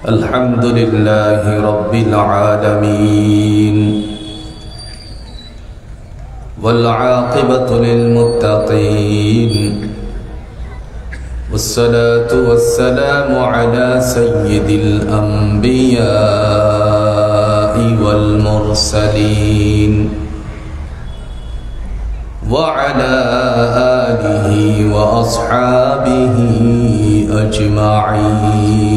الحمد لله رب العالمين والعاقبة للمتقين والصلاة والسلام على سيد الأنبياء والمرسلين وعلى آله وأصحابه أجمعين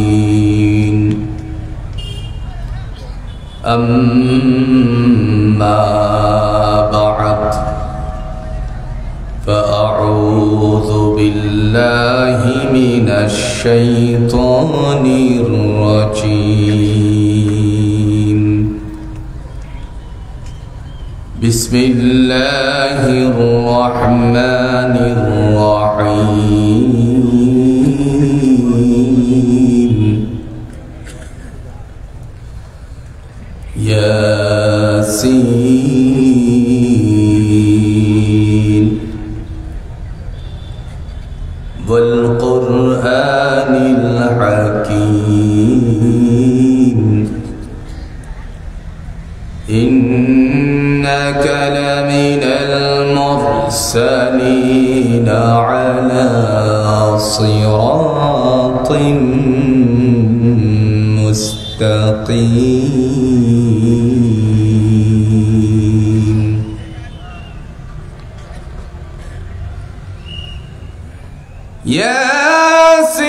أما بعد فأعوذ بالله من الشيطان الرجيم بسم الله الرحمن الرحيم ياسين والقرآن الحكيم إنك لمن المرسلين على صراط مستقيم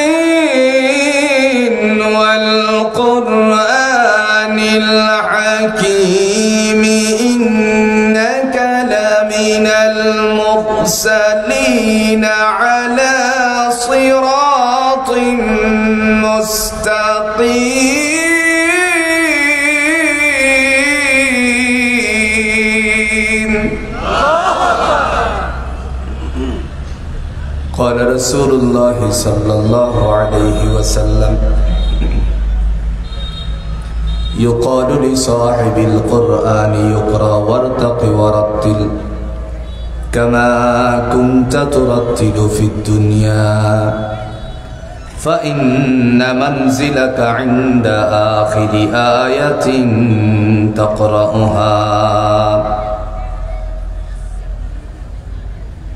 ياسين والقرآن الحكيم إنك لمن المرسلين على صراط مستقيم. قال رسول الله صلى الله عليه وسلم يقال لصاحب القرآن يقرأ وارتق ورتل كما كنت ترتل في الدنيا فإن منزلك عند آخر آية تقرأها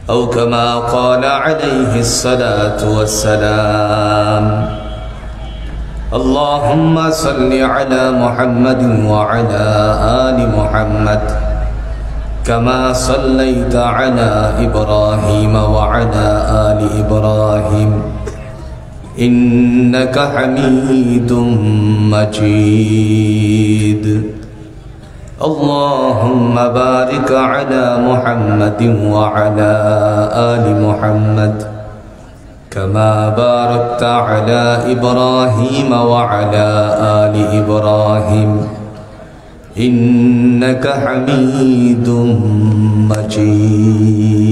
أو كما قال عليه الصلاة والسلام. اللهم صل على محمد وعلى آل محمد كما صليت على إبراهيم وعلى آل إبراهيم إنك حميد مجيد. اللهم بارك على محمد وعلى آل محمد كما باركت على إبراهيم وعلى آل إبراهيم إنك حميد مجيد.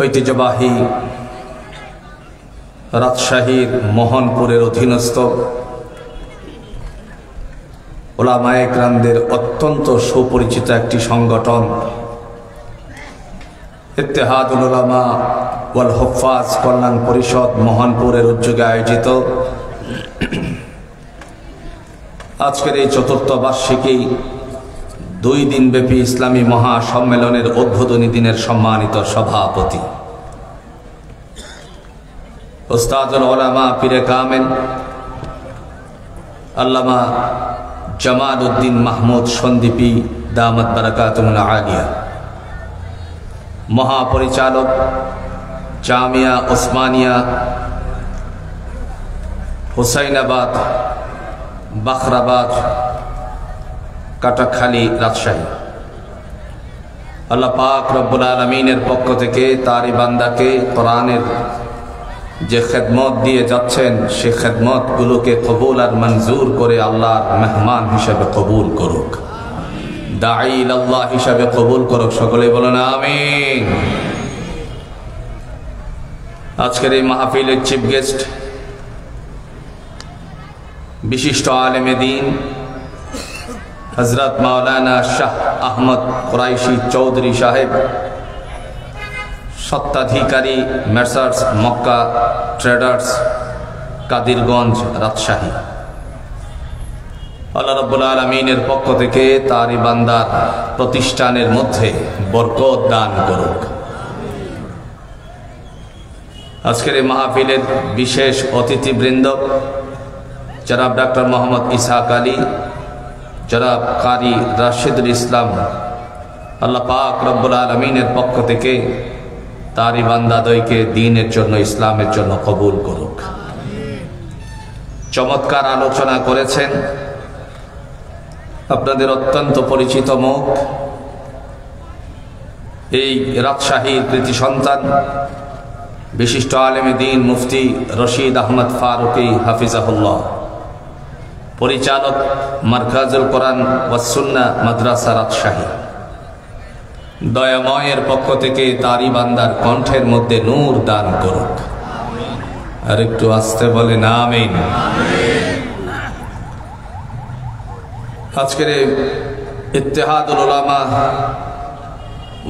ঐতিহ্যবাহী রাজশাহীর মোহনপুরের অধীনস্থ উলামায়ে কেরামদের অত্যন্ত সুপরিচিত একটি সংগঠন ইত্তেহাদুল উলামা ওয়াল হুফাজ কল্যাণ পরিষদ মোহনপুরের উদ্যোগে আয়োজিত আজকের এই চতুর্থ বার্ষিকী 2 দিনব্যাপী ইসলামী মহাসম্মেলনের উদ্বোধনী দিনের সম্মানিত সভাপতি উস্তাদুল উলামা পীরে কামেল আল্লামা জামাল উদ্দিন মাহমুদ সন্দীপী দামাত বারাকাতুহুল আলিয়া, মহাপরিচালক জামিয়া ওসমানিয়া হুসাইনাবাদ বাখরাবাদ কাটাখালী রাজশাহী। আল্লাহ পাক রব্বুল আলামিনের পক্ষ থেকে তারই বান্দাকে কোরআনের যে খেদমত দিয়ে যাচ্ছেন সে খেদমতগুলোকে কবুল আর মঞ্জুর করে আল্লাহর মেহমান হিসাবে কবুল করুক, দাঈ ইলাল্লাহ হিসাবে কবুল করুক। সকলে বলেন আমিন। আজকের এই মাহফিলের চিফ গেস্ট বিশিষ্ট আলেমে দ্বীন হযরত মাওলানা শাহ আহমদ কুরাইশি চৌধুরী সাহেব, স্বত্বাধিকারী মেসার্স মক্কা ট্রেডার্স, কাদিরগঞ্জ, রাজশাহী। আল্লাহ রাব্বুল আলামিনের পক্ষ থেকে তারই বান্দার প্রতিষ্ঠানের মধ্যে বরকত দান করুক। আজকের এই মাহফিলের বিশেষ অতিথিবৃন্দ জনাব ডাক্তার মোহাম্মদ ইসহাক আলী, জনাব কারি রাশিদুল ইসলাম, আল্লাহ পাক রব্বুল আলামিনের পক্ষ থেকে তারই বান্দাদ্বয়কে দ্বীনের জন্য, ইসলামের জন্য কবুল করুক। চমৎকার আলোচনা করেছেন আপনাদের অত্যন্ত পরিচিত মুখ, এই রাজশাহীর কৃতি সন্তান বিশিষ্ট আলেমে দ্বীন মুফতি রশিদ আহমদ ফারুকী হাফিজাহুল্লাহ, পরিচালক মারকাজুল কোরআন ওয়াস সুন্নাহ মাদ্রাসা রাজশাহী। দয়াময়ের পক্ষ থেকে তারই বান্দার কণ্ঠের মধ্যে নূর দান করুক। আর একটু আস্তে বলেন আমিন। আজকের ইত্তেহাদুল উলামা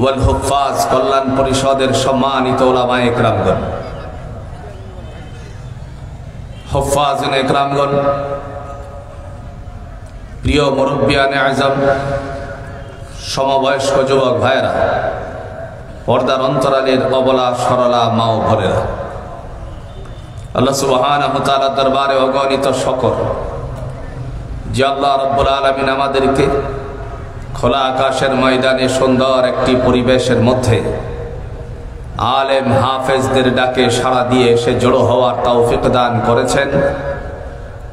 ওয়াল হুফাজ কল্যাণ পরিষদের সম্মানিত উলামায়ে ইকরামগণ, হুফাজিনে ইকরামগণ, প্রিয় মুরব্বিয়ানে আযম, সমবয়স্ক যুবক ভাইয়েরা, পর্দার অন্তরালের অবলা সরলা মা ও ভরেরা, আল্লাহ সুবহানাহু ওয়া তাআলার দরবারে অগণিত শুকর যে আল্লাহ রাব্বুল আলামিন আমাদেরকে খোলা আকাশের ময়দানে সুন্দর একটি পরিবেশের মধ্যে আলেম হাফেজদের ডাকে সাড়া দিয়ে এসে জড়ো হওয়ার তৌফিক দান করেছেন।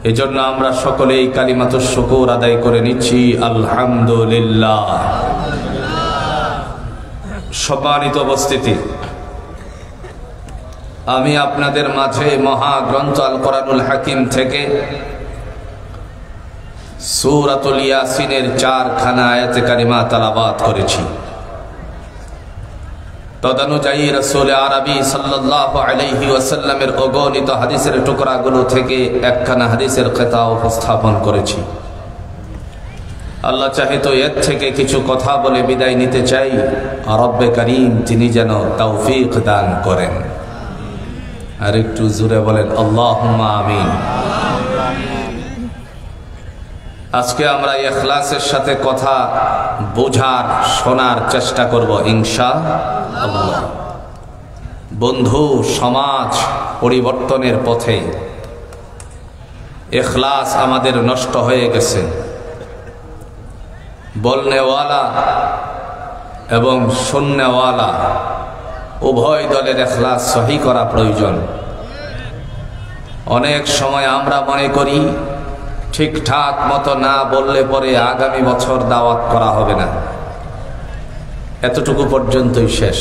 এজন্য আমরা সকলেই কালিমাতুশ শুকর আদায় করে নিচ্ছি আলহামদুলিল্লাহ। সম্মানিত উপস্থিতি, আমি আপনাদের মাঝে মহাগ্রন্থ আল কোরআনুল হাকিম থেকে সূরাতুল ইয়াসিনের 4খানা আয়াতে কারিমা তেলাওয়াত করেছি। তদনুযায়ী রাসূল আরবি সাল্লাল্লাহু আলাইহি ওয়াসাল্লামের অগণিত হাদিসের টুকরাগুলো থেকে একখানা হাদিসের কিতা উপস্থাপন করেছি। আল্লাহ চাহে তো এর থেকে কিছু কথা বলে বিদায় নিতে চাই। রব্বে করিম তিনি যেন তৌফিক দান করেন। আর একটু জোরে বলেন আল্লাহুম্মা আমিন। আজকে আমরা ইখলাসের সাথে কথা বোঝার, শোনার চেষ্টা করব ইনশাআল্লাহ। বন্ধু, সমাজ পরিবর্তনের পথে ইখলাস আমাদের নষ্ট হয়ে গেছে। বলনেওয়ালা এবং শুননেওয়ালা উভয় দলের ইখলাস সহি করা প্রয়োজন। অনেক সময় আমরা মনে করি ঠিকঠাক মতো না বললে পরে আগামী বছর দাওয়াত করা হবে না, এতটুকু পর্যন্তই শেষ।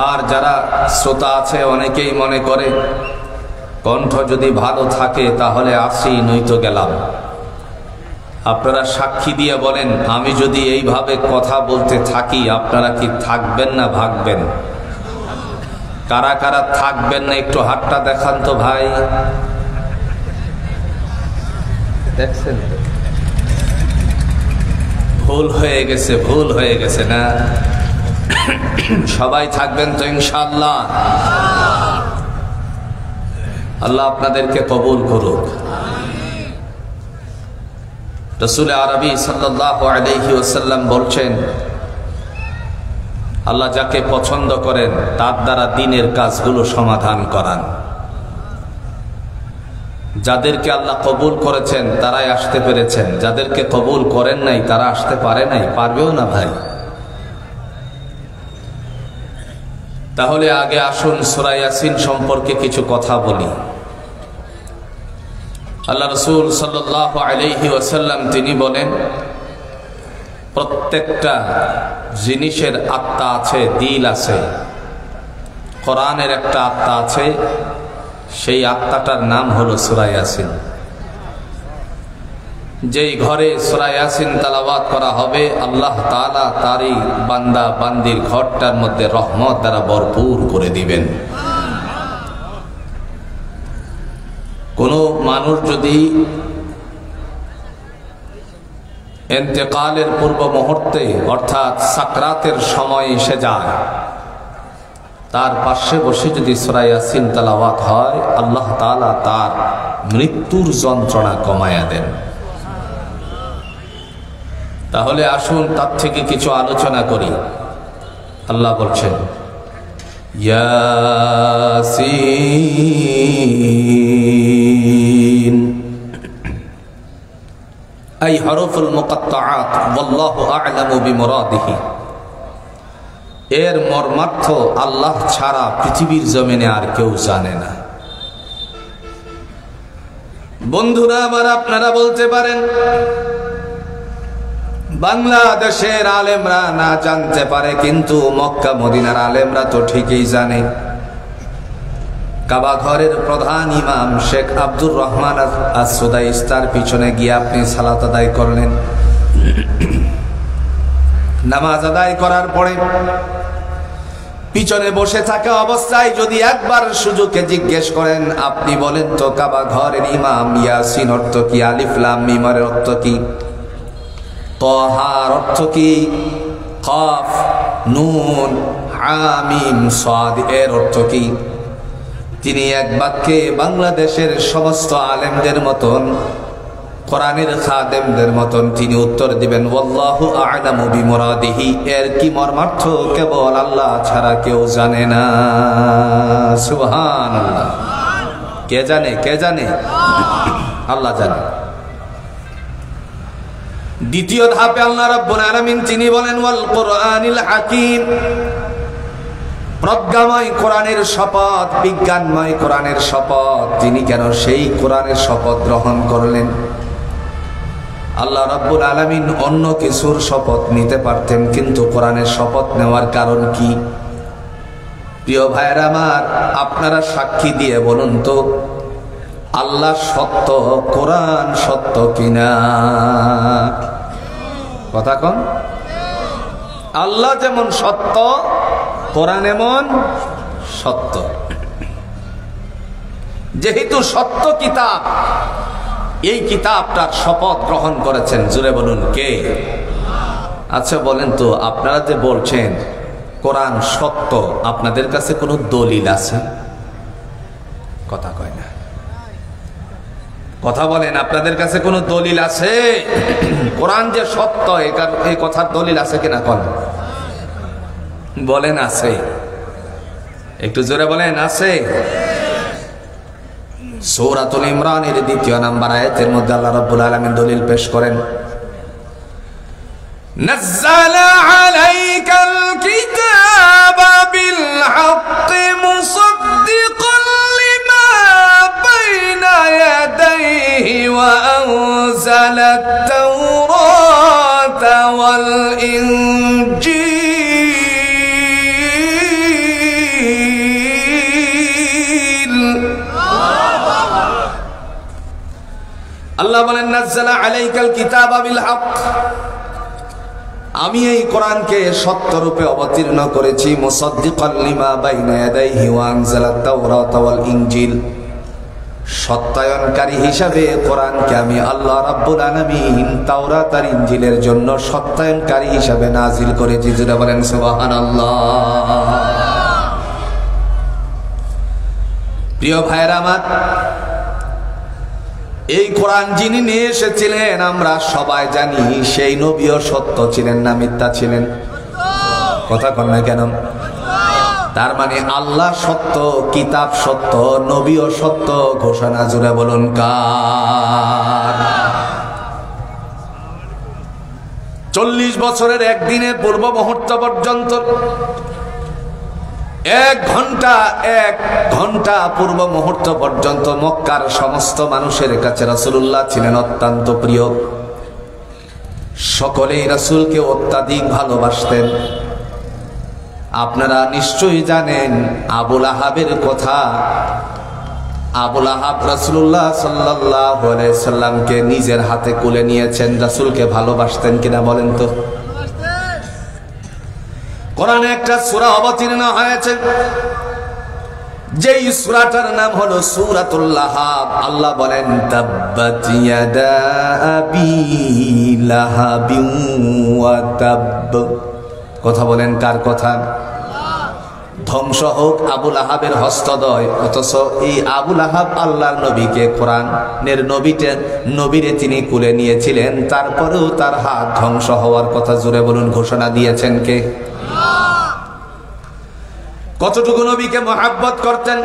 আর যারা শ্রোতা আছে অনেকেই মনে করে কণ্ঠ যদি ভালো থাকে তাহলে আসি, নয়তো গেলাম। আপনারা সাক্ষী দিয়ে বলেন, আমি যদি এইভাবে কথা বলতে থাকি আপনারা কি থাকবেন না ভাগবেন? কারা কারা থাকবেন না একটু হাতটা দেখান তো ভাই। দেখছেন ভুল হয়ে গেছে, ভুল হয়ে গেছে না? সবাই থাকবেন তো ইনশাআল্লাহ? আল্লাহ আপনাদেরকে কবুল করুক। রাসূল আরবি সাল্লাল্লাহু আলাইহি ওয়াসাল্লাম বলছেন, আল্লাহ যাকে পছন্দ করেন তার দ্বারা দ্বীনের কাজগুলো সমাধান করান। যাদেরকে আল্লাহ কবুল করেছেন তারাই আসতে পেরেছেন, যাদেরকে কবুল করেন নাই তারা আসতে পারে নাই, পারবেও না ভাই। তাহলে আগে আসুন সূরা ইয়াসিন সম্পর্কে কিছু কথা বলি। আল্লাহ রাসূল সাল্লাল্লাহু আলাইহি ওয়াসাল্লাম তিনি বলেন, প্রত্যেকটা জিনিসের আত্মা আছে, দিল আছে। কোরআনের একটা আত্মা আছে, সেই আত্মাটার নাম হলো সূরা ইয়াসিন। যেই ঘরে সূরা ইয়াসিন তেলাওয়াত করা হবে আল্লাহ তাআলা তারই বান্দা বান্দির ঘরটার মধ্যে রহমত দ্বারা ভরপুর করে দিবেন। কোনো মানুষ যদি ইন্তেকালের পূর্ব মুহূর্তে অর্থাৎ সাকরাতের সময় এসে যায়, তার পাশে বসে যদি সূরা ইয়াসিন তেলাওয়াত হয়, আল্লাহ তাআলা তার মৃত্যুর যন্ত্রণা কমায়া দেন। তাহলে আসুন তার থেকে কিছু আলোচনা করি। আল্লাহ বলছেন ইয়াসিন এই হরফুল মুকাত্তাআত ওয়াল্লাহু আ'লামু বিমুরাদিহি, এর মর্মার্থ আল্লাহ ছাড়া পৃথিবীর জমিনে আর কেউ জানে না। বন্ধুরা আমার, আপনারা বলতে পারেন বাংলাদেশের আলেমরা না জানতে পারে, কিন্তু মক্কা মদিনার আলেমরা তো ঠিকই জানে। কাবা ঘরের প্রধান ইমাম শেখ আব্দুর রহমান আস-সুদাইস, তার পিছনে গিয়ে আপনি সালাত আদায় করলেন। নামাজ আদায় করার পরে পিছনে বসে থাকা অবস্থায় যদি একবার সুযোগে জিজ্ঞেস করেন, আপনি বলেন তো কাবা ঘরের ইমাম ইয়াসিন অর্থ কি, আলিফ লাম মিমের অর্থ কি, তাহার অর্থ কি, কাফ নুন হামিম সাদ এর অর্থ কি, তিনি এক বাক্যে বাংলাদেশের সমস্ত আলেমদের মতন, কোরআনের খাদেমদের মতন তিনি উত্তর দিবেন ওয়াল্লাহু আ'লামু বিমুরাদিহি, এর কি মর্মার্থ কেবল আল্লাহ ছাড়া কেউ জানে না। সুবহানাল্লাহ। কে জানে? কে জানে? আল্লাহ জানে। দ্বিতীয় ধাপে আল্লাহ রাব্বুল আলামিন তিনি বলেন ওয়াল কুরআনিল হাকীম, প্রজ্ঞাময় কোরআনের শপথ, বিজ্ঞানময় কোরআনের শপথ। তিনি কেন সেই কোরআনের শপথ গ্রহণ করলেন? আল্লাহ রাব্বুল আলামিন অন্য কিছুর শপথ নিতে পারতেন, কিন্তু কোরআনের শপথ নেওয়ার কারণ কি? প্রিয় ভাইরা আমার, আপনারা সাক্ষী দিয়ে বলুন তো, আল্লাহ সত্য, কোরআন সত্য কিনা? কথা কোন? আল্লাহ যেমন সত্য, কোরআন এমন সত্য। যেহেতু সত্য কিতাব, এই কিতাবটার শপথ গ্রহণ করেছেন, জুড়ে বলুন কে? আচ্ছা বলেন তো, আপনারা যে বলছেন কোরআন সত্য, আপনাদের কাছে কোনো দলিল আছে? কথা কয় না, কথা বলেন, আপনাদের কাছে কোনো দলিল আছে? কোরআন যে সত্য, এই কথার দলিল আছে কিনা কোন? বলেন আছে? একটু জোরে বলেন আছে? সূরাতুল ইমরানের ২য় নম্বর আয়াতের মধ্যে আল্লাহ রাব্বুল আলামিন দলিল পেশ করেন, নাযালা আলাইকাল কিতাবা বিল হাক্কি মুসাদ্দিকান লিমা বাইনা ইয়াদাইহি ওয়া আনজালাত তাওরাতা ওয়াল ইনজিল। আল্লাহ বলেন নাযালা আলাইকাল কিতাবা বিল হক, আমি এই কোরআনকে সত্য রূপে অবতীর্ণ করেছি, মুসাদ্দিকান লিমা বাইনা ইয়াদাইহি ওয়া আনজালাত তাওরাতা ওয়াল ইনজিল, সত্যায়নকারী হিসাবে কোরআনকে আমি আল্লাহ রাব্বুল আলামিন তাওরাত আর ইনজিলের জন্য সত্যায়নকারী হিসাবে নাজিল করেছি। যেটা বলেন সুবহানাল্লাহ। প্রিয় ভাইরা আমার, এই কোরআন যিনি নিয়ে এসেছিলেন আমরা সবাই জানি, সেই নবীও সত্য ছিলেন না মিথ্যা ছিলেন? কথা কন না কেন? তার মানে আল্লাহ সত্য, কিতাব সত্য, নবীও সত্য, ঘোষণা জুড়ে বলুন কার? 40 বছরের একদিনের পূর্ব মুহূর্ত পর্যন্ত, এক ঘন্টা পূর্ব মুহূর্ত পর্যন্ত মক্কার সমস্ত মানুষের কাছে রাসূলুল্লাহ ছিলেন অত্যন্ত প্রিয়। সকলেই রাসূলকে অত্যাধিক ভালোবাসতেন। আপনারা নিশ্চয়ই জানেন আবুল আহাবের কথা। আবুল আহাব রাসূলুল্লাহ সাল্লাল্লাহু আলাইহি সাল্লামকে নিজের হাতে কোলে নিয়েছেন। রাসূলকে ভালোবাসতেন কিনা বলেন তো? কোরআনে একটা সূরা অবতীর্ণ হয়েছে যেই সূরাটার নাম হলো সূরাতুল লাহাব। আল্লাহ বলেন তাব্বাত ইয়াদা আবি লাহাবিন ওয়া তাব। কথা বলেন কার কথা? ধ্বংস হোক আবু লাহাবের হস্তদয়। অথচ এই আবু লাহাব আল্লাহর নবীকে, কোরআনের নবীরে তিনি কুলে নিয়েছিলেন, তারপরেও তার হাত ধ্বংস হওয়ার কথা জোরে বলুন ঘোষণা দিয়েছেন কে? কতটুকু নবীকে মহব্বত করতেন,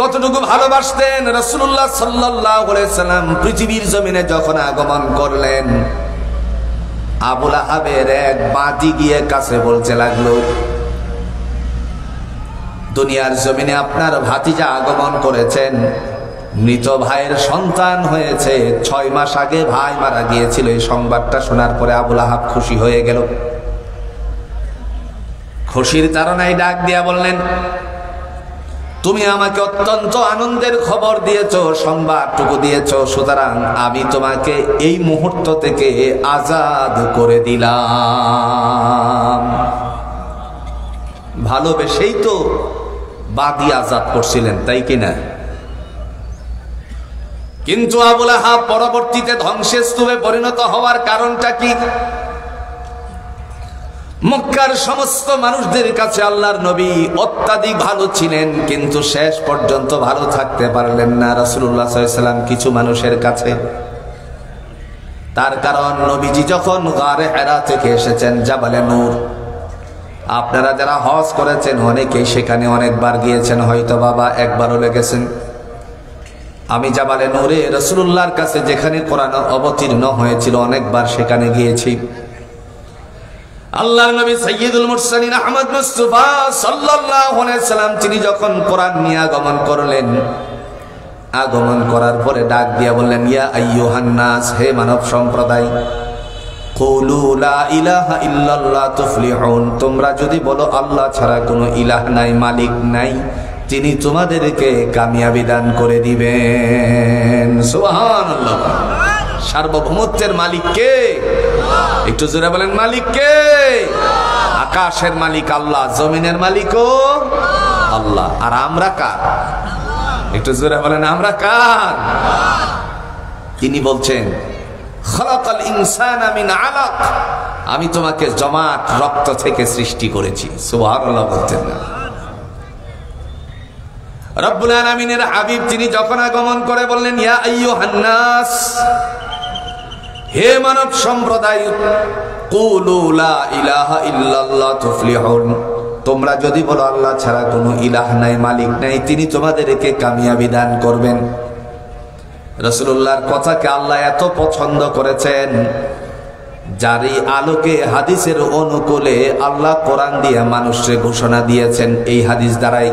কতটুকু ভালোবাসতেন। রাসূলুল্লাহ সাল্লাল্লাহু আলাইহি সাল্লাম পৃথিবীর জমিনে যখন আগমন করলেন, আবু লাহাবের এক বাঁধি গিয়ে কাছে বলতে লাগলো, দুনিয়ার জমিনে আপনার ভাতিজা আগমন করেছেন, মৃত ভাইয়ের সন্তান হয়েছে, 6 মাস আগে ভাই মারা গিয়েছিল। এই সংবাদটা শোনার পরে আবু লাহাব খুশি হয়ে গেল। খুশির তাড়নায় ডাক দিয়া বললেন, তুমি আমাকে অত্যন্ত আনন্দের খবর দিয়েছো, সংবাদটুকু দিয়েছো, সুতরাং আমি তোমাকে এই মুহূর্ত থেকে আজাদ করে দিলাম। ভালোবেসেই তো বাদী আজাদ করছিলেন, তাই কিনা? কিন্তু আবু লাহাব পরবর্তীতে ধ্বংসের স্তূপে পরিণত হওয়ার কারণটা কি? মক্কার সমস্ত মানুষদের কাছে আল্লাহর নবী অত্যাধিক ভালো ছিলেন, কিন্তু শেষ পর্যন্ত ভালো থাকতে পারলেন না রাসূলুল্লাহ সাল্লাল্লাহু আলাইহি ওয়াসাল্লাম কিছু মানুষের কাছে। তার কারণ নবীজি যখন গারে হেরা থেকে এসেছেন জাবালে নূর, আপনারা যারা হজ করেছেন অনেকেই সেখানে অনেকবার গিয়েছেন, হয়তো বাবা একবারও লেগেছেন। আমি জাবালে নূরে রাসূলুল্লাহর কাছে যেখানে কোরআন অবতীর্ণ হয়েছিল অনেকবার সেখানে গিয়েছি। আল্লাহর নবী সাইয়্যিদুল মুরসালিন আহমদ মুস্তাফা সাল্লাল্লাহু আলাইহি সাল্লাম তিনি যখন কোরআন নিয়ে আগমন করলেন, আগমন করার পরে ডাক দিয়া বললেন, ইয়া আইয়ুহান নাস, হে মানব সম্প্রদায়, কুলু লা ইলাহা ইল্লাল্লাহ তুফলিহুন, তোমরা যদি বলো আল্লাহ ছাড়া কোনো ইলাহ নাই, মালিক নাই, তিনি তোমাদেরকে কামিয়াবি দান করে দিবেন। সুবহানাল্লাহ। সার্বভৌমত্বের মালিক কে? একটু জোরে বলেন, মালিক কে? আকাশের মালিক আল্লাহ, জমিনের মালিকও আল্লাহ। আর আমরা কার? একটু জোরে বলেন, আমরা কার? তিনি বলছেন, খালাকাল ইনসানা মিন আলাক, আমি তোমাকে জমাট রক্ত থেকে সৃষ্টি করেছি। সুবহানাল্লাহ বলতেন না? রব্বুল আলামিনের হাবিব তিনি যখন আগমন করে বললেন, ইয়া আইয়ুহান নাস, হে মানব সম্প্রদায়, কুলু লা ইলাহা ইল্লাল্লাহ তুফলিহুন, তোমরা যদি বলো আল্লাহ ছাড়া কোনো ইলাহ নাই, মালিক নাই, তিনি তোমাদেরকে কামিয়াবি দান করবেন। রাসূলুল্লাহর কথাকে আল্লাহ এত পছন্দ করেছেন, যারই আলোকে হাদিসের অনুকূলে আল্লাহ কোরআন দিয়ে মানুষকে ঘোষণা দিয়েছেন। এই হাদিস দ্বারাই,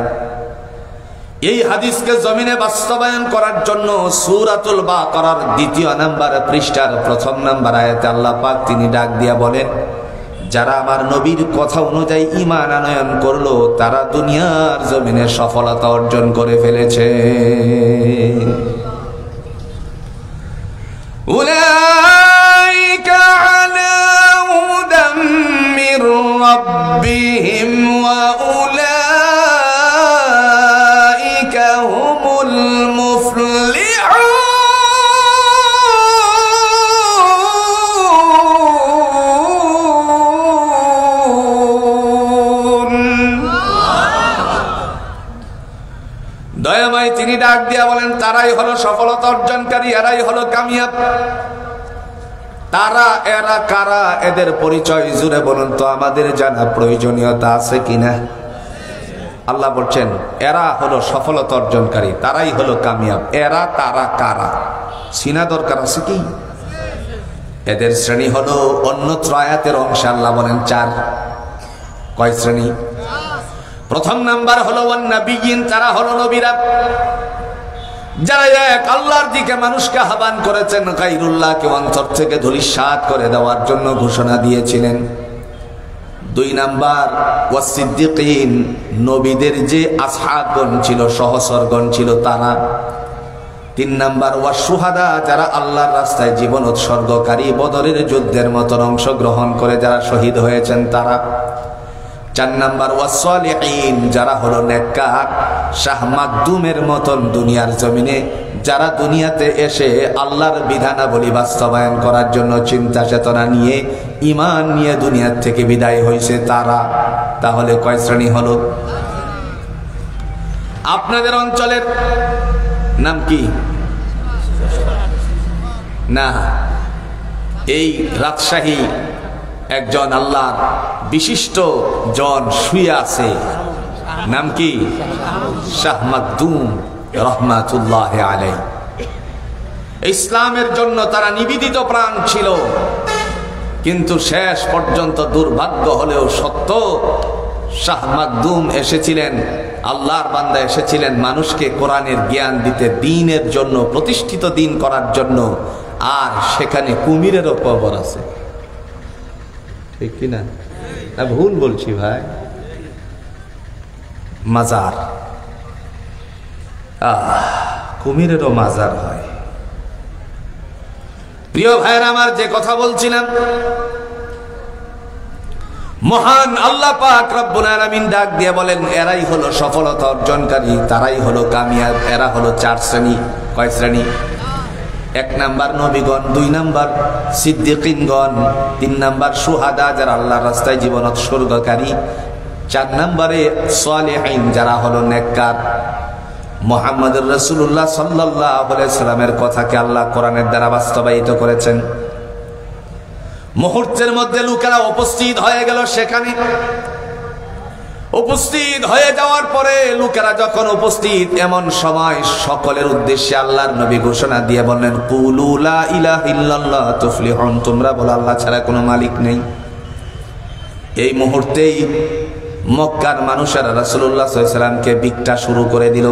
এই হাদিসকে জমিনে বাস্তবায়ন করার জন্য সূরাতুল বাকারার 2 নম্বর পৃষ্ঠার 1 নম্বর আয়াতে আল্লাহ পাক তিনি ডাক দিয়া বলেন, যারা আমার নবীর কথা অনুযায়ী ঈমান আনয়ন করলো তারা দুনিয়ার জমিনে সফলতা অর্জন করে ফেলেছে। উলাইকা আলা হুদাম মির রাব্বিহিম ওয়া উলাইকা হুমুল মুফলিহুন। দয়াময় তিনি ডাক দিয়া বলেন, তারাই হলো সফলতা অর্জনকারী, এরাই হলো কামিয়াব। তারা, এরা কারা? এদের পরিচয় জুড়ে বলুন তো, আমাদের জানা প্রয়োজনীয়তা আছে কিনা? আল্লাহ বলছেন এরা হলো সফলতা অর্জনকারী, তারাই হলো কামিয়াব। এরা তারা কারা চিনা দরকার আছে কি? এদের শ্রেণী হলো অন্যত্র আয়াতের অংশে আল্লাহ বলেন 4। কয় শ্রেণী? প্রথম নাম্বার হলো ওয়ান নাবিয়িন, তারা হলো নবীরা, যারা এক আল্লাহর দিকে মানুষকে আহ্বান করেছেন, গায়রুল্লাহকে অন্তর থেকে ধূলিসাৎ করে দেওয়ার জন্য ঘোষণা দিয়েছিলেন। 2 নাম্বার ওয়াসিদ্দিকিন, নবীদের যে আসহাবগণ ছিল, সহচরগণ ছিল তারা। 3 নাম্বার ওয়াসুহাদা, যারা আল্লাহর রাস্তায় জীবন উৎসর্গকারী, বদরের যুদ্ধের মতো অংশগ্রহণ করে যারা শহীদ হয়েছেন তারা। 4 নাম্বার ওয়াসসালিহিন, যারা হলো নেককার। শাহ মাকদুমের মতন দুনিয়ার জমিনে যারা দুনিয়াতে এসে আল্লাহর বিধানাবলী বাস্তবায়ন করার জন্য চিন্তা চেতনা নিয়ে ঈমান নিয়ে দুনিয়ার থেকে বিদায় হয়েছে তারা। তাহলে কয় শ্রেণী হলো? আপনাদের অঞ্চলের নাম কি? না, এই রাজশাহী একজন আল্লাহর বিশিষ্ট জন শুয়ে আছে, নাম কি? শাহ মাকদুম রহমাতুল্লাহ আলাইহি। ইসলামের জন্য তারা নিবেদিত প্রাণ ছিল, কিন্তু শেষ পর্যন্ত দুর্ভাগ্য হলেও সত্য, শাহ মাকদুম এসেছিলেন, আল্লাহর বান্দা এসেছিলেন মানুষকে কোরআনের জ্ঞান দিতে, দ্বীনের জন্য, প্রতিষ্ঠিত দ্বীন করার জন্য। আর সেখানে কুমিরেরও কবর আছে, ঠিক কিনা? না ভুল বলছি ভাই? মাজার, কুমিরেরও মাজার হয়। প্রিয় ভাইরা আমার, যে কথা বলছিলাম, মহান আল্লাহ পাক রব্বুল আলামিন ডাক দিয়ে বলেন, এরাই হলো সফলতা অর্জনকারী, তারাই হলো কামিয়াব। এরা হলো 4 শ্রেণী। কয় শ্রেণী? 1 নাম্বার নবীগণ, 2 নাম্বার সিদ্দিকিনগণ, 3 নাম্বার শুহাদা যারা আল্লাহর রাস্তায় জীবন উৎসর্গকারী, 4 নাম্বারে সালেহিন যারা হলো নেককার। মুহাম্মদুর রাসূলুল্লাহ সাল্লাল্লাহু আলাইহি সাল্লামের কথাকে আল্লাহ কোরআনের দ্বারা বাস্তবায়িত করেছেন। মুহূর্তের মধ্যে লোকেরা উপস্থিত হয়ে গেল সেখানে। উপস্থিত হয়ে যাওয়ার পরে লোকেরা যখন উপস্থিত, এমন সময় সকলের উদ্দেশ্যে আল্লাহর নবী ঘোষণা দিয়ে বললেন, কুলু লা ইলাহা ইল্লাল্লাহ তুফলিহুন, তোমরা বলো আল্লাহ ছাড়া কোনো মালিক নেই। এই মুহূর্তেই মক্কার মানুষেরা রাসূলুল্লাহ সাল্লাল্লাহু আলাইহি সাল্লামকে ভিক্ষা শুরু করে দিল।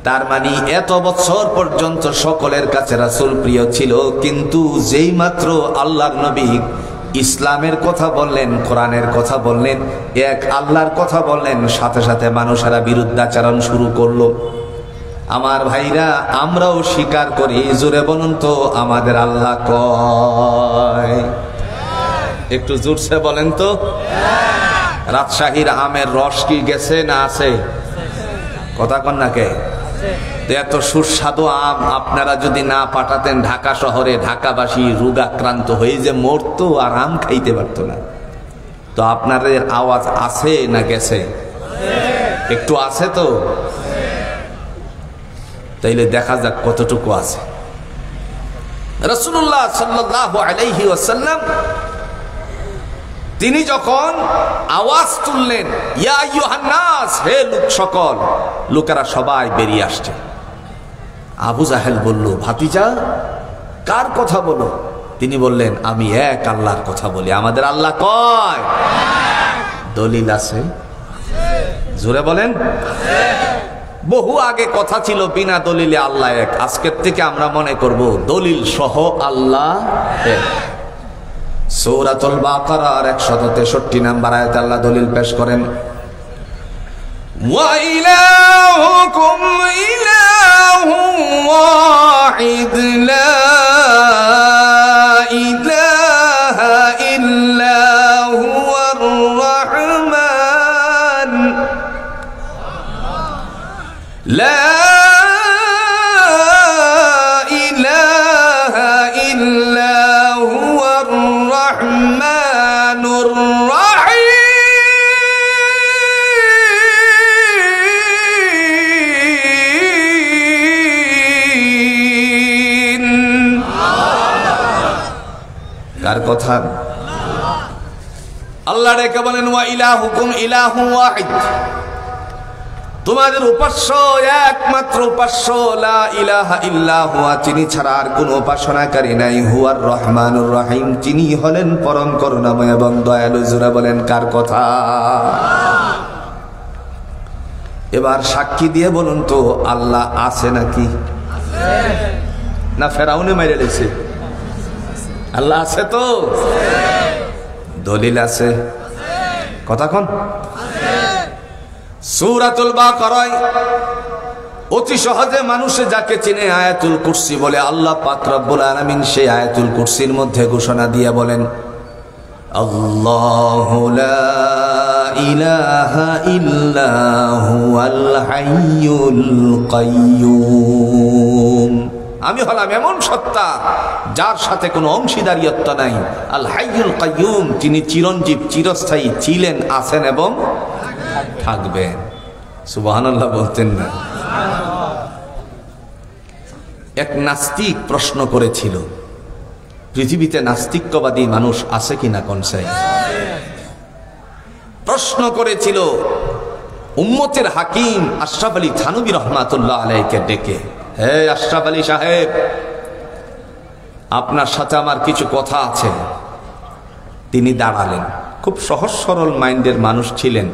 তার মানে এত বছর পর্যন্ত সকলের কাছে রাসূল প্রিয় ছিল, কিন্তু যেই মাত্র আল্লাহর নবী ইসলামের কথা বললেন, কোরআনের কথা বললেন, এক আল্লাহর কথা বললেন, সাথে সাথে মানুষেরা বিরুদ্ধাচরণ শুরু করলো। আমার ভাইরা, আমরাও স্বীকার করি, জোরে বলুন তো, আমাদের আল্লাহ কয়। একটু জোরসে বলেন তো। রাজশাহীর আমের রস কি গেছে না আছে? কথা কন না কে? এত সুস্বাদু আম আপনারা যদি না পাঠাতেন ঢাকা শহরে, ঢাকাবাসী রোগাক্রান্ত হয়ে যে মরতো আর আম খাইতে পারতো না। তো আপনাদের আওয়াজ আছে না গেছে? একটু আছে তো, তাইলে দেখা যাক কতটুকু আছে। রাসূলুল্লাহ সাল্লাল্লাহু আলাইহি ওয়াসাল্লাম তিনি যখন আওয়াজ তুললেন, ইয়া আইয়ুহান নাস, হে লোক সকল, লোকেরা সবাই বেরিয়ে আসছে। আবু জাহেল বলল, ভাতিজা কার কথা বলো? তিনি বললেন, আমি এক আল্লাহর কথা বলি। আমাদের আল্লাহ কয়? দলিল আছে? জোরে বলেন। বহু আগে কথা ছিল বিনা দলিলে আল্লাহ এক। আজকের থেকে আমরা মনে করব দলিল সহ আল্লাহ এক। সূরাতুল বাকারার 163 নম্বর আয়াতে আল্লাহ দলিল পেশ করেন, ওয়া ইলাহুকুম ইলাহুন ওয়াহিদ লা ইলাহা ইল্লা হুয়ার রাহমান লা কথা আল্লাহ ডেকে বলেন, ওয়া ইলাহুকুম ইলাহুন ওয়াহিদ, তোমাদের উপাস্য একমাত্র উপাস্য, লা ইলাহা ইল্লা হুয়া, তিনি ছাড়া আর কোনো উপাসনাকারী নাই, হুয়ার রহমানুর রহিম, তিনি হলেন পরম করুণাময় এবং দয়ালু। জোরে বলেন কার কথা? এবার সাক্ষী দিয়ে বলুন তো, আল্লাহ আছে নাকি? না ফেরাউনে মেরে লেছে? আল্লাহ আছে তো? দলিল আছে? কথা কোন? সূরাতুল বাকারায় অতি সহজে মানুষে যাকে চিনে আয়াতুল কুরসি বলে, আল্লাহ পাক রব্বুল আলামিন সেই আয়াতুল কুরসির মধ্যে ঘোষণা দিয়ে বলেন, আল্লাহু লা ইলাহা ইল্লা হুয়াল হাইয়ুল কাইয়্যুম। আমি হলাম এমন সত্তা যার সাথে কোনো অংশীদারিত্ব নাই। আল হাইয়ুল কাইয়্যুম, তিনি চিরঞ্জীব, চিরস্থায়ী, ছিলেন, আছেন এবং থাকবেন। সুবহানাল্লাহ বলতেন না? এক নাস্তিক প্রশ্ন করেছিল, পৃথিবীতে নাস্তিক্যবাদী মানুষ আছে কিনা কনসাই? প্রশ্ন করেছিল উম্মতের হাকিম আশরাফ আলী থানভী রহমাতুল্লাহ আলাইহিকে ডেকে, হে আশরাফ আলী সাহেব, আপনার সাথে আমার কিছু কথা আছে। তিনি দাঁড়ালেন, খুব সহজ সরল মাইন্ডের মানুষ ছিলেন।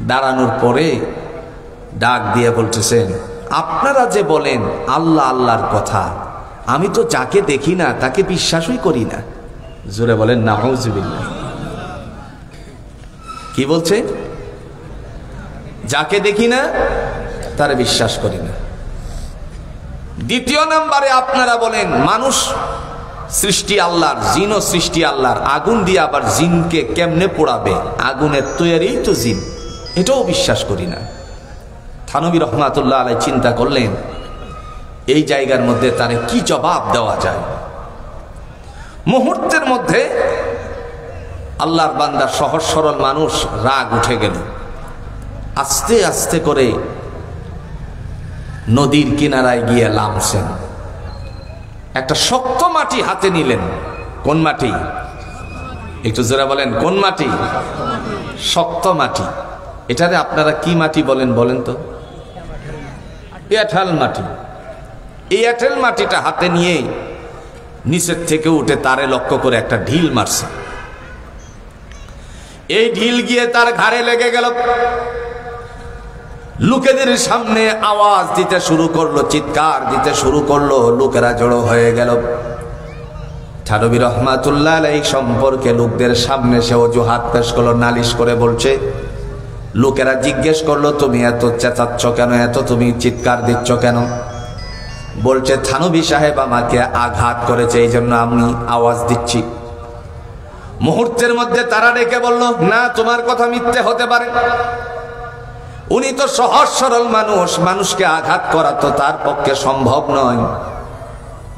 দাঁড়ানোর পরে ডাক দিয়ে বলতেছেন, আপনারা যে বলেন আল্লাহ আল্লাহর কথা, আমি তো যাকে দেখি না তাকে বিশ্বাসই করি না। জোরে বলেন নাউজুবিল্লাহ। কি বলছে? যাকে দেখি না তারে বিশ্বাস করি না। দ্বিতীয় নম্বরে আপনারা বলেন মানুষ সৃষ্টি আল্লাহর, জিনও সৃষ্টি আল্লাহর, আগুন দিয়ে আবার জিনকে কেমনে পোড়াবে, আগুনের তৈরি তো জিন, এটাও বিশ্বাস করি না। থানভী রহমাতুল্লাহ আলাইহি চিন্তা করলেন এই জায়গার মধ্যে তারে কি জবাব দেওয়া যায়। মুহূর্তের মধ্যে আল্লাহর বান্দা সহজ সরল মানুষ রাগ উঠে গেল। আস্তে আস্তে করে নদীর কিনারায় গিয়ে নামছেন। একটা শক্ত মাটি হাতে নিলেন। কোন মাটি? একটু জোরে বলেন, কোন মাটি? শক্ত মাটি। এটারে আপনারা কি মাটি বলেন বলেন তো? এঁটেল মাটি। এই এঁটেল মাটিটা হাতে নিয়ে নিচের থেকে উঠে তারে লক্ষ্য করে একটা ঢিল মারছে। এই ঢিল গিয়ে তার ঘাড়ে লেগে গেল। লোকেদের সামনে আওয়াজ দিতে শুরু করলো, চিৎকার দিতে শুরু করলো, লোকেরা জড়ো হয়ে গেল। থানভী রহমাতুল্লাহ আলাইহি সম্পর্কে লোকদের সামনে সে অজুহাত পেশ করলো, নালিশ করে বলছে। লোকেরা জিজ্ঞেস করলো, তুমি এত চেঁচাচ্ছ কেন, এত তুমি চিৎকার দিচ্ছ কেন? বলছে থানভী সাহেব আমাকে আঘাত করেছে, এই জন্য আমি আওয়াজ দিচ্ছি। মুহূর্তের মধ্যে তারা ডেকে বলল, না, তোমার কথা মিথ্যে হতে পারে, উনি তো সহজ সরল মানুষ, মানুষকে আঘাত করা তো তার পক্ষে সম্ভব নয়,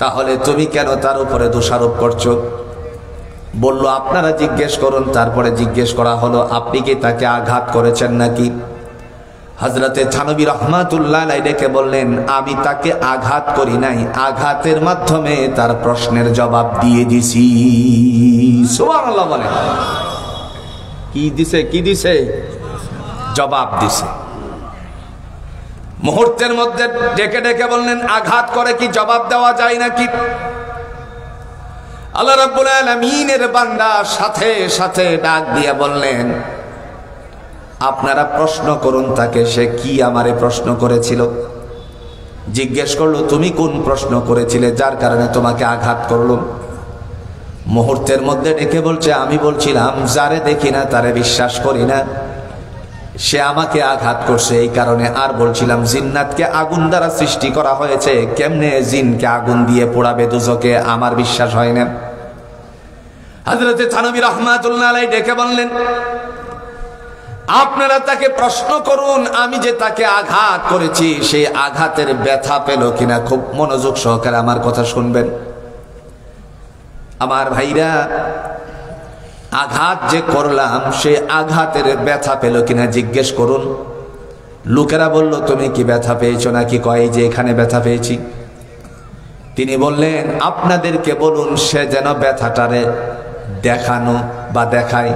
তাহলে তুমি কেন তার উপরে দোষারোপ করছো? বলল আপনারা জিজ্ঞেস করুন। তারপরে জিজ্ঞেস করা হলো, আপনি কি তাকে আঘাত করেছেন নাকি? হযরতে থানভী রহমাতুল্লাহ আলাইহি ডেকে বললেন, আমি তাকে আঘাত করি নাই, আঘাতের মাধ্যমে তার প্রশ্নের জবাব দিয়ে দিছি। সুবহানাল্লাহ বলেন। কি দিছে? কি দিছে? জবাব দিছে। মুহূর্তের মধ্যে ডেকে ডেকে বললেন, আঘাত করে কি জবাব দেওয়া যায় নাকি? আল্লাহ রাব্বুল আলামিনের বান্দা সাথে সাথে ডাক দিয়ে বললেন, আপনারা প্রশ্ন করুন তাকে, সে কি আমারে প্রশ্ন করেছিল। জিজ্ঞেস করলো, তুমি কোন প্রশ্ন করেছিলে যার কারণে তোমাকে আঘাত করলো? মুহূর্তের মধ্যে ডেকে বলছে, আমি বলছিলাম যারে দেখি না তারে বিশ্বাস করি না, সে আমাকে আঘাত করছে এই কারণে। আর বলছিলাম জিন্নাতকে আগুন দ্বারা সৃষ্টি করা হয়েছে, কেমনে জিনকে আগুন দিয়ে পোড়াবে দুজকে, আমার বিশ্বাস হয় না। হযরতে থানভী রহমাতুল্লাহ আলাইহি ডেকে বললেন, আপনারা তাকে প্রশ্ন করুন, আমি যে তাকে আঘাত করেছি সেই আঘাতের ব্যথা পেল কিনা। খুব মনোযোগ সহকারে আমার কথা শুনবেন আমার ভাইরা। আঘাত যে করলাম সেই আঘাতের ব্যথা পেল কিনা জিজ্ঞেস করুন। লোকেরা বলল, তুমি কি ব্যথা পেয়েছো নাকি? কয় যে এখানে ব্যথা পেয়েছি। তিনি বললেন, আপনাদেরকে বলুন সে যেন ব্যথাটারে দেখানো বা দেখায়।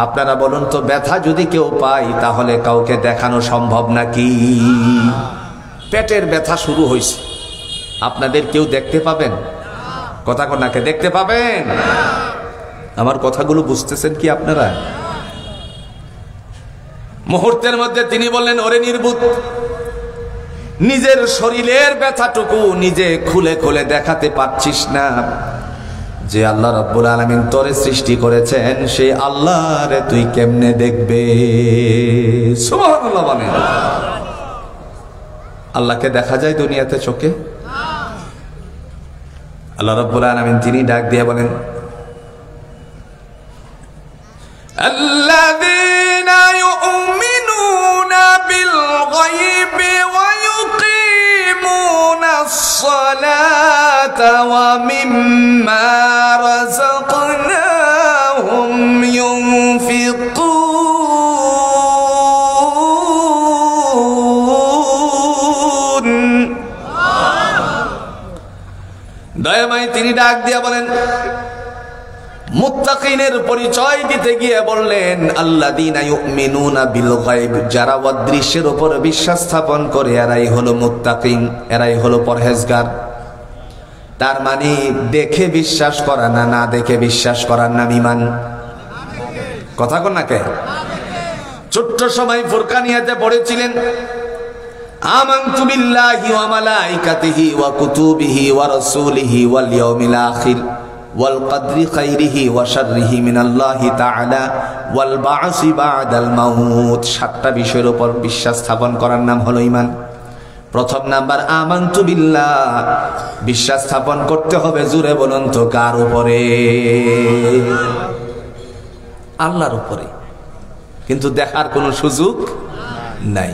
আপনারা বলুন তো, ব্যথা যদি কেউ পায় তাহলে কাউকে দেখানো সম্ভব নাকি? পেটের ব্যথা শুরু হয়েছে, আপনাদের কেউ দেখতে পাবেন? কথা কনাকে দেখতে পাবেন? আমার কথাগুলো বুঝতেছেন কি আপনারা? মুহূর্তের মধ্যে তিনি বললেন, ওরে নির্বুত, নিজের শরীরের ব্যথাটুকু নিজে খুলে খুলে দেখাতে পারছিস না? যে আল্লাহ রাব্বুল আলামিন তোরে সৃষ্টি করেছেন সেই আল্লাহরে তুই কেমনে দেখবে? সুবহানাল্লাহ বলেন। আল্লাহকে দেখা যায় দুনিয়াতে চোখে? আল্লাহ রাব্বুল আলামিন তিনি ডাক দিয়ে বলেন, আল্লাযী ومما رزقناهم ينفقون দয়াময় তিনি ডাক দিয়া বলেন, মুত্তাকিনের পরিচয় দিতে গিয়ে বললেন, আল্লাযীনা ইউমিনুনা বিল গায়ব, যারা অদৃশ্যের উপর বিশ্বাস স্থাপন করে এরাই হলো মুত্তাকিন, এরাই হলো পরহেজগার। তার মানে দেখে বিশ্বাস করা না, না দেখে বিশ্বাস করার নাম ঈমান। কথা কোন না কে? ছোট্ট সময় ফুরকানিয়াতে পড়েছিলেন, আমানতু বিল্লাহি ওয়া মালাইকাতিহি ওয়া কুতুবিহি ওয়া রাসূলিহি ওয়াল ইয়াউমিল আখির ওয়াল কদরি খাইরিহি ওয়া শাররিহি মিনাল্লাহি তাআলা ওয়াল বা'সি বা'দাল মাউত। সাতটা বিষয়ের উপর বিশ্বাস স্থাপন করার নাম হলো ঈমান। প্রথম নাম্বার আমানতু বিল্লাহ, বিশ্বাস স্থাপন করতে হবে, জোরে বলুন তো কার উপরে? আল্লাহর উপরে। কিন্তু দেখার কোনো সুযোগ নাই।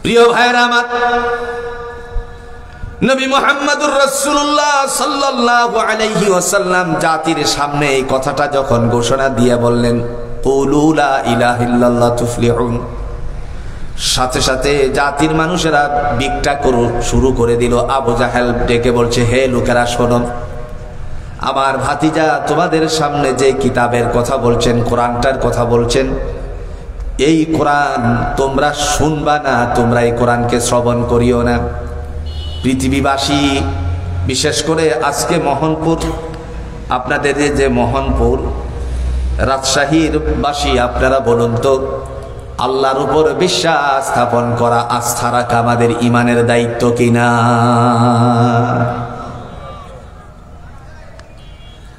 প্রিয় ভাইরা আমার, নবী মুহাম্মদুর রাসূলুল্লাহ সাল্লাল্লাহু আলাইহি ওয়াসাল্লাম জাতির সামনে এই কথাটা যখন ঘোষণা দিয়ে বললেন, কুলু লা ইলাহা ইল্লাল্লাহ তুফলিহুন, সাথে সাথে জাতির মানুষেরা বিকটা শুরু করে দিল। আবু জাহেল ডেকে বলছে, হে লোকেরা শোনো, আমার ভাতিজা তোমাদের সামনে যে কিতাবের কথা বলছেন, কোরআনটার কথা বলছেন, এই কোরআন তোমরা শুনবা না, তোমরা এই কোরআনকে শ্রবণ করিও না। পৃথিবীবাসী, বিশেষ করে আজকে মোহনপুর, আপনাদের যে মোহনপুর রাজশাহীর বাসী, আপনারা বলুন তো, আল্লাহর উপর বিশ্বাস স্থাপন করা, আস্থা রাখা আমাদের ঈমানের দায়িত্ব কিনা?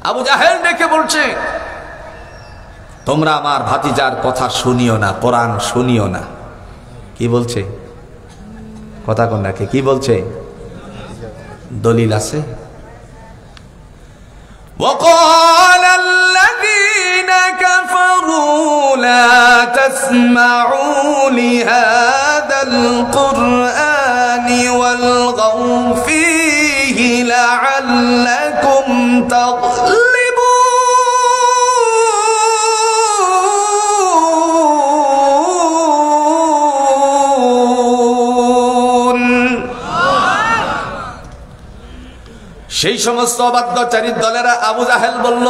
আবু জাহেল ডেকে বলছে, তোমরা আমার ভাতিজার কথা শুনিও না, কোরআন শুনিও না। কি বলছে? কথা কোন নাকি? কি বলছে? দলিল আছে? وقال الذين كفروا لا تسمعوا لهذا القرآن والغوا فيه لعلكم تغلبون সেই সমস্ত অবাধ্যচারী দলেরা আবু জাহেল বলল,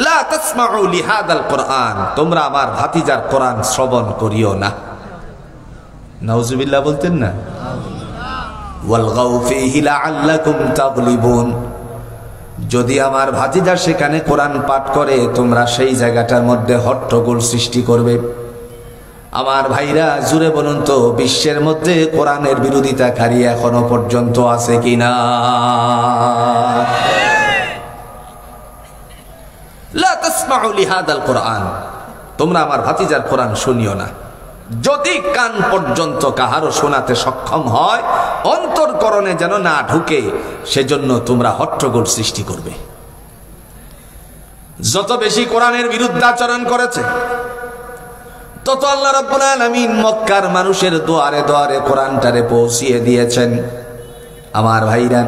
লা তাসমাউ লিহাদাল কোরআন, তোমরা আমার ভাতিজার কোরআন শ্রবণ করিও না। নাউজুবিল্লাহ বলতেন না? ওয়ালগাউ ফীহি লাআল্লাকুম তাগলিবুন, যদি আমার ভাতিজা সেখানে কোরআন পাঠ করে তোমরা সেই জায়গাটার মধ্যে হট্টগোল সৃষ্টি করবে। আমার ভাইরা, জুড়ে বলুন তো, বিশ্বের মধ্যে কোরআনের বিরোধিতাকারী এখনো পর্যন্ত আছে কিনা? লা তাসমাউ লিহাদাল কোরআন, তোমরা আমার ভাতিজার কোরআন শুনিও না। যদি কান পর্যন্ত কাহারও শোনাতে সক্ষম হয়, অন্তরকরণে যেন না ঢুকে, সেজন্য তোমরা হট্টগোল সৃষ্টি করবে। যত বেশি কোরআনের বিরুদ্ধাচরণ করেছে, তত আল্লাহ রাব্বুল আলামিন মক্কার মানুষের দুয়ারে দুয়ারে কোরআনটারে পৌঁছিয়ে দিয়েছেন। আমার ভাইরা,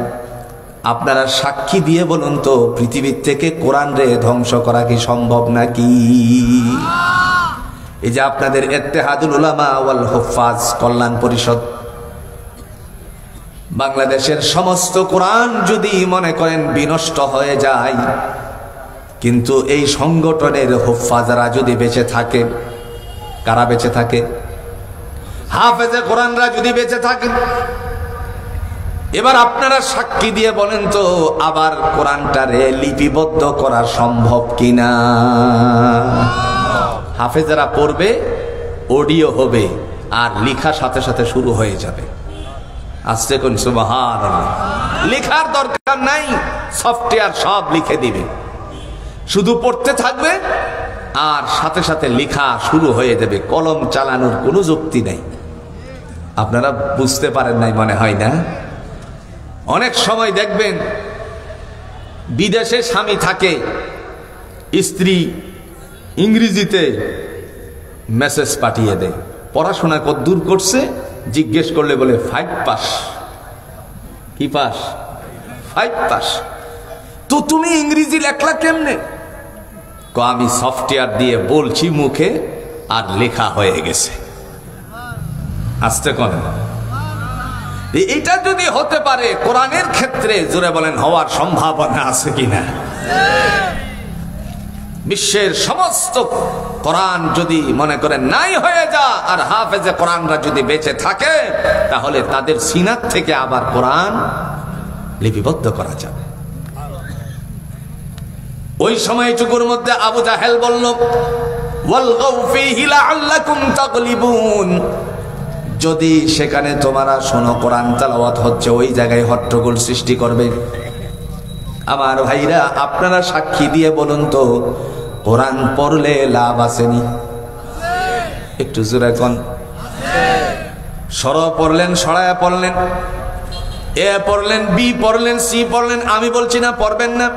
আপনারা সাক্ষী দিয়ে বলুন তো, পৃথিবীর থেকে কোরআন রে ধ্বংস করা কি সম্ভব নাকি? এই যে আপনাদের ইত্তেহাদুল উলামা ওয়াল হুফাজ কল্যাণ পরিষদ, বাংলাদেশের সমস্ত কোরআন যদি মনে করেন বিনষ্ট হয়ে যায়, কিন্তু এই সংগঠনের হুফাজরা যদি বেঁচে থাকে, কারা বেঁচে থাকে? হাফেজে কোরআনরা যদি বেঁচে থাকেন, এবার আপনারা সাক্ষী দিয়ে বলেন তো, আবার কোরআনটারে লিপিবদ্ধ করা সম্ভব কিনা? হাফেজেরা পড়বে, অডিও হবে, আর লেখা সাথে সাথে শুরু হয়ে যাবে। আসছে কোন সুবহানাল্লাহ। লেখার দরকার নাই, সফটওয়্যার সব লিখে দিবে, শুধু পড়তে থাকবে আর সাথে সাথে লেখা শুরু হয়ে যাবে। কলম চালানোর কোনো যুক্তি নেই। আপনারা বুঝতে পারেন নাই মনে হয় না? অনেক সময় দেখবেন বিদেশে স্বামী থাকে, স্ত্রী ইংরেজিতে মেসেজ পাঠিয়ে দেয়, পড়াশোনা কতদূর করছে জিজ্ঞেস করলে বলে 5 পাস। কি পাস? 5 পাস। তো তুমি ইংরেজি লেখলা কেমনে? আমি সফটওয়্যার দিয়ে বলছি মুখে আর লেখা হয়ে গেছে। আসতে কোন এটা যদি হতে পারে কোরআনের ক্ষেত্রে, জোরে বলেন হওয়ার সম্ভাবনা আছে কিনা? বিশ্বের সমস্ত কোরআন যদি মনে করেন নাই হয়ে যা, আর হাফেজে কোরআনরা যদি বেঁচে থাকে, তাহলে তাদের সিনাত থেকে আবার কোরআন লিপিবদ্ধ করা যাবে। ওই সময়টুকুর মধ্যে আবু জাহেল বলল, ওয়ালগাউ ফীহি লাআল্লাকুম তাগলিবুন, যদি সেখানে তোমরা শোনো কোরআন তেলাওয়াত হচ্ছে, ওই জায়গায় হট্টগোল সৃষ্টি করবে। আমার ভাইরা, আপনারা সাক্ষী দিয়ে বলুন তো, কোরআন পড়লে লাভ আসেনি? একটু জোরে কোন। সর পড়লেন, সরায়া পড়লেন, এ পড়লেন, বি পড়লেন, সি পড়লেন, আমি বলছি না পড়বেন না।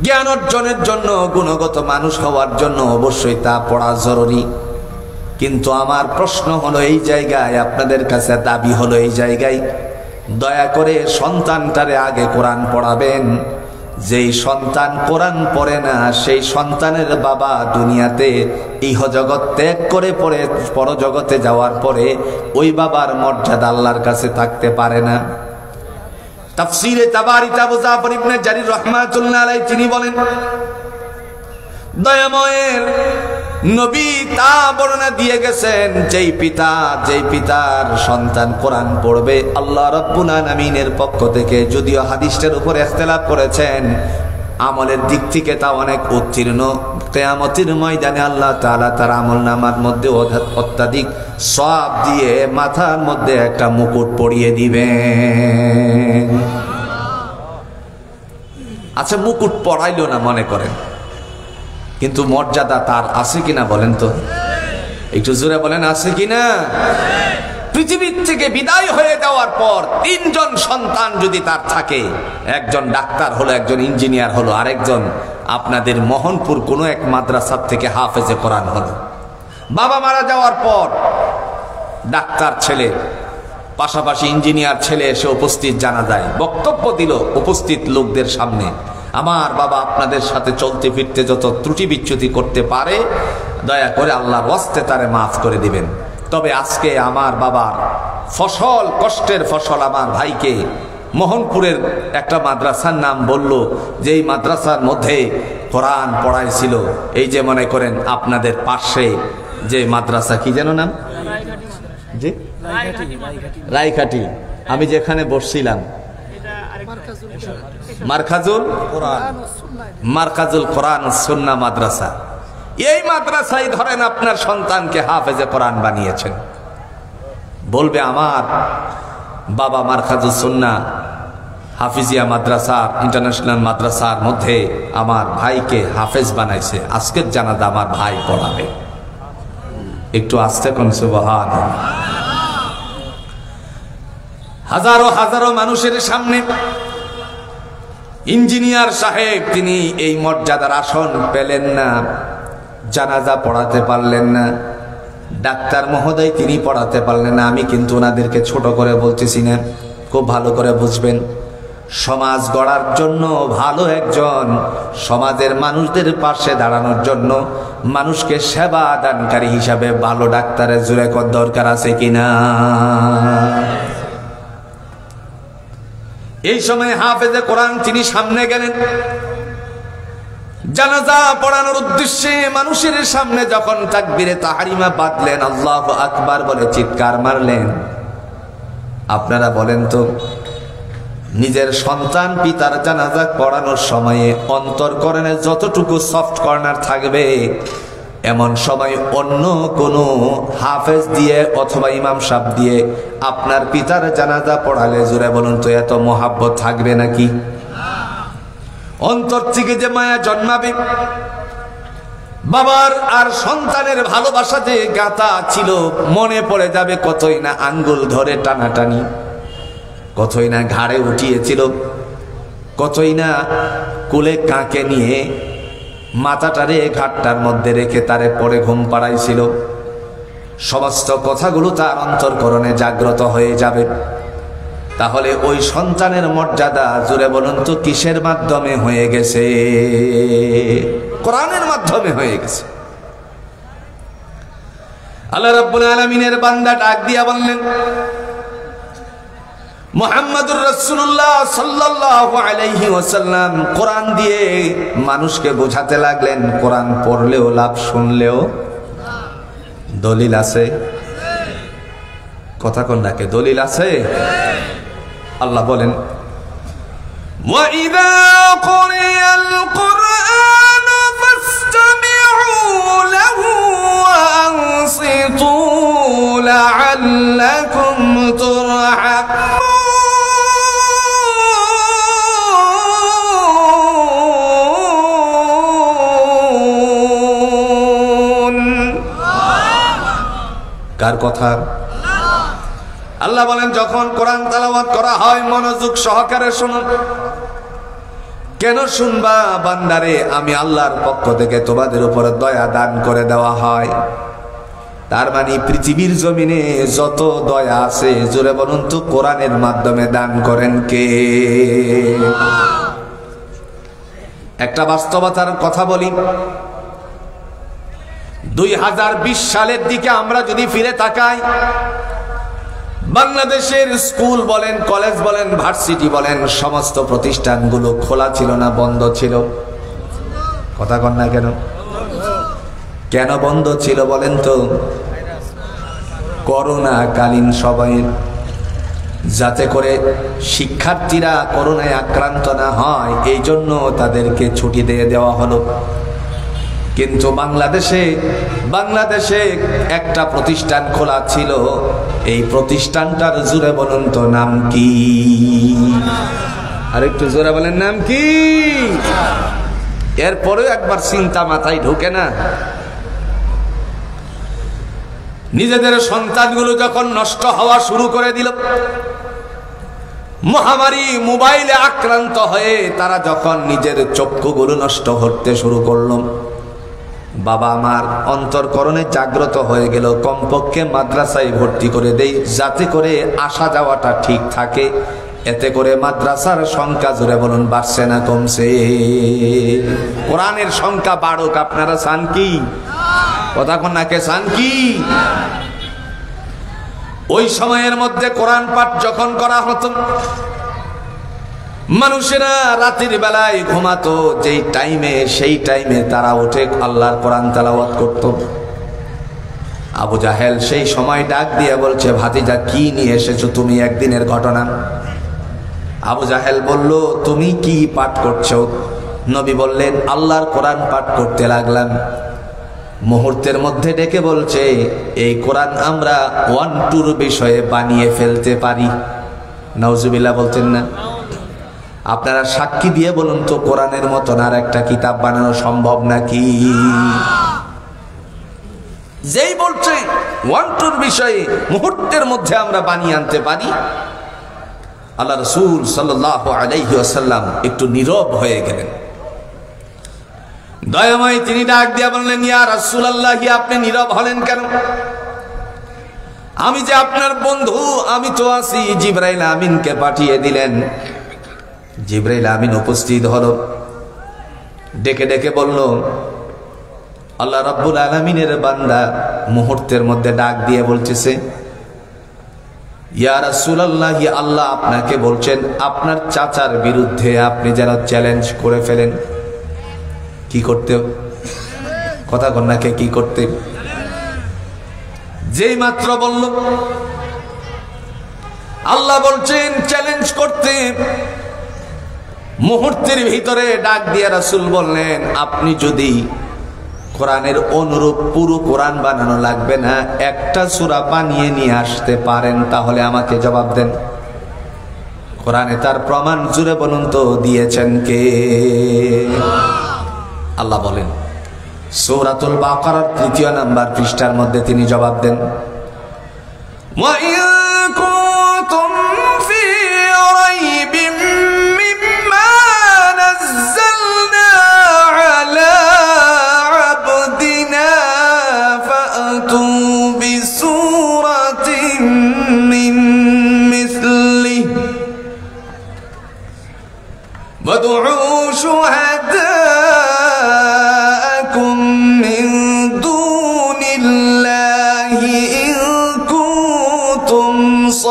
জ্ঞান অর্জনের জন্য, গুণগত মানুষ হওয়ার জন্য অবশ্যই তা পড়া জরুরি। কিন্তু আমার প্রশ্ন হলো এই জায়গায়, আপনাদের কাছে দাবি হলো এই জায়গায়, দয়া করে সন্তানটারে আগে কোরআন পড়াবেন। যেই সন্তান কোরআন পড়ে না, সেই সন্তানের বাবা দুনিয়াতে ইহজগৎ ত্যাগ করে পরজগতে যাওয়ার পরে ওই বাবার মর্যাদা আল্লাহর কাছে থাকতে পারে না। তাফসীরে তাবারী আবু জাফর ইবনে জারীর রাহমাতুল্লাহ আলাইহি তিনি বলেন, দয়াময়ের নবী তা বর্ণনা দিয়ে গেছেন, যেই পিতার সন্তান কোরআন পড়বে, আল্লাহ রাব্বুল আলামিনের পক্ষ থেকে, যদিও হাদিসটার উপর ইখতিলাফ করেছেন, আমলের দিক থেকে তা অনেক উত্তীর্ণ, কিয়ামতের ময়দানে আল্লাহ তাআলা তার আমলনামার মধ্যে অত্যাধিক সওয়াব দিয়ে মাথার মধ্যে একটা মুকুট পরিয়ে দিবেন। আচ্ছা, মুকুট পরাইলো না মনে করেন, কিন্তু মর্যাদা তার আছে কিনা বলেন তো? একটু জোরে বলেন, আছে কিনা? পৃথিবীর থেকে বিদায় হয়ে যাওয়ার পর 3 জন সন্তান যদি তার থাকে, একজন ডাক্তার হলো, একজন ইঞ্জিনিয়ার হলো, আরেকজন আপনাদের মোহনপুর কোনো এক মাদ্রাসা থেকে হাফেজে কোরআন হলো। বাবা মারা যাওয়ার পর ডাক্তার ছেলে পাশাপাশি ইঞ্জিনিয়ার ছেলে এসে উপস্থিত, জানা যায় বক্তব্য দিল উপস্থিত লোকদের সামনে, আমার বাবা আপনাদের সাথে চলতে ফিরতে যত ত্রুটি বিচ্যুতি করতে পারে, দয়া করে আল্লাহর ওয়াস্তে তারে মাফ করে দিবেন। তবে আজকে আমার বাবার ফসল, কষ্টের ফসল, আমার ভাইকে মোহনপুরের একটা মাদ্রাসার নাম বলল, যেই মাদ্রাসার মধ্যে কোরআন পড়াইছিল। এই যে মনে করেন আপনাদের পাশে যে মাদ্রাসা, কি যেন নাম, জি রায়ঘাটি, আমি যেখানে বসছিলাম, মারকাজুল কোরআন ও সুন্নাহ মাদ্রাসা। এই মাদ্রাসায় ধরেন আপনার সন্তানকে হাফেজে কোরআন বানিয়েছেন। বলবে আমার বাবা মারকাজুল সুন্নাহ হাফিজিয়া মাদ্রাসা, ইন্টারন্যাশনাল মাদ্রাসার মধ্যে আমার ভাইকে হাফেজ বানাইছে, আজকের জানাজা আমার ভাই পড়াবে। একটু আস্তে কোন সুবহানাল্লাহ। হাজারো হাজারো মানুষের সামনে ইঞ্জিনিয়ার সাহেব তিনি এই মর্যাদার আসন পেলেন না, জানাজা পড়াতে পারলেন না। ডাক্তার মহোদয় তিনি পড়াতে পারলেন না। আমি কিন্তু ওনাদেরকে ছোট করে বলতেছি না, খুব ভালো করে বুঝবেন। সমাজ গড়ার জন্য, ভালো একজন সমাজের মানুষদের পাশে দাঁড়ানোর জন্য, মানুষকে সেবা দানকারী হিসাবে ভালো ডাক্তারের জোরে কর দরকার আছে কিনা? এই সময় হাফেজে কোরআন তিনি সামনে গেলেন, জানাজা পড়ানোর উদ্দেশ্যে মানুষের সামনে যখন তাকবীরে তাহরিমা বাঁধলেন, আল্লাহু আকবার বলে চিৎকার মারলেন। আপনারা বলেন তো, নিজের সন্তান পিতার জানাজা পড়ানোর সময়ে অন্তরকরণে যতটুকু সফট কর্নার থাকবে, এমন সময় অন্য কোনো হাফেজ দিয়ে অথবা ইমাম সাহেব দিয়ে আপনার পিতার জানাজা পড়ালে জোরে বলুন তো এত মহাব্বত থাকবে নাকি? অন্তর থেকে যে মায়া জন্মাবে, বাবার আর সন্তানের ভালোবাসা যে গাঁথা ছিল, মনে পড়ে যাবে কতই না আঙ্গুল ধরে টানাটানি, কতই না ঘাড়ে উঠিয়েছিল, কতই না কোলে কাঁকে নিয়ে মাথাটারে ঘাটটার মধ্যে রেখে তারে পরে ঘুম পাড়াইছিল। সমস্ত কথাগুলো তার অন্তরকরণে জাগ্রত হয়ে যাবে। তাহলে ওই সন্তানের মর্যাদা জোরে বলুন তো কিসের মাধ্যমে হয়ে গেছে? কোরআনের মাধ্যমে হয়ে গেছে। আল্লাহ রাব্বুল আলামিনের বান্দা ডাক দিয়া বললেন, মুহাম্মদুর রাসূলুল্লাহ সাল্লাল্লাহু আলাইহি ওয়াসাল্লাম কোরআন দিয়ে মানুষকে বোঝাতে লাগলেন, কোরআন পড়লেও লাভ, শুনলেও দলিল আছে। কথা কোন নাকে দলিল আছে? আল্লাহ বলেন, ওয়া ইযা কুরিয়াল কুরআন ফাসতামি'ু লাহু ওয়া আনসিতু লাআল্লাকুম তুরহামুন। কার কথা? আল্লাহ বলেন, যখন কোরআন তেলাওয়াত করা হয় মনোযোগ সহকারে শুনুন। কেন শুনবা? বান্দারে, আমি আল্লাহর পক্ষ থেকে তোমাদের উপর দয়া দান করে দেওয়া হয়। তার মানে পৃথিবীর জমিনে যত দয়া আছে জোরে বলুন তো কোরআনের মাধ্যমে দান করেন কে? একটা বাস্তবতার কথা বলি, 2020 সালের দিকে আমরা যদি ফিরে তাকাই, বাংলাদেশের স্কুল বলেন, কলেজ বলেন, ভার্সিটি বলেন, সমস্ত প্রতিষ্ঠানগুলো খোলা ছিল না বন্ধ ছিল? কথা কন না কেন? কেন বন্ধ ছিল বলেন তো? করোনা কালীন সময়ে যাতে করে শিক্ষার্থীরা করোনায় আক্রান্ত না হয় এই জন্য তাদেরকে ছুটি দিয়ে দেওয়া হলো। কিন্তু বাংলাদেশে একটা প্রতিষ্ঠান খোলা ছিল, এই প্রতিষ্ঠানটার জোরে বলুন তো নাম কি? আর একটু জোরে বলেন, নাম কি? এরপরেও একবার চিন্তা মাথায় ঢোকে না? নিজেদের সন্তানগুলো যখন নষ্ট হওয়া শুরু করে দিল, মহামারী মোবাইলে আক্রান্ত হয়ে তারা যখন নিজের চক্ষুগুলো নষ্ট করতে শুরু করলো, বাবা আমার অন্তরকরণে জাগ্রত হয়ে গেল, কমপক্ষে মাদ্রাসায় ভর্তি করে দেই যাতে করে আসা যাওয়াটা ঠিক থাকে। এতে করে মাদ্রাসার সংখ্যা জোরে বলুন বাড়ছে না কমছে? কোরআনের সংখ্যা বাড়ুক, আপনারা চান কি? কথা কোন নাকে চান কি? ওই সময়ের মধ্যে কোরআন পাঠ যখন করা হতো, মানুষেরা রাতের বেলায় ঘুমাতো, যেই টাইমে সেই টাইমে তারা উঠে আল্লাহর কোরআন তেলাওয়াত করত। আবু জাহেল সেই সময় ডাক দিয়ে বলছে, ভাতিজা কি নিয়ে এসেছো তুমি? একদিনের ঘটনা। আবু জাহেল বলল, তুমি কি পাঠ করছো? নবী বললেন, আল্লাহর কোরআন পাঠ করতে লাগলাম। মুহূর্তের মধ্যে ডেকে বলছে, এই কোরআন আমরা 1-2 বিষয়ে বানিয়ে ফেলতে পারি। নাউজুবিল্লাহ বলতেন না? আপনারা সাক্ষী দিয়ে বলুন তো, কোরআনের মতন আর একটা কিতাব বানানো সম্ভব নাকি? যেই বলছে 1-2 বিষয়ে মুহূর্তের মধ্যে আমরা বানিয়ে আনতে পারি, আল্লাহ রাসূল সাল্লাল্লাহু আলাইহি ওয়াসাল্লাম একটু নীরব হয়ে গেলেন। দয়াময় তিনি ডাক দিয়া বললেন, ইয়া রাসূলুল্লাহ, আপনি নীরব হলেন কেন? আমি যে আপনার বন্ধু, আমি তো আছি। জিবরাইল আমিনকে পাঠিয়ে দিলেন। জিবরাইল আমিন উপস্থিত হলো, ডেকে ডেকে বলল, আল্লাহ রাব্বুল আলামিনের বান্দা মুহূর্তের মধ্যে ডাক দিয়ে বলতেছে, ইয়া রাসূলুল্লাহ, আল্লাহ আপনাকে বলছেন আপনার চাচার বিরুদ্ধে আপনি যেন চ্যালেঞ্জ করে ফেলেন। কি করতে? কথা কন্যাকে কি করতে? যেই মাত্র বলল, আল্লাহ বলছেন চ্যালেঞ্জ করতে, মুহূর্তের ভিতরে ডাক দিয়ে রাসূল বললেন, আপনি যদি কোরআনের অনুরূপ পুরো কোরআন বানানো লাগবে না, একটা সূরা বানিয়ে নিয়ে আসতে পারেন তাহলে আমাকে জবাব দেন। কোরআনে তার প্রমাণ জুড়ে বলুন তো দিয়েছেন কে? আল্লাহ বলেন সূরাতুল বাকারার 3 নম্বর পৃষ্ঠার মধ্যে তিনি জবাব দেন, ওয়া ইন কুনতুম ফি রাইবিন মিম্মা নাযালনা আলা আবদিনা ফাতু বিসূরাতিন মিন মিসলিহি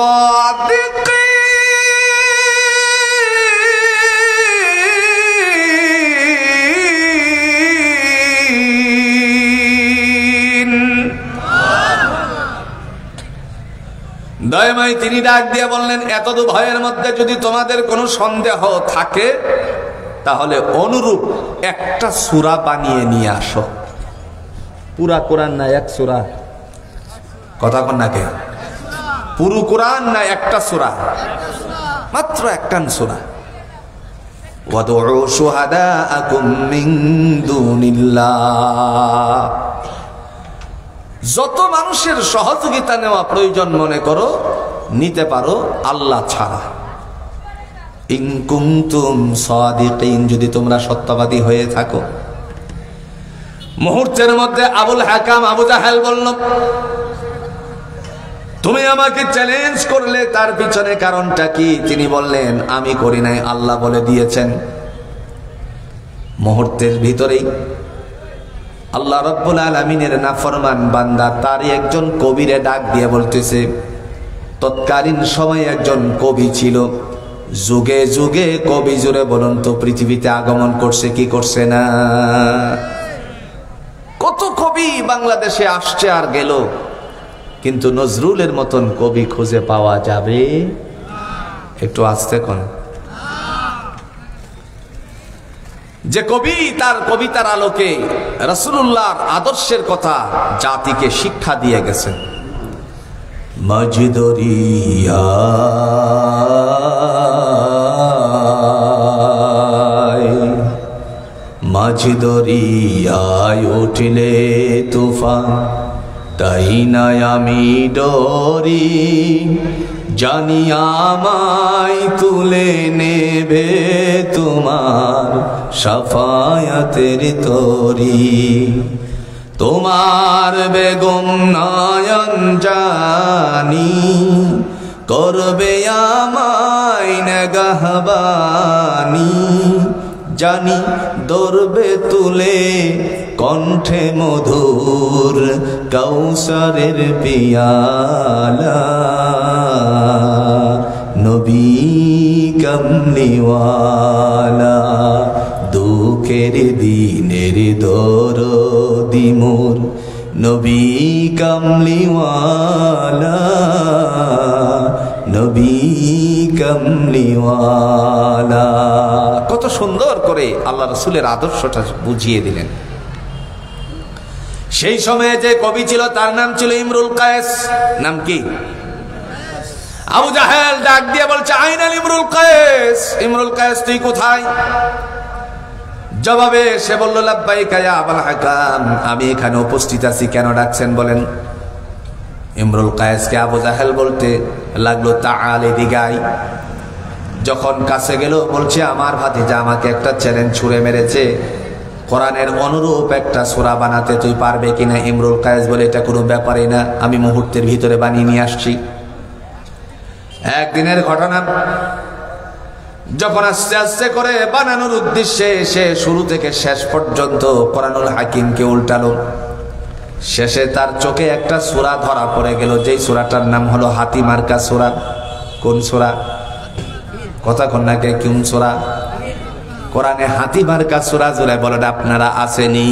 الصادقين দয়াময় তিনি ডাক দিয়ে বললেন, এত ভয়ের মধ্যে যদি তোমাদের কোনো সন্দেহ থাকে তাহলে অনুরূপ একটা সূরা বানিয়ে নিয়ে আসো। পুরা কোরআন না এক সূরা? কথা কোন নাকি? পুরো কোরআন না একটা সূরা? মাত্র একটা সূরা। ওয়াদউ শুহাদাআকুম মিন দুনিল্লাহ, যত মানুষের সহযোগিতা নেওয়া প্রয়োজন মনে করো, নিতে পারো আল্লাহ ছাড়া। ইন কুনতুম সাদিকিন, যদি তোমরা সত্যবাদী হয়ে থাকো। মুহূর্তের মধ্যে আবুল হাকাম আবু জাহেল বলল, তুমি আমাকে চ্যালেঞ্জ করলে, তার পিছনে কারণটা কি? তিনি বললেন, আমি করি নাই, আল্লাহ বলে দিয়েছেন। মুহূর্তের ভিতরেই আল্লাহ রাব্বুল আলামিনের নাফরমান বান্দা তারই একজন কবিরে ডাক দিয়ে বলতেছে, তৎকালীন সময়ে একজন কবি ছিল, যুগে যুগে কবি, জুড়ে বলুন তো পৃথিবীতে আগমন করছে কি করছে না? কত কবি বাংলাদেশে আসছে আর গেল, কিন্তু নজরুলের মতন কবি খুঁজে পাওয়া যাবে? একটু আস্তে কোন, যে কবি তার কবিতার আলোকে রাসূলুল্লাহর আদর্শের কথা জাতিকে শিক্ষা দিয়ে গেছেন। মজদরিয়া মজদরিয়ায় উঠলে তুফান, তাই না আমি ডরি, জানি আমায় তুলে নেবে তোমার শাফায়াতের তরি। তোমার বেগম নয়ন জানি, করবে আমায় নেগাহবানি, জানি ধরবে তুলে কণ্ঠে মধুর কাউসারের পিয়ালা। নবী কামলিওয়ালা, দুঃখের দিনের দরদি মোর, নবী কামলিওয়ালা, নবী কামলিওয়ালা। কত সুন্দর করে আল্লাহ রাসূলের আদর্শটা বুঝিয়ে দিলেন। সেই সময়ে যে কবি ছিল তার নাম ছিল ইমরুল কায়েস। নাম কি? আবু জাহেল ডাক দিয়ে বলছে, আইনাল ইমরুল কায়েস, ইমরুল কায়েস তুই কোথায়? জবাবে সে বলল, লাব্বাইকা ইয়া আবুল হাকাম, আমি এখানে উপস্থিত আছি, কেন ডাকছেন বলেন? ইমরুল কায়েসকে আবু জাহেল বলতে লাগলো, তাআল এদিকে আয়। যখন কাছে গেল বলছে, আমার ভাতিজা আমাকে একটা চ্যালেঞ্জ ছুড়ে মেরেছে, কোরআনের অনুরূপ একটা সূরা বানাতে তুই পারবে কিনা? ইমরুল কায়েস বলে, এটা কোনো ব্যাপারই না, আমি মুহূর্তের ভিতরে বানিয়ে নিয়ে আসছি। একদিনের ঘটনা, যখন আস্তে আস্তে করে বানানোর উদ্দেশ্যে সে শুরু থেকে শেষ পর্যন্ত কোরআনুল হাকিমকে উল্টালো, শেষে তার চোখে একটা সূরা ধরা পড়ে গেল, যেই সূরাটার নাম হলো হাতি মার্কা সূরা। কোন সূরা? কথা কন্যাকে, কোন সূরা? কোরআনে হাতি মার্কা সূরা জুড়ে বলেন আপনারা আসেনি?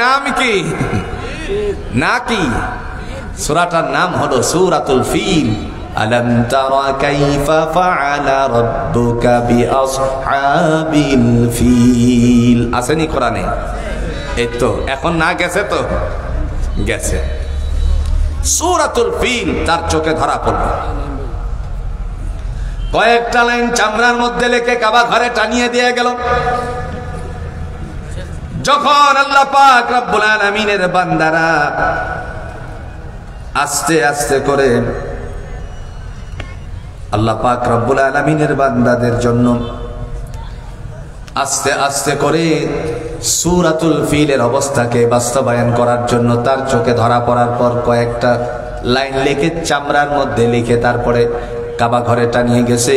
নাম কি? না কি? সূরাটার নাম হলো সূরাতুল ফিল। আলাম তারা কাইফা ফাআলা রাব্বুকা বিআসহাবিল ফিল। আসেনি কোরআনে? এই তো এখন না গেছে তো? গেছে। সূরাতুল ফিল তার চোখে ধরা পড়ল। কয়েকটা লাইন চামড়ার মধ্যে লিখে কাবা ঘরে টানিয়ে দিয়ে গেল। যখন আল্লাহ পাক রব্বুল আলামিনের বান্দারা আস্তে আস্তে করে আল্লাহ পাক রব্বুল আলামিনের বান্দাদের জন্য আস্তে আস্তে করে সূরাতুল ফিলের অবস্থাকে বাস্তবায়ন করার জন্য তার চোখে ধরা পড়ার পর কয়েকটা লাইন লিখে চামড়ার মধ্যে লিখে তারপরে কাবা ঘরে টানিয়ে গেছে।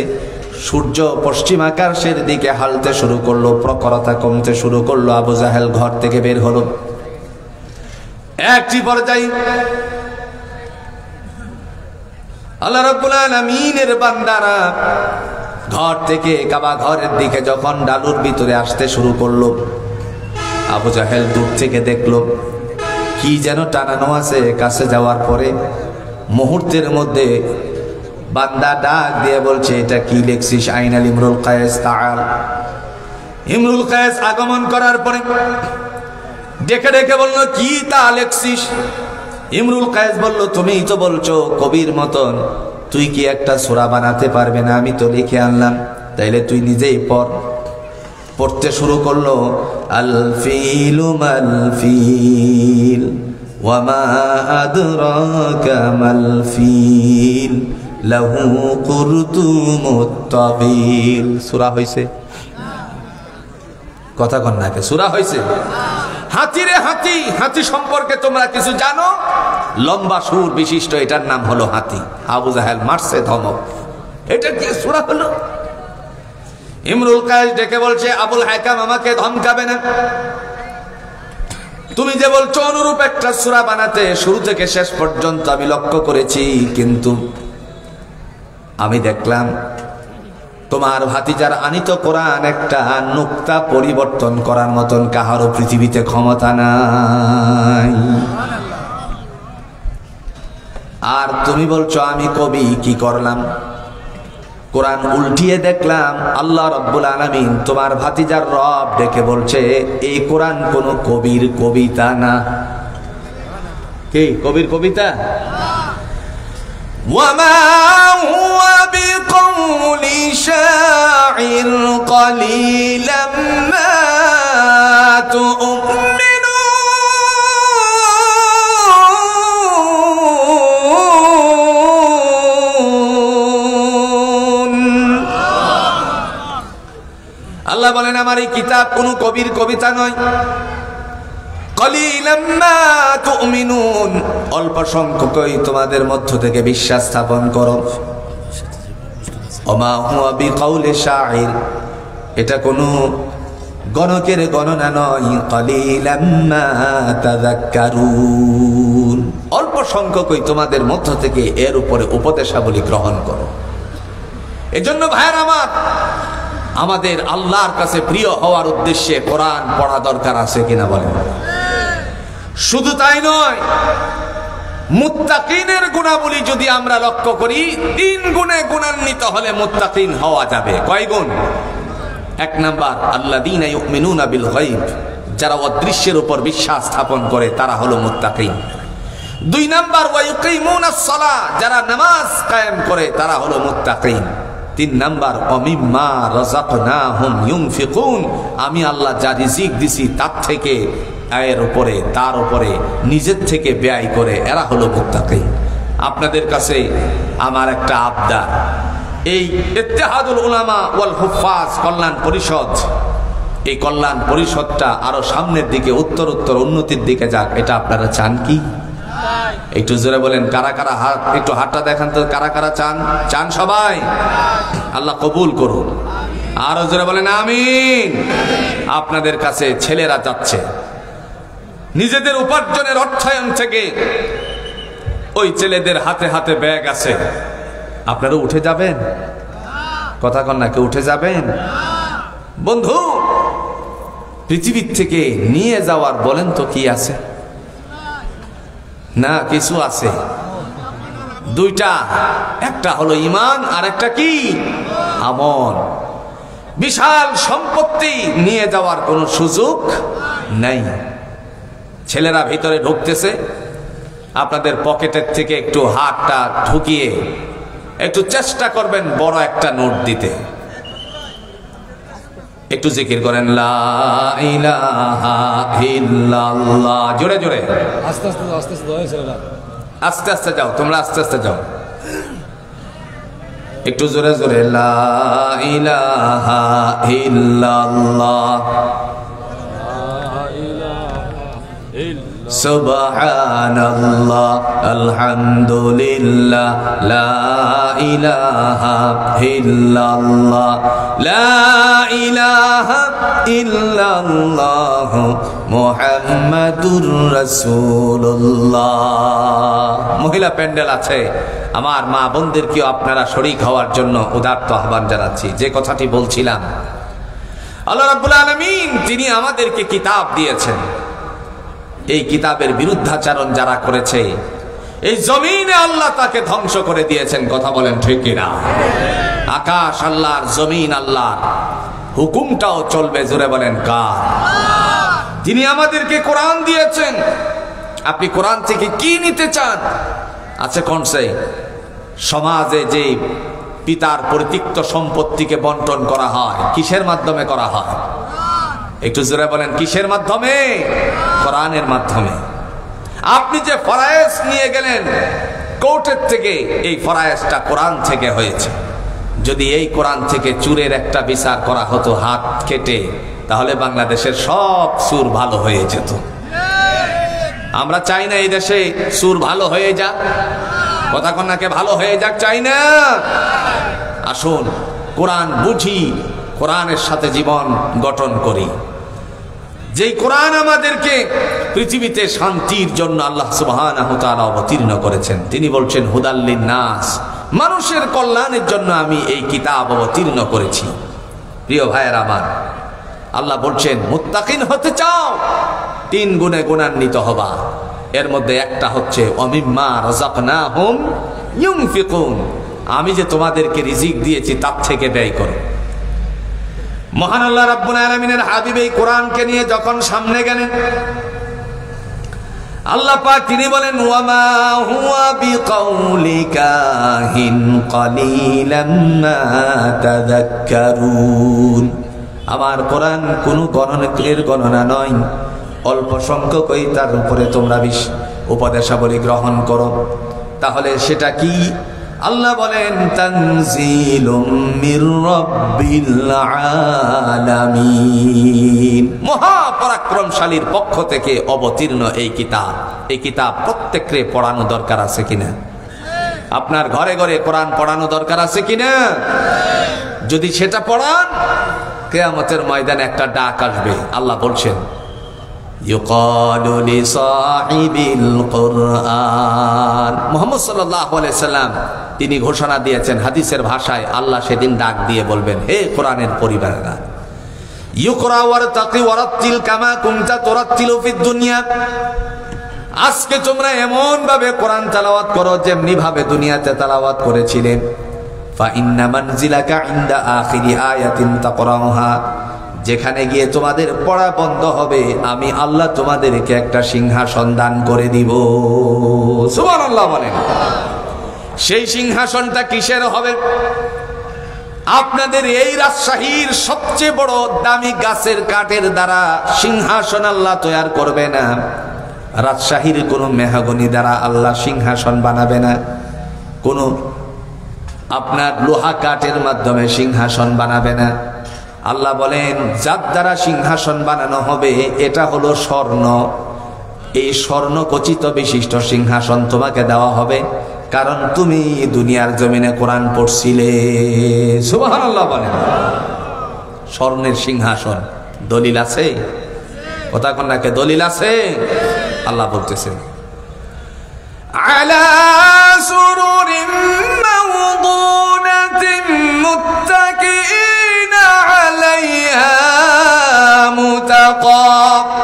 সূর্য পশ্চিম আকাশের দিকে হালতে শুরু করলো, প্রখরতা কমতে শুরু করলো। আবু জাহেল ঘর থেকে বের হলো। একটি পর্যায়ে আল্লাহ রাব্বুল আলামিনের বান্দারা ঘর থেকে কাবা ঘরের দিকে যখন ডালুর ভিতরে আসতে শুরু করলো, আবু জাহেল দূর থেকে দেখলো কি যেন টানানো আছে। কাছে যাওয়ার পরে মুহূর্তের মধ্যে বান্দা ডাক দিয়ে বলছে, এটা কি লেখছিস? আইনাল ইমরুল কায়েস তাআল। ইমরুল কায়েস আগমন করার পরে ডেকে ডেকে বলল, কি তা লেখছিস? ইমরুল কায়েস বলল, তুমিই তো বলছো কবির মতন, তুই কি একটা সূরা বানাতে পারবে না? আমি তো লিখে আনলাম, তাইলে তুই নিজেই পড়। পড়তে শুরু করলো, আল ফিলু মাল ফিল ওয়া মা আদরাকা মাল ফিল লাহু কুরতুমুত তাবিল। সূরা হইছে? কথা কন নাকি? সূরা হইছে? হাতি রে হাতি, হাতি সম্পর্কে তোমরা কিছু জানো? লম্বা সুর বিশিষ্ট, এটার নাম হলো হাতি। আবু জাহেল মারছে ধমক, এটা কি সূরা হলো? ইমরুল কায়েস ডেকে বলছে, আবুল হাকাম আমাকে ধমকাবে না। তুমি যে বলছো অনুরূপ একটা সূরা বানাতে, শুরু থেকে শেষ পর্যন্ত আমি লক্ষ্য করেছি, কিন্তু আমি দেখলাম তোমার ভাতিজার আনিত কোরআন একটা নুক্তা পরিবর্তন করার মতন কাহারও পৃথিবীতে ক্ষমতা নাই। আর তুমি বলছো আমি কবি, কি করলাম? কোরআন উল্টিয়ে দেখলাম আল্লাহ রাব্বুল আলামিন তোমার ভাতিজার রব ডেকে বলছে, এই কোরআন কোন কবির কবিতা না। কি কবির কবিতা? ওয়ামা হুয়া বিকাউলি শাইর কলিলাম মা তু'মিনুন। আল্লাহ বলেন, আমার এই কিতাব কোন কবির কবিতা নয়। কলিলাম মা তু'মিনুন, অল্প সংখ্যকই তোমাদের মধ্য থেকে বিশ্বাস স্থাপন করো। ওমা হুয়া বিকাউলি শাইর, এটা কোনো গণকের গণনা নয়। কলিলাম মা তাযাক্কারুন, অল্প সংখ্যকই তোমাদের মধ্য থেকে এর উপরে উপদেশাবলী গ্রহণ করো। এজন্য ভাইয়ের আমার, আমাদের আল্লাহর কাছে প্রিয় হওয়ার উদ্দেশ্যে কোরআন পড়া দরকার আছে কিনা বলেন? শুধু তাই নয়, মুত্তাকিনের গুণাবলী যদি আমরা লক্ষ্য করি, 3 গুণে গুণান্বিত হলে মুত্তাকিন হওয়া যাবে। কয় গুণ? 1 নাম্বার, আল্লাযীনা ইউমিনুনা বিল গায়ব, যারা অদৃশ্যের উপর বিশ্বাস স্থাপন করে তারা হলো মুত্তাকিন। 2 নাম্বার, ওয়া ইউকিমুনাস সালাহ, যারা নামাজ কায়েম করে তারা হলো মুত্তাকিন। 3 নাম্বার, অমিম্মা রাযাকনাহুম ইউনফিকুন, আমি আল্লাহ যা রিজিক দিছি তার থেকে তার উপরে নিজের থেকে ব্যয় করে, এরা হলো মুত্তাকিন। আপনাদের কাছে আমার একটা আবদার, এই ইত্তেহাদুল উলামা ওয়াল হুফাজ কল্যাণ পরিষদ, এই কল্যাণ পরিষদটা আরো সামনের দিকে উত্তরোত্তর উন্নতির দিকে যাক, এটা আপনারা চান কি? একটু জোরে বলেন, কারা কারা হাত, একটু হাতটা দেখান তো, কারা কারা চান? চান সবাই? আল্লাহ কবুল করুন। আরো জোরে বলেন আমিন। আপনাদের কাছে ছেলেরা যাচ্ছে নিজেদের উপার্জনের অর্থায়ন থেকে, ওই ছেলেদের হাতে হাতে ব্যাগ আছে, আপনারা উঠে যাবেন? কথা কন নাকি? উঠে যাবেন? বন্ধু, পৃথিবীর থেকে নিয়ে যাওয়ার বলেন তো কি আছে? না, কিছু আছে। 2টা, একটা হলো ঈমান আর একটা কি? আমল। বিশাল সম্পত্তি নিয়ে যাওয়ার কোনো সুযোগ নাই। ছেলেরা ভিতরে ঢুকতেছে, আপনাদের পকেটের থেকে একটু হাতটা ঢুকিয়ে একটু চেষ্টা করবেন বড় একটা নোট দিতে। একটু জিকির করেন, লা ইলাহা ইল্লাল্লাহ। জোরে জোরে, আস্তে আস্তে আস্তে আস্তে যাও, তোমরা আস্তে আস্তে যাও। একটু জোরে জোরে, লা ইলাহা ইল্লাল্লাহ। সুবহানাল্লাহ আলহামদুলিল্লাহ লা ইলাহা ইল্লাল্লাহ লা ইলাহা ইল্লাল্লাহ মুহাম্মাদুর রাসূলুল্লাহ। মহিলা প্যান্ডেল আছে, আমার মা বোনদেরকেও আপনারা শরীক হওয়ার জন্য উদাত্ত আহ্বান জানাচ্ছি। যে কথাটি বলছিলাম, আল্লাহ রাব্বুল আলামিন তিনি আমাদেরকে কিতাব দিয়েছেন। এই কিতাবের বিরুদ্ধাচরণ যারা করেছে, এই জমিনে আল্লাহ তাকে ধ্বংস করে দিয়েছেন। কথা বলেন ঠিক কিনা? আকাশ আল্লাহর, জমিন আল্লাহর, হুকুমটাও চলবে। জোরে বলেন কার? তিনি আমাদেরকে কোরআন দিয়েছেন। আপনি কোরআন থেকে কি নিতে চান? আছে কোনসে সমাজে যে পিতার পরিত্যক্ত সম্পত্তিকে বন্টন করা হয়, কিসের মাধ্যমে করা হয়? একটু জোরে বলেন, কিসের মাধ্যমে? কোরআনের মাধ্যমে। আপনি যে ফরায়েজ নিয়ে গেলেন কোর্টের থেকে, এই ফরায়েজটা কোরআন থেকে হয়েছে। যদি এই কোরআন থেকে চুরের একটা বিচার করা হতো হাত কেটে, তাহলে বাংলাদেশের সব সুর ভালো হয়ে যেত। আমরা চাই না এই দেশে সুর ভালো হয়ে যাক, কথা কন্যাকে ভালো হয়ে যাক, চাই না। আসুন কোরআন বুঝি, কোরআনের সাথে জীবন গঠন করি। যেই কোরআন আমাদেরকে পৃথিবীতে শান্তির জন্য আল্লাহ সুবহানাহু ওয়া তাআলা অবতীর্ণ করেছেন। তিনি বলছেন হুদাল লিন-নাস, মানুষের কল্যাণের জন্য আমি এই কিতাব অবতীর্ণ করেছি। প্রিয় ভাইয়েরা আমার, আল্লাহ বলছেন মুত্তাকিন হতে চাও, 3 গুণে গুণান্বিত হবা। এর মধ্যে একটা হচ্ছে ওয়ামিম্মা রাযাকনাহুম ইউনফিকুন, আমি যে তোমাদেরকে রিজিক দিয়েছি তার থেকে ব্যয় করো। মহান আল্লাহ রাব্বুল আলামিনের হাবিব এই কোরআনকে নিয়ে যখন সামনে গেলেন, আল্লাহ পাক তিনি বলেন ওয়ামা হুয়া বিকাউলি কাহিন কালিলাম মা তাযাক্কারুন। আমার কোরআন কোন গণনের গণনা নয়, অল্প সংখ্যকই তার উপরে তোমরা উপদেশাবলী গ্রহণ করো। তাহলে সেটা কি? আল্লাহ বলেন তানজিলুম মির রাব্বিল আলামিন, মহাপরাক্রমশালীর পক্ষ থেকে অবতীর্ণ এই কিতাব। এই কিতাব প্রত্যেককে পড়ানো দরকার আছে কিনা? আপনার ঘরে ঘরে কোরআন পড়ানো দরকার আছে কিনা? যদি সেটা পড়ান, কিয়ামতের ময়দানে একটা ডাক আসবে। আল্লাহ বলছেন ইউকালু লিসাহিবিল কুরআন, মুহাম্মদ সাল্লাল্লাহু আলাইহি সাল্লাম তিনি ঘোষণা দিয়েছেন হাদিসের ভাষায়, আল্লাহ সেদিন ডাক দিয়ে বলবেন, হে কোরআনের পরিবারেরা, ইউকরা ওয়ারতাকি ওয়ারাতিল কামা কুনতা তুরাতিলু ফিদ দুনিয়া, আজকে তোমরা এমন ভাবে কোরআন তেলাওয়াত করো যেমনি ভাবে দুনিয়াতে তেলাওয়াত করেছিলে। ফা ইন্না মানজিলাকা ইনদা আখিরি আয়াতিন তাকরাউহা, যেখানে গিয়ে তোমাদের পড়া বন্ধ হবে, আমি আল্লাহ তোমাদেরকে একটা সিংহাসন দান করে দিব। সুবহানাল্লাহ বলেন। সেই সিংহাসনটা কিসের হবে? আপনাদের এই রাজশাহীর সবচেয়ে বড় দামি গাছের কাঠের দ্বারা সিংহাসন আল্লাহ তৈরি করবে না। রাজশাহীর কোনো মেহগনি দ্বারা আল্লাহ সিংহাসন বানাবে না। কোনো আপনার লোহা কাঠের মাধ্যমে সিংহাসন বানাবে না। আল্লাহ বলেন যার দ্বারা সিংহাসন বানানো হবে এটা হলো স্বর্ণ। এই স্বর্ণ খচিত বিশিষ্ট সিংহাসন তোমাকে দেওয়া হবে, কারণ তুমি দুনিয়ার জমিনে কোরআন পড়ছিলে। সুবহানাল্লাহ বলেন। স্বর্ণের সিংহাসন, দলিল আছে? কথা কন্যাকে দলিল আছে? আল্লাহ বলতেছেন আলা সুরুরিন মাওদুনাতিন মুত্তাকিনা আলাইহা মুতাকাব্বিলিন।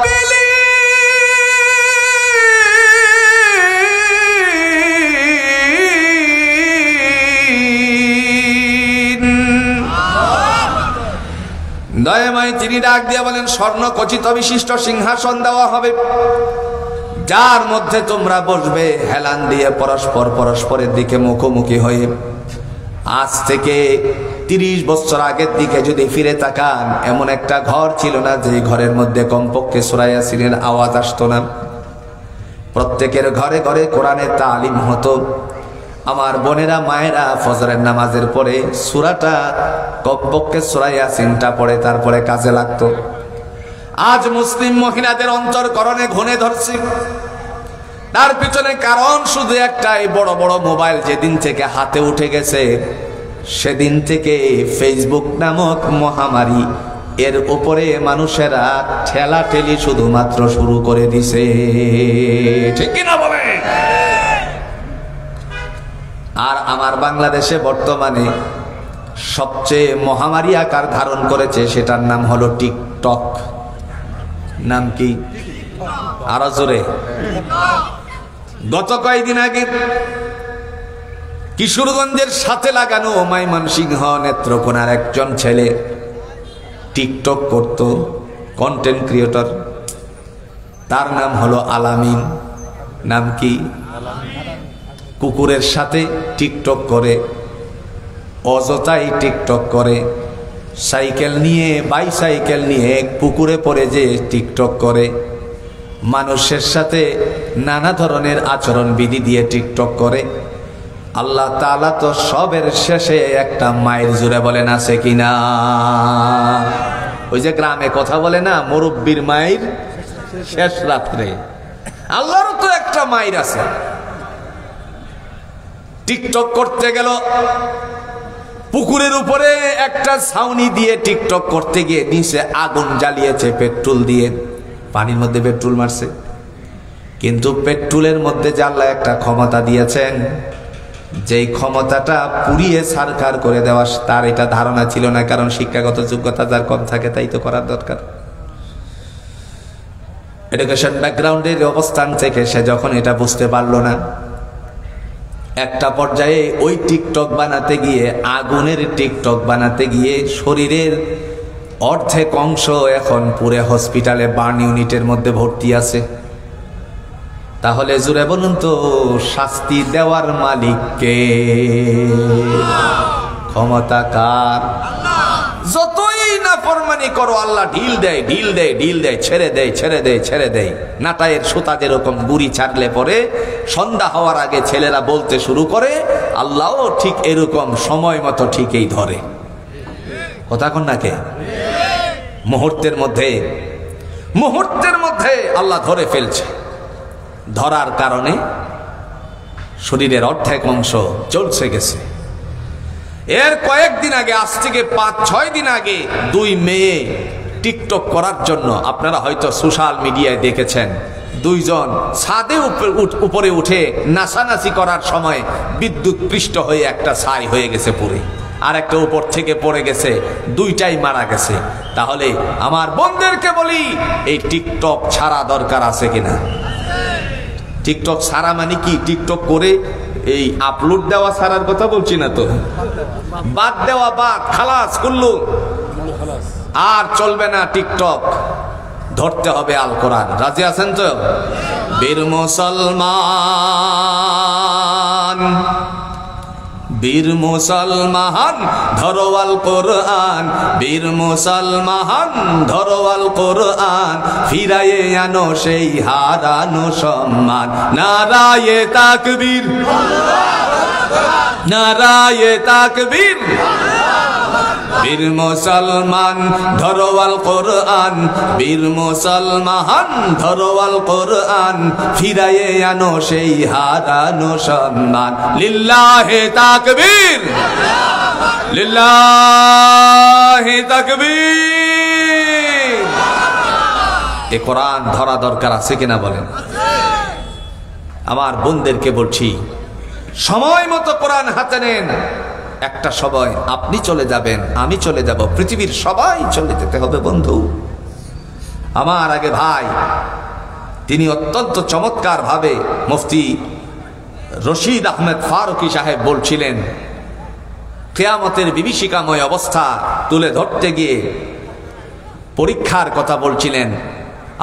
দয়াময় তিনি ডাক দিয়ে বলেন স্বর্ণ খচিত বিশিষ্ট সিংহাসন দেওয়া হবে, যার মধ্যে তোমরা বসবে হেলান দিয়ে পরস্পরের দিকে মুখোমুখি হয়ে। আজ থেকে 30 বছর আগের দিকে যদি ফিরে তাকান, এমন একটা ঘর ছিল না যে ঘরের মধ্যে কমপক্ষে সূরা ইয়াসিনের আওয়াজ আসতো না। প্রত্যেকের ঘরে ঘরে কোরআনের তালিম হতো। আমার বোনেরা মায়েরা ফজরের নামাজের পরে সূরাটা কমপক্ষে সূরা ইয়াসিনটা পড়ে তারপরে কাজে লাগতো। আজ মুসলিম মহিলাদের অন্তরকরণে ঘুণে ধরছে। তার পিছনে কারণ শুধু একটাই, বড় বড় মোবাইল যেদিন থেকে হাতে উঠে গেছে সেদিন থেকে ফেসবুক নামক মহামারী এর উপরে মানুষেরা ঠেলাঠেলি শুধুমাত্র শুরু করে দিছে। ঠিক কিনা বলে? আর আমার বাংলাদেশে বর্তমানে সবচেয়ে মহামারী আকার ধারণ করেছে, সেটার নাম হলো টিকটক। নাম কি? আরো জোরে। গত কয়েকদিন আগে কিশোরগঞ্জের সাথে লাগানো ময়মনসিংহ নেত্রকোনার একজন ছেলে টিকটক করত, কন্টেন্ট ক্রিয়েটর। তার নাম হলো আলামিন। নাম কি? কুকুরের সাথে টিকটক করে, অযথাই টিকটক করে, সাইকেল নিয়ে বাইসাইকেল নিয়ে পুকুরে পড়ে যে টিকটক করে, মানুষের সাথে নানা ধরনের আচরণ বিধি দিয়ে টিকটক করে। আল্লাহ তাআলা তো সবের শেষে একটা মায়ের জুড়ে বলেন, আছে কিনা? ওই যে গ্রামে কথা বলে না, মুরব্বির মায়ের শেষ রাত্রে, আল্লাহরও তো একটা মায়ের আছে। টিকটক করতে গেল, পুকুরের উপরে একটা ছাউনি দিয়ে টিকটক করতে গিয়ে নিচে আগুন জ্বালিয়েছে পেট্রোল দিয়ে, পানির মধ্যে পেট্রোল মারছে। কিন্তু পেট্রোলের মধ্যে আল্লাহ একটা ক্ষমতা দিয়েছেন, যেই ক্ষমতাটা পুড়িয়ে ছারখার করে দেওয়া তার এটা ধারণা ছিল না, কারণ শিক্ষাগত যোগ্যতা যার কম থাকে তাই তো করার দরকার। এডুকেশন ব্যাকগ্রাউন্ডের অবস্থান থেকে সে যখন এটা বুঝতে পারলো না, একটা পর্যায়ে ওই টিকটক বানাতে গিয়ে, আগুনের টিকটক বানাতে গিয়ে শরীরের অর্ধেক অংশ এখন পুরে হসপিটালে বার্ন ইউনিটের মধ্যে ভর্তি আছে। তাহলে জুড়ে বলুন তো, শাস্তি দেওয়ার মালিককে? ক্ষমতা কার? যতই না ফরমানি করো আল্লাহ ঢিল দেয়, ঢিল দেয়, ঢিল দেয়, ছেড়ে দেয়, ছেড়ে দেয়, ছেড়ে দেয়। নাটায়ের সুতা যেরকম গুড়ি ছাড়লে পরে সন্ধ্যা হওয়ার আগে ছেলেরা বলতে শুরু করে, আল্লাহও ঠিক এরকম সময় মতো ঠিকই ধরে। কথা কন না কে? মুহূর্তের মধ্যে আল্লাহ ধরে ফেলছে। ধরার কারণে শরীরের অর্ধেক অংশ চলছে গেছে। এর কয়েকদিন আগে, আজ থেকে 5-6 দিন আগে, 2 মেয়ে টিকটক করার জন্য, আপনারা হয়তো সোশ্যাল মিডিয়ায় দেখেছেন, 2 জন ছাদে উপরে উঠে নাচানাচি করার সময় বিদ্যুৎ পৃষ্ঠ হয়ে একটা ছাই হয়ে গেছে পুরে, আর একটা উপর থেকে পড়ে গেছে, 2টাই মারা গেছে। তাহলে আমার বোনদেরকে বলি, এই টিকটক ছাড়া দরকার আছে কিনা? টিকটক ছাড়া মানে কি? টিকটক করে এই আপলোড দেওয়া ছাড়ার কথা বলছি না তো, বাদ দেওয়া, বাদ, খালাস কুল্লু, আর চলবে না টিকটক। ধরতে হবে আল কোরআন। রাজি আছেন তো? বীর মুসলমান, বীর মুসলমান ধরো আল কোরআন, বীর মুসলমান ধরো আল কোরআন, ফিরায়ে আনো সেই হারানো সম্মান। নারায়ে তাকবীর, নারায়ে তাকবীর। বীর মুসলমান ধরো আল কোরআন, বীর মুসলমান ধরো আল কোরআন, ফিরায়ে আনো সেই হারানো সম্মান। লিল্লাহে তাকবীর, লিল্লাহে তাকবীর। এ কোরআন ধরা দরকার আছে কিনা বলেন? আমার বোনদেরকে বলছি, সময় মতো কোরআন হাতে নেন। একটা সময় আপনি চলে যাবেন, আমি চলে যাব, পৃথিবীর সবাই চলে যেতে হবে বন্ধু। আমার আগে ভাই, তিনি অত্যন্ত চমৎকার ভাবে মুফতি রশিদ আহমেদ ফারুকি সাহেব বলছিলেন, কিয়ামতের বিভীষিকাময় অবস্থা তুলে ধরতে গিয়ে পরীক্ষার কথা বলছিলেন।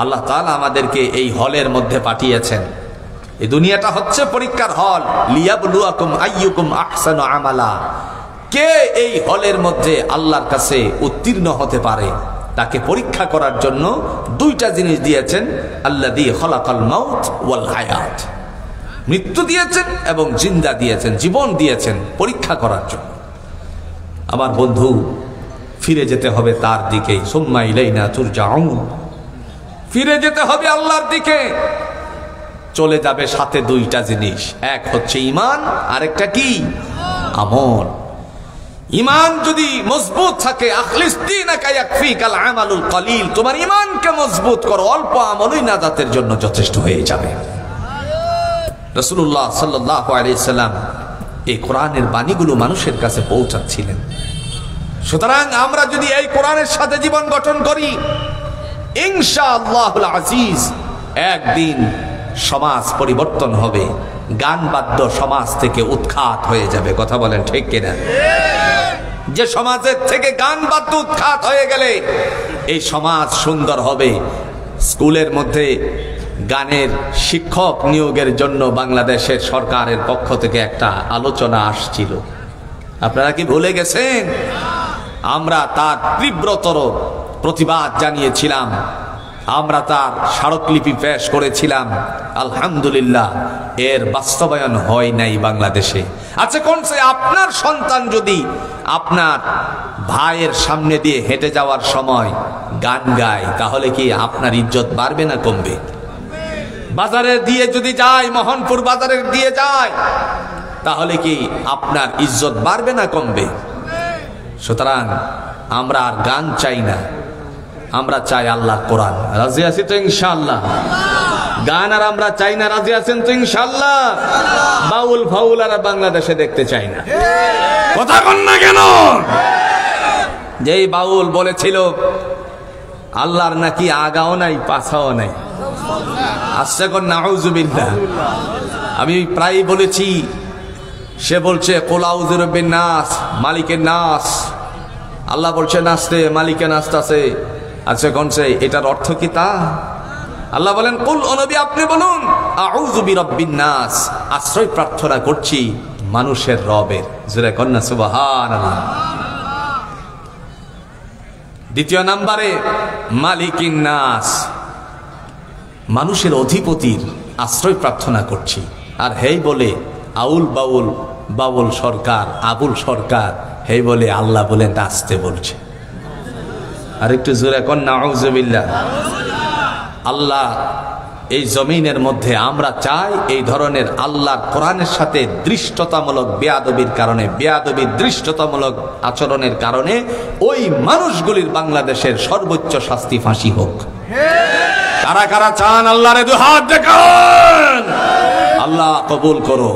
আল্লাহ তাআলা আমাদেরকে এই হলের মধ্যে পাঠিয়েছেন। এই দুনিয়াটা হচ্ছে পরীক্ষার হল। লিয়াবলুয়াকুম আইয়ুকুম আহসানু আমালা। কে এই হলের মধ্যে আল্লাহর কাছে উত্তীর্ণ হতে পারে, তাকে পরীক্ষা করার জন্য 2টা জিনিস দিয়েছেন। আল্লাযী খালাকাল মাউত ওয়াল হায়াত, মৃত্যু দিয়েছেন এবং জিন্দা দিয়েছেন, জীবন দিয়েছেন পরীক্ষা করার জন্য। আমার বন্ধু, ফিরে যেতে হবে তার দিকেই। সুম্মা ইলাইনা তুরজাউন। ফিরে যেতে হবে আল্লাহর দিকে। চলে যাবে সাথে দুইটা জিনিস, এক হচ্ছে ঈমান, আরেকটা কি? আমল। ঈমান যদি মজবুত থাকে, আখলিস দীনাকা ইয়াকফিকাল আমালুল কলিল, তোমার ঈমানকে মজবুত করো, অল্প আমলই নাজাতের জন্য যথেষ্ট হয়ে যাবে। রাসূলুল্লাহ সাল্লাল্লাহু আলাইহি সাল্লাম এই কোরআনের বাণীগুলো মানুষের কাছে পৌঁছাচ্ছিলেন। সুতরাং আমরা যদি এই কোরআনের সাথে জীবন গঠন করি, ইনশাআল্লাহুল আজিজ একদিন সমাজ পরিবর্তন হবে, গান বাদ্য সমাজ থেকে উৎখাত হয়ে যাবে। কথা বলেন ঠিক কিনা? যে সমাজের থেকে গান বাদ্য উৎখাত হয়ে গেলে এই সমাজ সুন্দর হবে। স্কুলের মধ্যে গানের শিক্ষক নিয়োগের জন্য বাংলাদেশের সরকারের পক্ষ থেকে একটা আলোচনা আসছিল, আপনারা কি ভুলে গেছেন? আমরা তার তীব্রতর প্রতিবাদ জানিয়েছিলাম, আমরা তার স্মারকলিপি পেশ করেছিলাম। আলহামদুলিল্লাহ এর বাস্তবায়ন হয় নাই বাংলাদেশে। আচ্ছা, কোন সে আপনার সন্তান যদি আপনার ভাইয়ের সামনে দিয়ে হেঁটে যাওয়ার সময় গান গায়, তাহলে কি আপনার ইজ্জত বাড়বে না কমবে? বাজারে দিয়ে যদি যায়, মোহনপুর বাজারে দিয়ে যায়, তাহলে কি আপনার ইজ্জত বাড়বে না কমবে? সুতরাং আমরা আর গান চাই না, আমরা চাই আল্লাহর কোরআন। রাজি আছি তো ইনশাআল্লাহ? গান আর আমরা চাই না, রাজি আছেন তো ইনশাআল্লাহ? বাউল ফাউল আর বাংলাদেশে দেখতে চাই না। কথা কন না কেন? যেই বাউল বলেছিল আল্লাহর নাকি আগাও নাই পাছাও নাই, আচ্ছা কোন নাউজুবিল্লাহ। আমি প্রায় বলেছি, সে বলছে কুল আউযু বিরাব্বিন নাস, মালিকের নাস। আল্লাহ বলছে নাচতে, মালিকে নাচতেছে। আচ্ছা কোন সে, এটার অর্থ কি তা? আল্লাহ বলেন কুল, ও নবী আপনি বলুন আউযু বিরাব্বিন নাস, আশ্রয় প্রার্থনা করছি মানুষের রবের। জোরে কন্যা সুবহানাল্লাহ। দ্বিতীয় নম্বরে মালিকিন নাস, মানুষের অধিপতির আশ্রয় প্রার্থনা করছি। আর হেই বলে আউল বাউল, বাউল সরকার, আবুল সরকার, হেই বলে আল্লাহ বলে নাচতে বলছে। আর একটু জোরে কর নাউজুবিল্লাহ। আল্লাহ এই জমিনের মধ্যে আমরা চাই এই ধরনের আল্লাহর কোরআনের সাথে দৃষ্টতামূলক বেয়াদবির কারণে, বেয়াদবির দৃষ্টতামূলক আচরণের কারণে ওই মানুষগুলির বাংলাদেশের সর্বোচ্চ শাস্তি ফাঁসি হোক। কারা কারা চান আল্লাহরে দুহাত দেখান? আল্লাহ কবুল করো।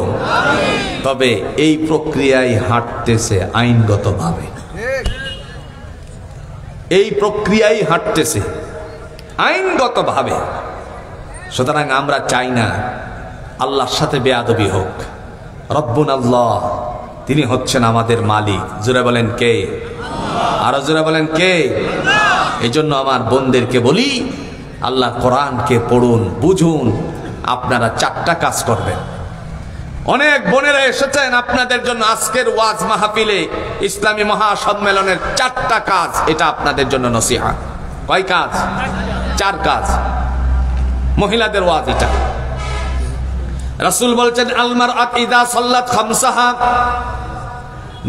তবে এই প্রক্রিয়ায় হাঁটতেছে আইনগতভাবে, এই প্রক্রিয়ায় হাঁটতেছে আইনগতভাবে। সুতরাং আমরা চাই না আল্লাহর সাথে বেয়াদবি হোক। রব্বুন আল্লাহ, তিনি হচ্ছেন আমাদের মালিক। জোরে বলেন কে? আরো জোরে বলেন কে? এই জন্য আমার বোনদেরকে বলি, আল্লাহ কোরআনকে পড়ুন, বুঝুন। আপনারা চারটা কাজ করবেন। অনেক বোনেরা এসেছেন আপনাদের জন্য আজকের ওয়াজ মাহফিলে, ইসলামী মহাসম্মেলনের চারটা কাজ, এটা আপনাদের জন্য নসিহত। কয় কাজ? চার কাজ। মহিলাদের ওয়াজ এটা। রাসূল বলছেন আল মারআত ইযা সাল্লাত খামসাহা,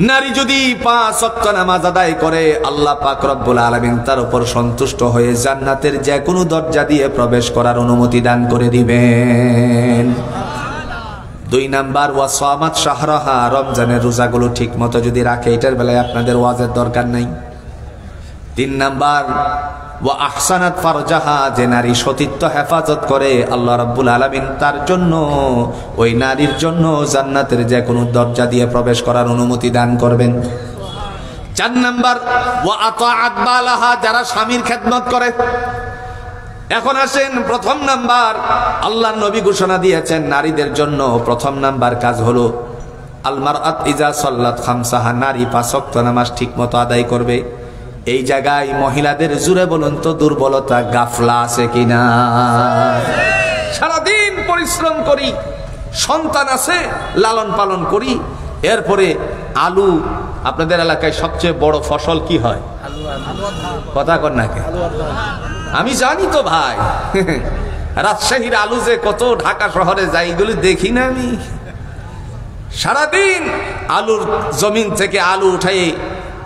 নারী যদি 5 ওয়াক্ত নামাজ আদায় করে আল্লাহ পাক রব্বুল আলামিন তার উপর সন্তুষ্ট হয়ে জান্নাতের যে কোনো দরজা দিয়ে প্রবেশ করার অনুমতি দান করে দিবেন। 2 নাম্বার ওয়া সামাত শাহরাহা, রমজানের রোজাগুলো ঠিকমতো যদি রাখে, এটার বেলায় আপনাদের ওয়াজের দরকার নাই। 3 নাম্বার ওয়া আহসানাত ফারজাহা, যে নারী সতীত্ব হেফাজত করে আল্লাহ রাব্বুল আলামিন তার জন্য, ওই নারীর জন্য জান্নাতের যে কোনো দরজা দিয়ে প্রবেশ করার অনুমতি দান করবেন। 4 নাম্বার ওয়া আতাআত বালাহা, যারা স্বামীর খেদমত করে। এখন আসেন প্রথম নাম্বার, আল্লাহর নবী ঘোষণা দিয়েছেন নারীদের জন্য প্রথম নাম্বার কাজ হলো আল মারআত ইজা সাল্লাত খামসাহা, নারী 5 ওয়াক্ত নামাজ ঠিকমতো আদায় করবে। এই জায়গায় মহিলাদের জুড়ে বলুন তো দুর্বলতা, গাফলা আছে কিনা? সারাদিন পরিশ্রম করি, সন্তান আছে, লালন পালন করি, এরপরে আলু। আপনাদের এলাকায় সবচেয়ে বড় ফসল কি হয়? কথা কর নাকি? আমি জানি তো ভাই, রাজশাহীর আলু যে কত ঢাকা শহরে যাই, এগুলি দেখি না আমি। সারাদিন আলুর জমিন থেকে আলু উঠাই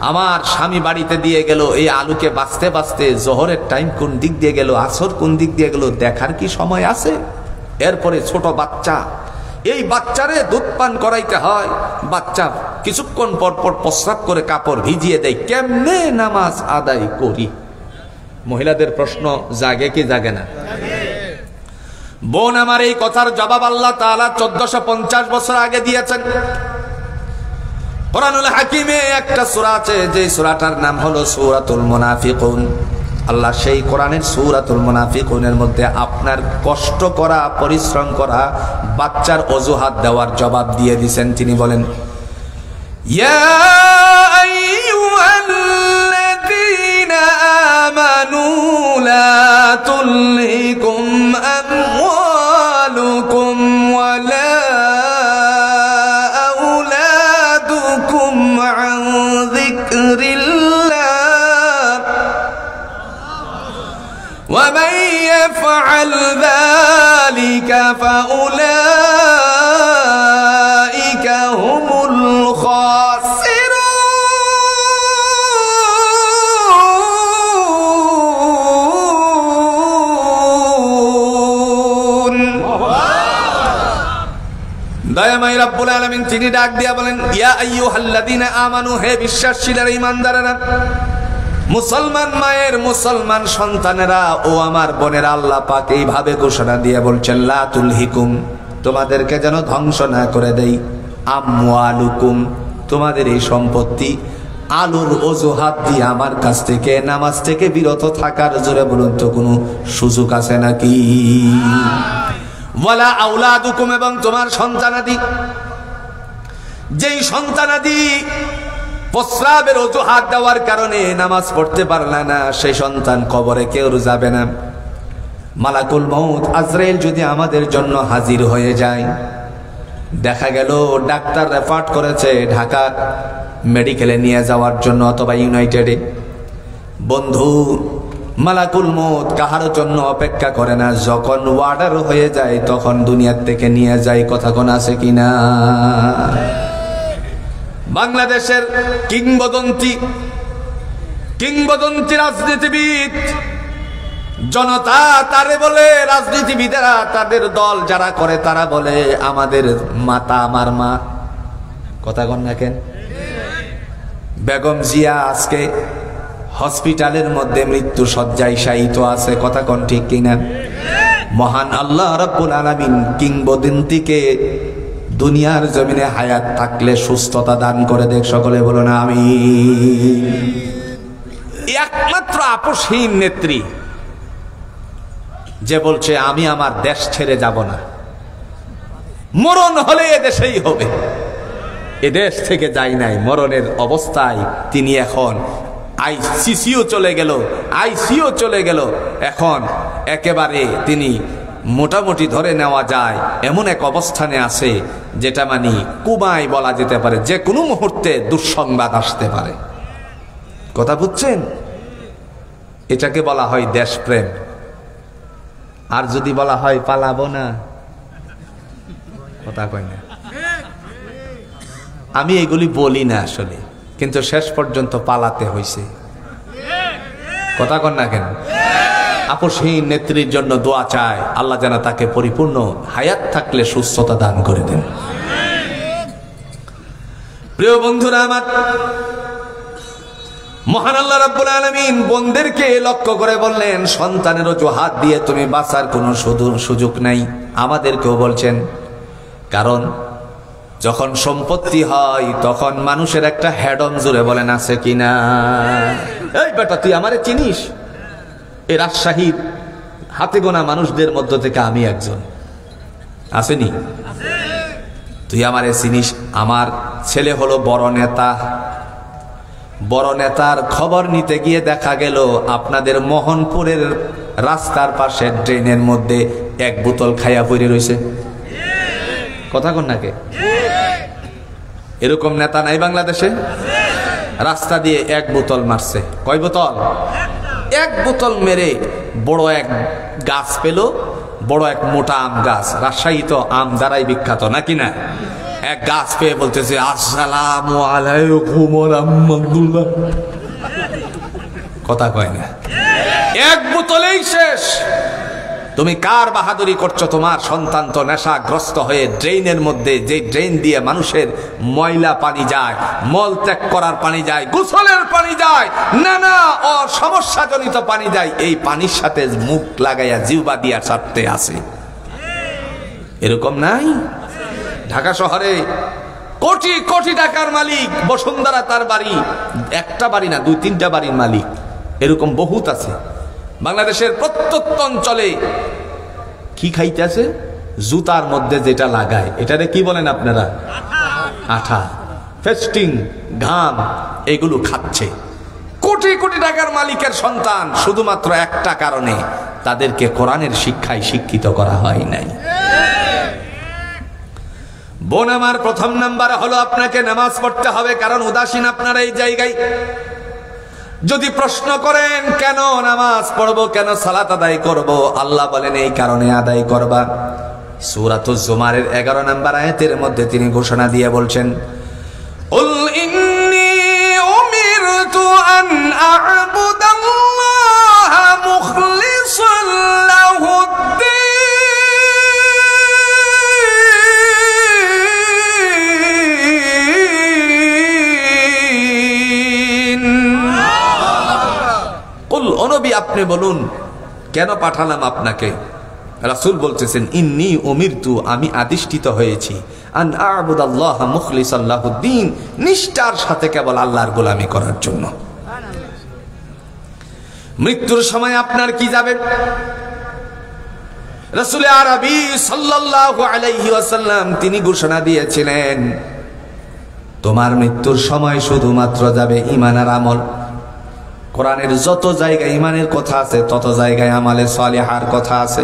আমার স্বামী বাড়িতে দিয়ে গেল, এই আলুকে বাঁচতে বাঁচতে জোহরের টাইম কোন দিক দিয়ে গেল, আসর কোন দিক দিয়ে গেল, দেখার কি সময় আছে? এরপরে ছোট বাচ্চা, এই বাচ্চারে দুধ পান করাইতে হয়, বাচ্চা কিছুক্ষণ পর পর প্রস্রাব করে কাপড় ভিজিয়ে দেয়, কেমনে নামাজ আদায় করি? মহিলাদের প্রশ্ন জাগে কি জাগে না? বোন আমার, এই কথার জবাব আল্লাহ তাআলা 1450 বছর আগে দিয়েছেন। কোরআনুল হাকিমে একটা সূরা আছে, যে সূরাটার নাম হলো সূরাতুল মুনাফিকুন। আল্লাহ সেই কোরআনের সূরাতুল মুনাফিকুনের মধ্যে আপনার কষ্ট করা, পরিশ্রম করা, বাচ্চার অজুহাত দেওয়ার জবাব দিয়ে দিয়েছেন। তিনি বলেন, ইয়া আইয়ুহাল্লাযীনা আমানু লা তুলহিকুম আমওয়ালুকুম ওয়ালা আওলাদুকুম আন যিকরিল্লাহ ومن يفعل ذلك فأولئك هم الخاسرون। দয়াময় রব্বুল আলামিন তিনি ডাক দিয়া বলেন, ইয়া আইয়ুহাল্লাযীনা আমানু, হে বিশ্বাসীরা, ঈমানদারেরা, মুসলমান মায়ের, মুসলমান সন্তানেরা ও আমার বোনেরা, আল্লাহ পাক এইভাবে ঘোষণা দিয়ে বলছেন, লা তুলহিকুম, তোমাদেরকে যেন ধ্বংস না করে দেই, আমওয়ালুকুম, তোমাদের এই সম্পত্তি, আলুর অজুহাত দিয়ে আমার কাছ থেকে, নামাজ থেকে বিরত থাকার, জোরে বলুন তো কোনো সুযোগ আছে নাকি? ওয়ালা আওলাদুকুম, এবং তোমার সন্তানাদি, যেই সন্তানাদি প্রস্রাবের অজুহাত দেওয়ার কারণে নামাজ পড়তে পারলা না, সেই সন্তান কবরে কেউ যাবে না। মালাকুল মউত আজরাইল যদি আমাদের জন্য হাজির হয়ে যায়, দেখা গেল ডাক্তার রেফার করেছে ঢাকা মেডিকেলে নিয়ে যাওয়ার জন্য অথবা ইউনাইটেডে, বন্ধু মালাকুল মউত কাহার জন্য অপেক্ষা করে না, যখন ওয়ার্ডার হয়ে যায় তখন দুনিয়ার থেকে নিয়ে যায়। কথা কোন আছে কিনা? বাংলাদেশের কিংবদন্তি রাজনীতিবিদ জনতা তারে বলে, রাজনীতিবিদেরা তাদের দল যারা করে তারা বলে আমাদের মাতা আমার মা। কথা কন না কেন? বেগম জিয়া আজকে হসপিটালের মধ্যে মৃত্যু শয্যায় শায়িত আছে। কথা কন ঠিক কিনা? মহান আল্লাহ রাব্বুল আলামিন কিংবদন্তিকে দুনিয়ার জমিনে হায়াত থাকলে সুস্থতা দান করে দেখ। সকলে বলো না আমিন। একমাত্র আপোষহীন নেত্রী যে বলছে আমি আমার দেশ ছেড়ে যাব না, মরণ হলে এদেশেই হবে, এদেশ থেকে যাই নাই, মরণের অবস্থায় তিনি এখন আইসিসিও চলে গেল, এখন একেবারে তিনি মোটামুটি ধরে নেওয়া যায় এমন এক অবস্থানে আছে যেটা মানে কুমায় বলা যেতে পারে, যে কোনো মুহূর্তে দুঃসংবাদ আসতে পারে। কথা বুঝছেন? এটাকে বলা হয় দেশপ্রেম। আর যদি বলা হয় পালাবো না, কথা কয় না, আমি এগুলি বলি না আসলে, কিন্তু শেষ পর্যন্ত পালাতে হয়েছে। কথা কন না কেন? আপোষহীন নেত্রীর জন্য দোয়া চায়, আল্লাহ যেন তাকে পরিপূর্ণ হায়াত থাকলে সুস্থতা দান করে দেন। প্রিয় বন্ধুরা আমার, মহান আল্লাহ রাব্বুল আলামিন বোনদেরকে লক্ষ্য করে বললেন, সন্তানের অজুহাত দিয়ে তুমি বাঁচার কোনো সুযোগ নাই। আমাদেরকেও বলছেন, কারণ যখন সম্পত্তি হয় তখন মানুষের একটা হেডম, জুড়ে বলেন আছে কিনা? এই বেটা তুই আমারে চিনিস? এই রাজশাহীর হাতে গোনা মানুষদের মধ্য থেকে আমি একজন, আসেনি? তুই আমারে চিনিস? আমার ছেলে হলো বড় নেতা। বড় নেতার খবর নিতে গিয়ে দেখা গেল আপনাদের মোহনপুরের রাস্তার পাশে ড্রেনের মধ্যে এক বোতল খাইয়া পড়ে রয়েছে। কথা কন নাকি? এরকম নেতা নাই বাংলাদেশে? রাস্তা দিয়ে এক বোতল মারছে। কয় বোতল? এক বোতল মেরে বড় এক গাছ পেল, বড় এক মোটা আম গাছ। রাজশাহী তো আম দ্বারাই বিখ্যাত, নাকি না? এক গাছ পেয়ে বলতেছে আসসালামু আলাইকুম ওয়া রাহমাতুল্লাহ। কথা কয় না, এক বোতলেই শেষ। তুমি কার বাহাদুরি করছো? তোমার সন্তান তো নেশাগ্রস্ত হয়ে ড্রেনের মধ্যে, যে ড্রেন দিয়ে মানুষের ময়লা পানি যায়, মল ত্যাগ করার পানি যায়, গোসলের পানি যায়, নানা সমস্যাজনিত পানি যায়, এই পানির সাথে মুখ লাগাইয়া জিহ্বা দিয়া ছাড়তে আসে। এরকম নাই? ঢাকা শহরে কোটি কোটি টাকার মালিক, বসুন্ধরা তার বাড়ি, একটা বাড়ি না 2-3টা বাড়ির মালিক, এরকম বহুত আছে। বাংলাদেশের প্রত্যন্ত অঞ্চলে কি খাইতেছে? জুতার মধ্যে যেটা লাগায়, এটারে কি বলেন আপনারা? আঠা, ফেস্টিং, ঘাম, এগুলো খাচ্ছে। কোটি কোটি টাকার মালিকের সন্তান, শুধুমাত্র একটা কারণে, তাদেরকে কোরআনের শিক্ষায় শিক্ষিত করা হয় নাই। বোন আমার, প্রথম নাম্বার হলো আপনাকে নামাজ পড়তে হবে, কারণ উদাসীন আপনারা এই জায়গায়। যদি প্রশ্ন করেন কেন নামাজ পড়বো, কেন সালাত আদায় করব, আল্লাহ বলেন এই কারণে আদায় করবা। সূরাতুজ জুমারের 11 নম্বর আয়াতের মধ্যে তিনি ঘোষণা দিয়ে বলছেন, কুল ইন্নী উমিরতু আন আ'বুদাল্লাহা মুখলিসান লাহুদ্দিন। নবী আপনি বলুন কেন পাঠালাম আপনাকে? রাসূল বলতেছেন, ইন্নী উমিরতু, আমি আদিষ্ঠিত হয়েছি, আন আ'বুদাল্লাহা মুখলিসান লাহুদ্দিন, নিষ্ঠার সাথে কেবল আল্লাহর গোলামি করার জন্য। মৃত্যুর সময় আপনার কি যাবে? রাসূল আরবি সাল্লাল্লাহু আলাইহি ওয়াসাল্লাম তিনি ঘোষণা দিয়েছিলেন, তোমার মৃত্যুর সময় শুধুমাত্র যাবে ঈমান আর আমল। কোরআনের যত জায়গায় ঈমানের কথা আছে, তত জায়গায় আমালে সালিহার কথা আছে।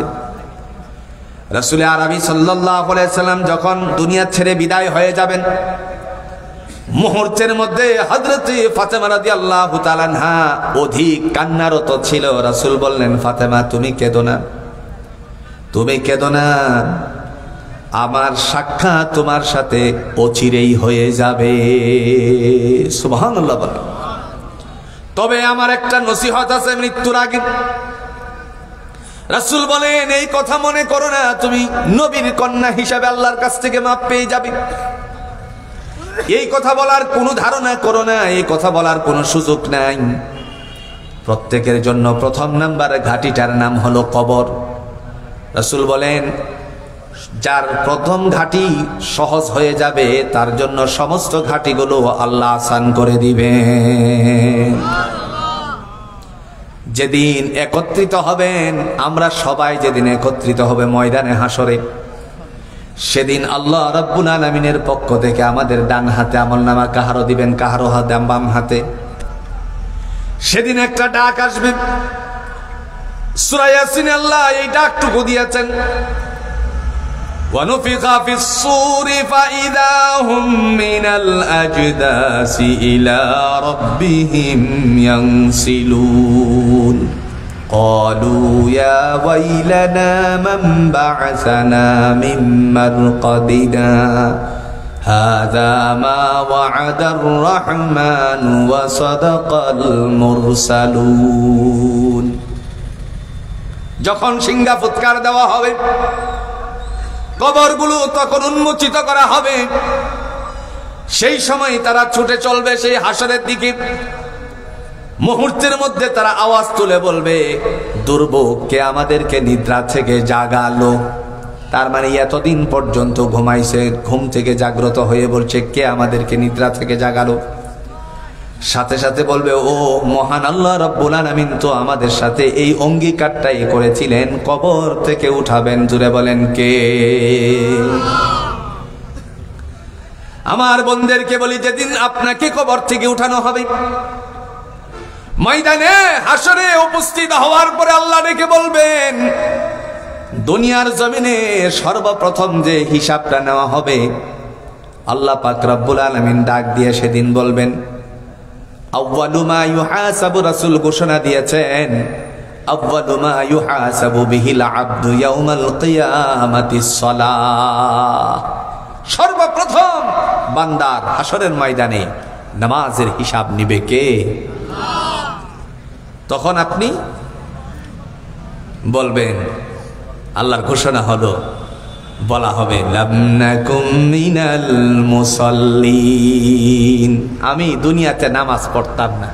রাসূল আরবি সাল্লাল্লাহু আলাইহি ওয়াসাল্লাম যখন দুনিয়া ছেড়ে বিদায় হয়ে যাবেন, মুহূর্তের মধ্যে হযরত ফাতেমা রাদিয়াল্লাহু তাআলা আনহা অধিক কান্নারত ছিল। রাসূল বললেন, ফাতেমা তুমি কেঁদো না, তুমি কেঁদো না, আমার সাক্ষাৎ তোমার সাথে অচিরেই হয়ে যাবে। সুবহানাল্লাহ বলেন। তবে আমার একটা নসিহত আছে মৃত্যুর আগে। রাসূল বলেন, এই কথা মনে করো না তুমি নবীর কন্যা হিসাবে আল্লাহর কাছ থেকে মাপ পেয়ে যাবে। এই কথা বলার কোনো ধারণা করো না, এই কথা বলার কোনো সুযোগ নাই। প্রত্যেকের জন্য প্রথম নাম্বারে ঘাটিটার নাম হলো কবর। রাসূল বলেন, যার প্রথম ঘাটি সহজ হয়ে যাবে, তার জন্য সমস্ত ঘাটিগুলো আল্লাহ আসান করে দিবেন। যেদিন একত্রিত হবেন, আমরা সবাই যেদিন একত্রিত হবে ময়দানে হাসরে, সেদিন আল্লাহ রাব্বুল আলামিনের পক্ষ থেকে আমাদের ডান হাতে আমলনামা কাহারো দিবেন, কাহারো হাতে বাম হাতে। সেদিন একটা ডাক আসবে, সূরা ইয়াসিন আল্লাহ এই ডাকটুকু দিয়েছেন, ونفخ في الصور فإذا هم من الأجداث إلى ربهم ينسلون قالوا يا ويلنا من بعثنا من مرقدنا هذا ما وعد الرحمن وصدق المرسلون। যখন সিংহা ফুৎকার দেওয়া হবে, কবরগুলো তখন উন্মোচিত করা হবে। সেই সময় তারা ছুটে চলবে সেই হাসরের দিকে। মুহূর্তের মধ্যে তারা আওয়াজ তুলে বলবে, দুর্ভোগ, কে আমাদেরকে নিদ্রা থেকে জাগালো? তার মানে এতদিন পর্যন্ত ঘুমাইছে, ঘুম থেকে জাগ্রত হয়ে বলছে, কে আমাদেরকে নিদ্রা থেকে জাগালো? সাথে সাথে বলবে, ও মহান আল্লাহ রাব্বুল আলামিন তো আমাদের সাথে এই অঙ্গীকারটাই করেছিলেন, কবর থেকে উঠাবেন। জুড়ে বলেন কে? আমার বন্ধুদেরকে বলি, যেদিন আপনাকে কবর থেকে উঠানো হবে, ময়দানে হাসরে উপস্থিত হওয়ার পরে আল্লাহ ডেকে বলবেন, দুনিয়ার জমিনে সর্বপ্রথম যে হিসাবটা নেওয়া হবে, আল্লাহ পাক রব্বুল আলামিন ডাক দিয়ে সেদিন বলবেন, আউয়ালু মা ইউহাসাবু, রাসূল ঘোষণা দিয়েছেন, আউয়ালু মা ইউহাসাবু বিহিল আবদু ইয়াউমাল কিয়ামাতিস সালাহ। সর্বপ্রথম বান্দার হাসরের ময়দানে নামাজের হিসাব নিবে কে? তখন আপনি বলবেন, আল্লাহর ঘোষণা হলো, বলা হবে লাম নাকুম মিনাল মুসাল্লিন, আমি দুনিয়াতে নামাজ পড়তাম না।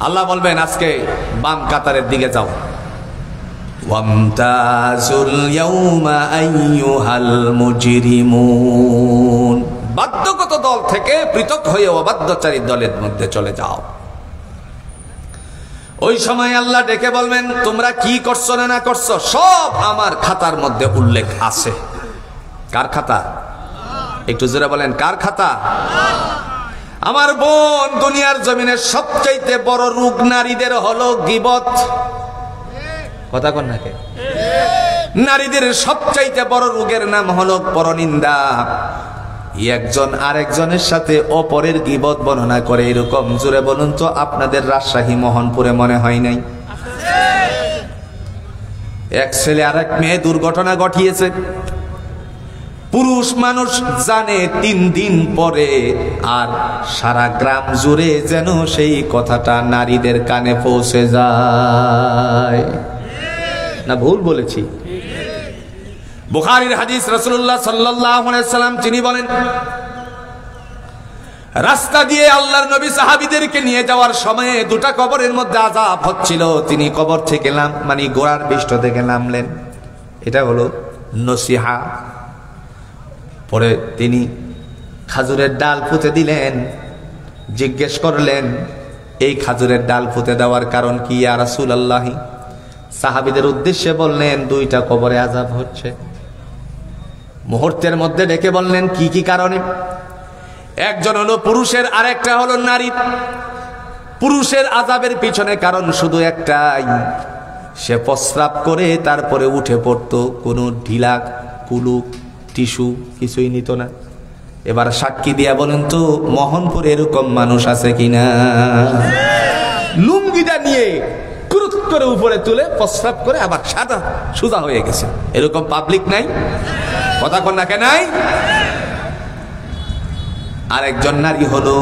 আল্লাহ বলবেন আজকে বাম কাতারের দিকে যাও, ওয়ামতাজুল ইয়াউমা আইয়ুহাল মুজরিমুন, বাধ্যগত দল থেকে পৃথক হয়ে অবাধ্যচারী দলের মধ্যে চলে যাও। ওই সময় আল্লাহ ডেকে বলবেন তোমরা কি করছো না করছো সব আমার খাতার মধ্যে উল্লেখ আছে। কার খাতা? একটু জোরে বলেন, কার খাতা? আমার বোন, দুনিয়ার জমিনের সবচাইতে বড় রোগ নারীদের হলো গীবত। কথা কন নাকি? নারীদের সবচাইতে বড় রোগের নাম হলো পরনিন্দা। একজন আরেকজনের সাথে অপরের গীবত বর্ণনা করে। এরকম জোরে বলুন তো আপনাদের রাজশাহী মোহনপুরে মনে হয় নাই? এক ছেলে আর এক মেয়ে দুর্ঘটনা ঘটিয়েছে। পুরুষ মানুষ জানে 3 দিন পরে, আর সারা গ্রাম জুড়ে যেন সেই কথাটা নারীদের কানে পৌঁছে যায়। না ভুল বলেছি? বুখারীর হাদিস, রাসূলুল্লাহ সাল্লাল্লাহু আলাইহি সাল্লাম তিনি বলেন, রাস্তা দিয়ে আল্লাহর নবী সাহাবীদেরকে নিয়ে যাওয়ার সময়ে 2টা কবরের মধ্যে আযাব হচ্ছিল। তিনি কবর থেকে মানে গোড়ার পৃষ্ঠ থেকে নামলেন। এটা হলো নসিহা। পরে তিনি খাজুরের ডাল পুঁতে দিলেন। জিজ্ঞেস করলেন এই খাজুরের ডাল পুঁতে দেওয়ার কারণ কি ইয়া রাসূলুল্লাহ? সাহাবীদের উদ্দেশ্যে বললেন 2টা কবরে আযাব হচ্ছে। মুহূর্তের মধ্যে ডেকে বললেন কি কি কারণে? একজন হলো পুরুষের, আর একটা হলো নারীর। পুরুষের আযাবের পিছনে কারণ শুধু একটাই, সে প্রস্রাব করে তারপরে উঠে পড়তো, কোনো ঢিলা কুলুক টিস্যু কিছুই নিত না। এবার সাক্ষী দিয়া বলেন তো মোহনপুরে এরকম মানুষ আছে কিনা? লুঙ্গিটা নিয়ে কুরুত করে উপরে তুলে প্রস্রাব করে আবার সাদা সোজা হয়ে গেছে। এরকম পাবলিক নাই? কথা কন না, কে নাই? আরেকজন নারী হলো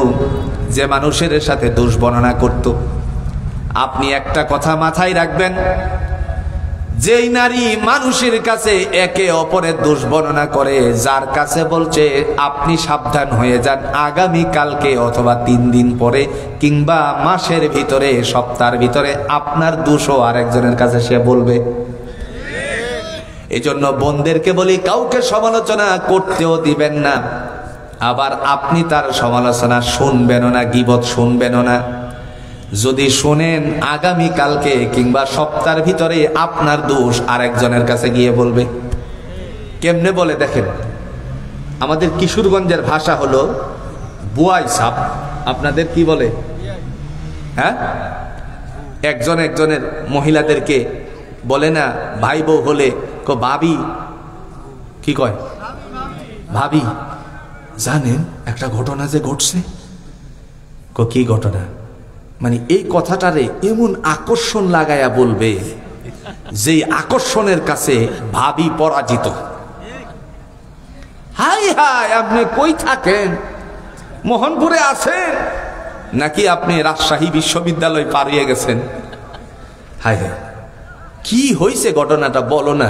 যে মানুষের সাথে দোষ বর্ণনা করত। আপনি একটা কথা মাথায় রাখবেন, যেই নারী মানুষের কাছে একে অপরের দোষ বর্ণনা করে, যার কাছে বলছে আপনি সাবধান হয়ে যান, আগামী কালকে অথবা 3 দিন পরে কিংবা মাসের ভিতরে সপ্তাহের ভিতরে আপনার দোষও আরেকজনের কাছে সে বলবে। এই জন্য বোনদেরকে বলি কাউকে সমালোচনা করতেও দিবেন না, আবার আপনি তার সমালোচনা শুনবেনও না, গীবত শুনবেনও না। যদি শুনেন আগামী কালকে কিংবা সপ্তাহের ভিতরে আপনার দোষ আরেকজনের কাছে গিয়ে বলবে। কেমনে বলে দেখেন, আমাদের কিশোরগঞ্জের ভাষা হলো বুয়াই সাপ। আপনাদের কি বলে? হ্যাঁ, একজন একজনের মহিলাদেরকে বলে না ভাই বউ হলে ভাবি, কি কয়? ভাবি জানেন একটা ঘটনা যে ঘটছে। কি ঘটনা? মানে এই কথাটারে এমন আকর্ষণ লাগায়া বলবে যে আকর্ষণের কাছে ভাবি পরাজিত। হাই হাই, আপনি কই থাকেন? মোহনপুরে আছেন নাকি আপনি রাজশাহী বিশ্ববিদ্যালয় পারিয়ে গেছেন? হাই হাই, কি হয়েছে ঘটনাটা বলো না।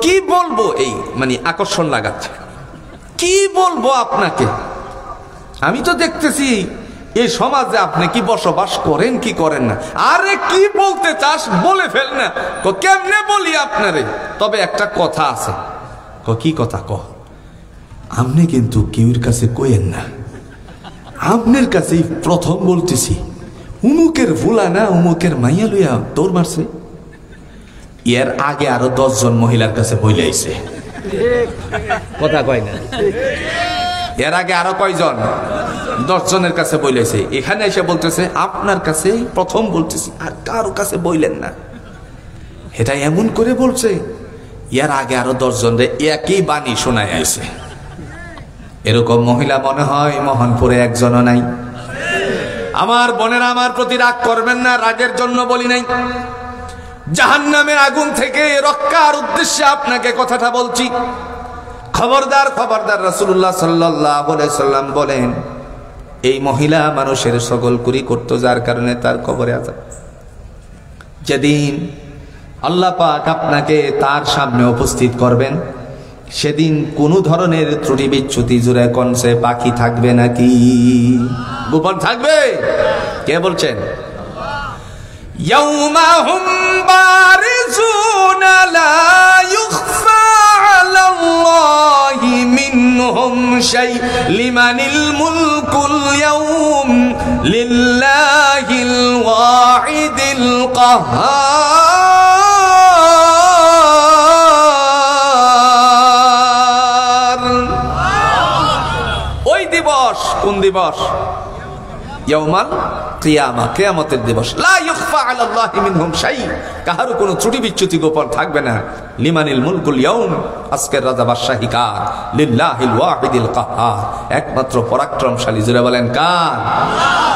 কি বলবো? এই মানে আকর্ষণ লাগাচ্ছে। কি বলবো আপনাকে? আমি তো দেখতেছি এই সমাজে আপনি কি বসবাস করেন কি করেন না। আরে কি বলতে চাস বলে ফেল না। কেমনে বলি আপনারে? তবে একটা কথা আছে। কি কথা? আপনি কিন্তু কেউর কাছে কইেন না, আপনার কাছেই প্রথম বলতেছি। উমুকের ভুলা না উমুকের মাইয়া লইয়া দৌড় মারছে, এর আগে আরো 10 জন মহিলার কাছে বইলে আইছে। কথা কয় না? এর আগে আরো কয়জন? 10 জনের কাছে বইলেছে। এখানে এসে বলতেছে আপনার কাছে প্রথম বলতেছি, আর কারো কাছে বইলেন না। এটা এমন করে বলছে, এর আগে আরো 10 জনরে একই বাণী শোনায় আইছে। এরকম মহিলা মনে হয় মোহনপুরে একজনও নাই। আমার বোনেরা, আমার প্রতি রাগ করবেন না, রাগের জন্য বলি নাই। জাহান্নামের আগুন থেকে রক্ষার উদ্দেশ্যে আপনাকে কথাটা বলছি। খবরদার খবরদার, রাসূলুল্লাহ সাল্লাল্লাহু আলাইহি সাল্লাম বলেন, এই মহিলা মানুষের সকলকুরি করত, যার কারণে তার কবরে আযাব। যেদিন আল্লাহ পাক আপনাকে তার সামনে উপস্থিত করবেন, সেদিন কোন ধরনের ত্রুটি বিচ্যুতি, জুড়ে কনসে বাকি থাকবে নাকি? গোপন থাকবে? কে বলছেন? ইয়াউমা হুম বারিজুনা লা ইউখফা আলাল্লাহি মিনহুম শাই লিমানিল মুলকুল ইয়াউম লিল্লাহিল ওয়াহিদিল কাহ্হার। ওই দিবস কোন দিবস? ইয়াউমাল কিয়ামা, কিয়ামতের দিবস। লা ইউখফা আলাল্লাহি মিনহুম শাই, কাহারও কোনো ত্রুটি বিচ্যুতি গোপন থাকবে না। লিমানিল মুলকুল ইয়াউম, আজকের রাজা বাদশাহী কার? লিল্লাহিল ওয়াহিদিল কাহ্হার, একমাত্র পরাক্রমশালী। জোরে বলেন কার?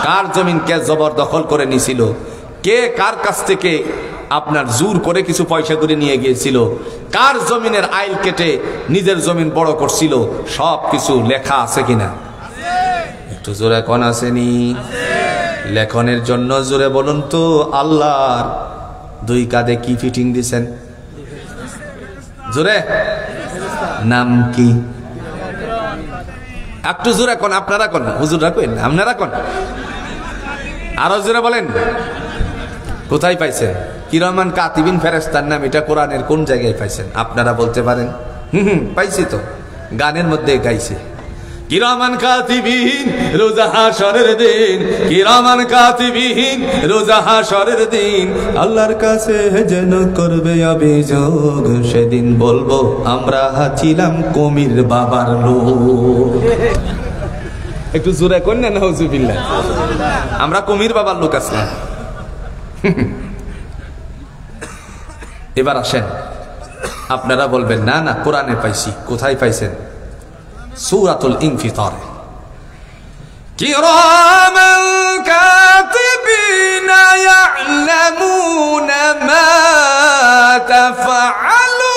কার জমিন কে জবরদখল করে নিছিল? কে কার কাছ থেকে আপনার জোর করে কিছু পয়সা করে নিয়ে গিয়েছিল? কার জমিনের আইল কেটে নিজের জমিন বড় করছিল? সব কিছু লেখা আছে কিনা? একটু জোরে কোন আসেনি? লেখনের জন্য জোরে বলুন তো, আল্লাহর দুই কাঁধে কি ফিটিং দিছেন? জোরে নাম কি? একটু জোরে কোন, আপনারা কোন, হুজুররা কইন, আপনারা কোন, আরো জোরে বলেন। কোথায় পাইছেন? কিরামান কাতিবিন ফেরেশতার নাম, এটা কোরআনের কোন জায়গায় পাইছেন? আপনারা বলতে পারেন? পাইছি তো, গানের মধ্যে গাইছে। কিরামান কাতিবিন রোজা হাশরের দিন, কিরামান কাতিবিন রোজা হাশরের দিন, আল্লাহর কাছে যেন করবে অভিযোগ, সেদিন বলবো আমরা ছিলাম কমির বাবার লোক। একটু জোরে কোন না, নাউজুবিল্লাহ। আমরা কমির বাবার লোক আসলাম। এবার আসেন, আপনারা বলবেন না না কোরআনে পাইছি। কোথায় পাইছেন? সূরাতুল ইনফিতার। কিরামান কাতিবিনা ইয়ালামুনা মা তাফআলুন।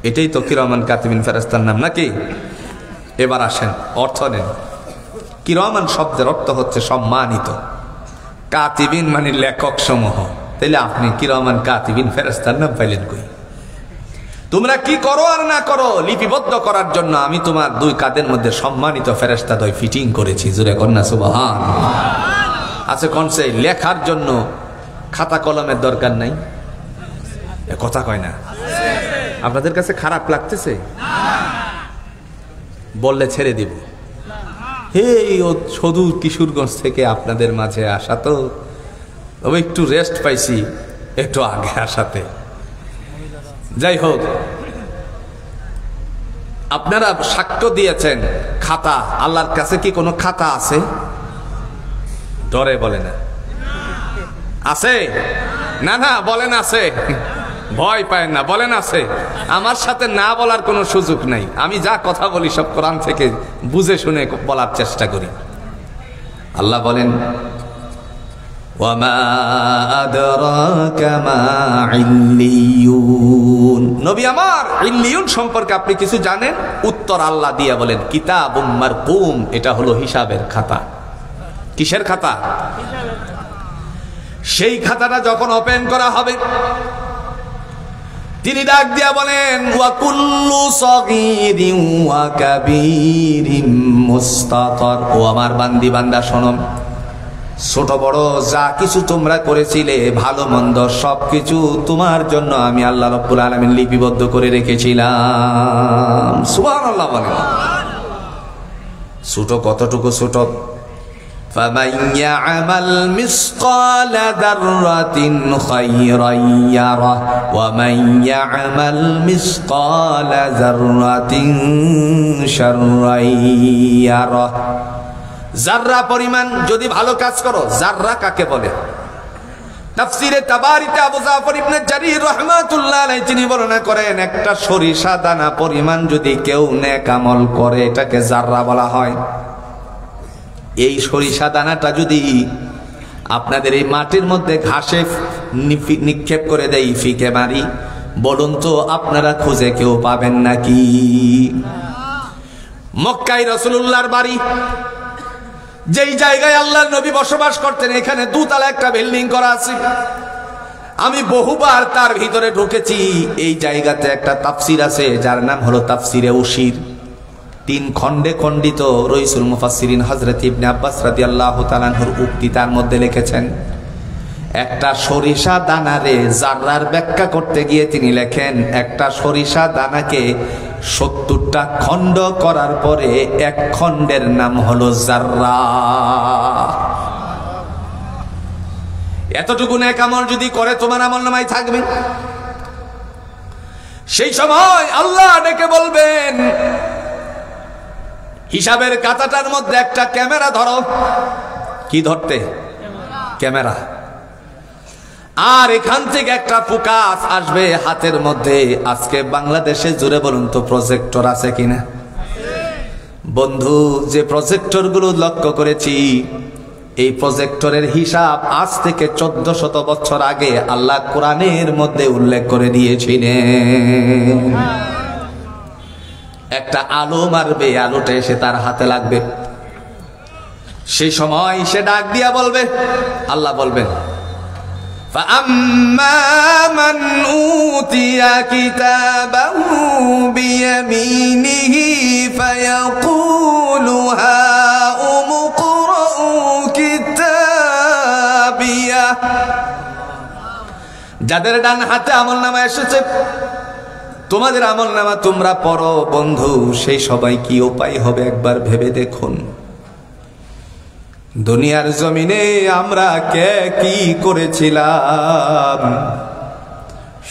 এটাই তো কিরামান কাতিবিন ফেরেশতার নাম নাকি? এবার আসেন, অর্থ নেন। কিরামান শব্দের অর্থ হচ্ছে সম্মানিত, কাতিবিন মানে লেখক সমূহ। তাইলে আপনি কিরামান কাতিবিন ফেরেশতার নাম পাইলেন কই? তোমরা কি করো আর না করো লিপিবদ্ধ করার জন্য আমি তোমার দুই কাঁধের মধ্যে সম্মানিত ফেরেশতা দ্বয় ফিটিং করেছি। জোরে কন্যা সুবহান। আছে কোনসে লেখার জন্য খাতা কলমের দরকার নাই? এ কথা কয় না? আপনাদের কাছে খারাপ লাগতেছে? বললে ছেড়ে দিব। এই ও সদূর কিশোরগঞ্জ থেকে আপনাদের মাঝে আসা, তো তবে একটু রেস্ট পাইছি একটু আগে আসাতে। যাই হোক, আপনারা সাক্ষ্য দিয়েছেন খাতা। আল্লাহর কাছে কি কোনো খাতা আছে? ডরে বলে না আছে? না না বলেন আছে, ভয় পায় না, বলেন আছে। আমার সাথে না বলার কোনো সুযোগ নাই। আমি যা কথা বলি সব কোরআন থেকে বুঝে শুনে বলার চেষ্টা করি। আল্লাহ বলেন, ওয়ামা আদরাকা মা ইল্লিয়ুন। নবী আমার, ইল্লিয়ুন সম্পর্কে আপনি কিছু জানেন? উত্তর আল্লাহ দিয়া বলেন, কিতাবুম মারকুম, এটা হলো হিসাবের খাতা। কিসের খাতা? সেই খাতাটা যখন ওপেন করা হবে, তিনি ডাক দিয়া বলেন, ওয়া কুল্লু সগীরিন ওয়া কাবীরিন মুস্তাতার। ও আমার বান্দি বান্দা শোনো, ছোট বড় যা কিছু তোমরা করেছিলে, ভালো মন্দ সবকিছু তোমার জন্য আমি আল্লাহ রাব্বুল আলামিন লিপিবদ্ধ করে রেখেছিলাম। সুবহানাল্লাহ বলেন। ছোট কতটুকু ছোট? فَمَنْ يَعْمَلْ مِثْقَالَ ذَرَّةٍ خَيْرًا يَرَهُ وَمَنْ يَعْمَلْ مِثْقَالَ ذَرَّةٍ شَرًّا يَرَهُ। জাররা পরিমাণ যদি ভালো কাজ করো, জাররা কাকে বলে? তাফসীরে তাবারিতে আবু জাফর ইবনে জারীর রাহমাতুল্লাহ আলাইহি তিনি বর্ণনা করেন, একটা সরিষা দানা পরিমাণ যদি কেউ নেক আমল করে, এটাকে জাররা বলা হয়। এই সরিষা দানাটা যদি আপনাদের এই মাটির মধ্যে ঘাসে নিক্ষেপ করে দেই, ফিকে মারি, বলুন তো আপনারা খুঁজে কেউ পাবেন নাকি? মক্কায় রাসূলুল্লাহর বাড়ি, যেই জায়গায় আল্লাহর নবী বসবাস করতেন, এখানে দুতলা একটা বিল্ডিং করা আছে। আমি বহুবার তার ভিতরে ঢুকেছি। এই জায়গাতে একটা তাফসির আছে যার নাম হলো তাফসিরে উশির। 3 খণ্ডে খণ্ডিত রইসুল মুফাসসিরিন হযরত ইবনে আব্বাস রাদিয়াল্লাহু তাআলা আনহুর উক্তি তার মধ্যে লিখেছেন। একটা সরিষা দানারে জাররার ব্যাখ্যা করতে গিয়ে তিনি লেখেন, একটা সরিষা দানাকে 70টা খণ্ড করার পরে এক খণ্ডের নাম হলো জাররা। এতটুকু নেক আমল যদি করে তোমার আমলনামায় থাকবে। সেই সময় আল্লাহ ডেকে বলবেন, হিসাবের খাতাটার মধ্যে একটা ক্যামেরা ধরো। কি ধরতে? ক্যামেরা। আর এখান থেকে একটা ফোকাস আসবে হাতের মধ্যে। আজকে বাংলাদেশে জুড়ে বলুন তো প্রজেক্টর আছে কিনা? বন্ধু, যে প্রজেক্টর গুলো লক্ষ্য করেছি, এই প্রজেক্টরের হিসাব আজ থেকে 1400 বছর আগে আল্লাহ কোরআনের মধ্যে উল্লেখ করে দিয়েছিলেন। একটা আলো মারবে, আলোটা এসে তার হাতে লাগবে। সেই সময় সে ডাক দিয়া বলবে, আল্লাহ বলবেন, فَأَمَّا مَنْ أُوتِيَ كِتَابَهُ بِيَمِينِهِ فَيَقُولُ هَاؤُمُ اقْرَءُوا كِتَابِيَهْ। যাদের ডান হাতে আমলনামা এসেছে, তোমাদের আমলনামা তোমরা পড়ো। বন্ধু, সেই সবাই কি উপায় হবে একবার ভেবে দেখুন। দুনিয়ার জমিনে আমরা কে কি করেছিলাম,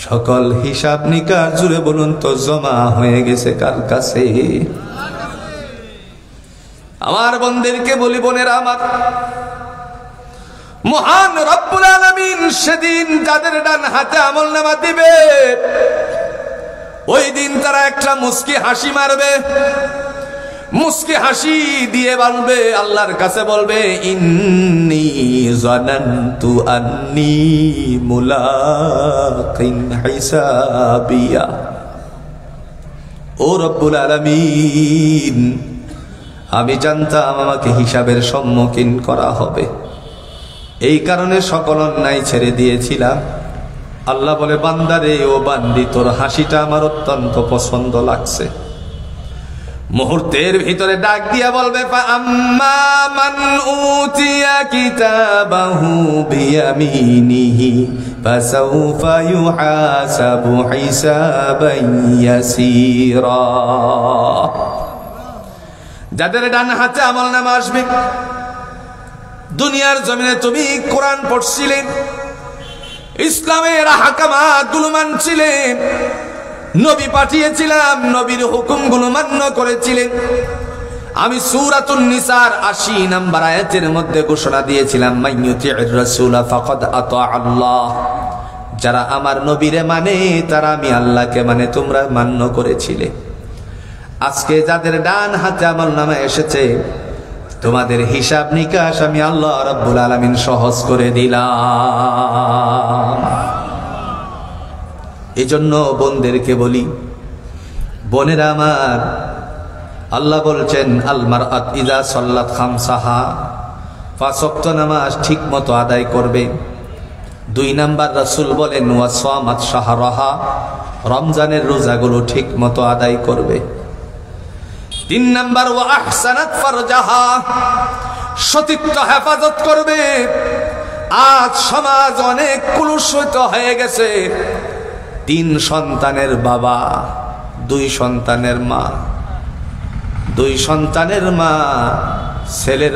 সকল হিসাব নিকাশ জুড়ে বলুন তো জমা হয়ে গেছে কার কাছে? আমার বন্ধুদেরকে বলি, বোনেরা আমার, মহান রব্বুল আলামিন সেদিন যাদের ডান হাতে আমলনামা দিবে, ওই দিন তারা একটা মুস্কি হাসি মারবে। মুস্কি হাসি দিয়ে বলবে, আল্লাহর কাছে বলবে, ইন্নী যানানতু আন্নী মুলাকিন হিসাবিয়া। ও রব্বুল আলামিন, আমি জানতাম আমাকে হিসাবের সম্মুখীন করা হবে, এই কারণে সকল অন্যায় ছেড়ে দিয়েছিলাম। আল্লাহ বলে, বান্দারে ও বান্দি, তোর হাসিটা আমার অত্যন্ত পছন্দ লাগছে। মুহূর্তের ভিতরে ডাক দিয়া বলবে, ফাআম্মা মান উতিয়া কিতাবাহু বিয়ামিনিহি ফাসাউফা ইউহাসাবু হিসাবান ইয়াসীরা। যাদের ডান হাতে আমলনামা আসবে, দুনিয়ার জমিনে তুমি কোরআন পড়ছিলেন, ইসলামের আহকামাত গুলো মানছিলেন, নবী পাঠিয়েছিলাম, নবীর হুকুমগুলো মান্য করেছিলেন। আমি সূরাতুন নিসার 80 নম্বর আয়াতের মধ্যে ঘোষণা দিয়েছিলাম, মাইয়ুতির রাসূলা ফাকাদ আতা আল্লাহ। যারা আমার নবীরে মানে তারা আমি আল্লাহকে মানে, তোমরা মান্য করেছিলে। আজকে যাদের ডান হাতে আমলনামা এসেছে, তোমাদের হিসাব নিকাশ আমি আল্লাহ রাব্বুল আলামিন সহজ করে দিলাম। এজন্য বোনদেরকে বলি, বোনেরা আমার, আল্লাহ বলছেন, আল মারআত ইযা সাল্লাত খামসাহা, 5 ওয়াক্ত নামাজ ঠিক মতো আদায় করবে। 2 নাম্বার রাসূল বলেন, ওয়া সামাত শাহরাহা, রমজানের রোজাগুলো ঠিক মতো আদায় করবে। 3 নাম্বার, ওয়া আহসানাত ফারজাহা, সতীত্ব হেফাজত করবে। আজ সমাজ অনেক কুলুষিত হয়ে গেছে। 3 সন্তানের বাবা, 2 সন্তানের মা, 2 সন্তানের মা ছেলের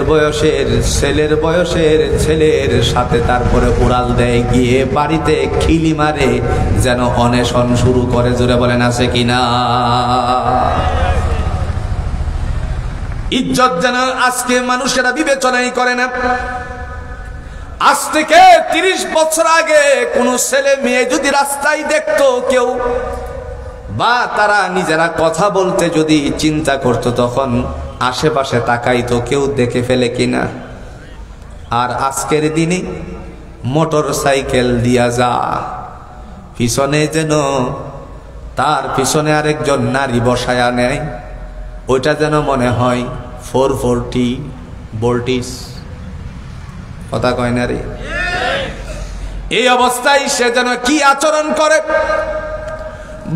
বয়সের ছেলের সাথে তারপরে উড়াল দেয়, গিয়ে বাড়িতে খিলি মারে, যেন অনশন শুরু করে। জোরে বলেন আছে কিনা? ইজ্জত যেন আজকে মানুষেরা বিবেচনাই করে না। আজ থেকে 30 বছর আগে কোন ছেলে মেয়ে যদি রাস্তায় দেখতো কেউ, বা তারা নিজেরা কথা বলতে যদি চিন্তা করত, তখন আশেপাশে তাকাই তো কেউ দেখে ফেলে কিনা। আর আজকের দিনে মোটর সাইকেল দিয়া যা, পিছনে যেন তার পিছনে আরেকজন নারী বসায়া নেয়, ওইটা যেন মনে হয় 440 ভোল্টেজ। কথা কয় না রে? এই অবস্থায় সে যেন কি আচরণ করে।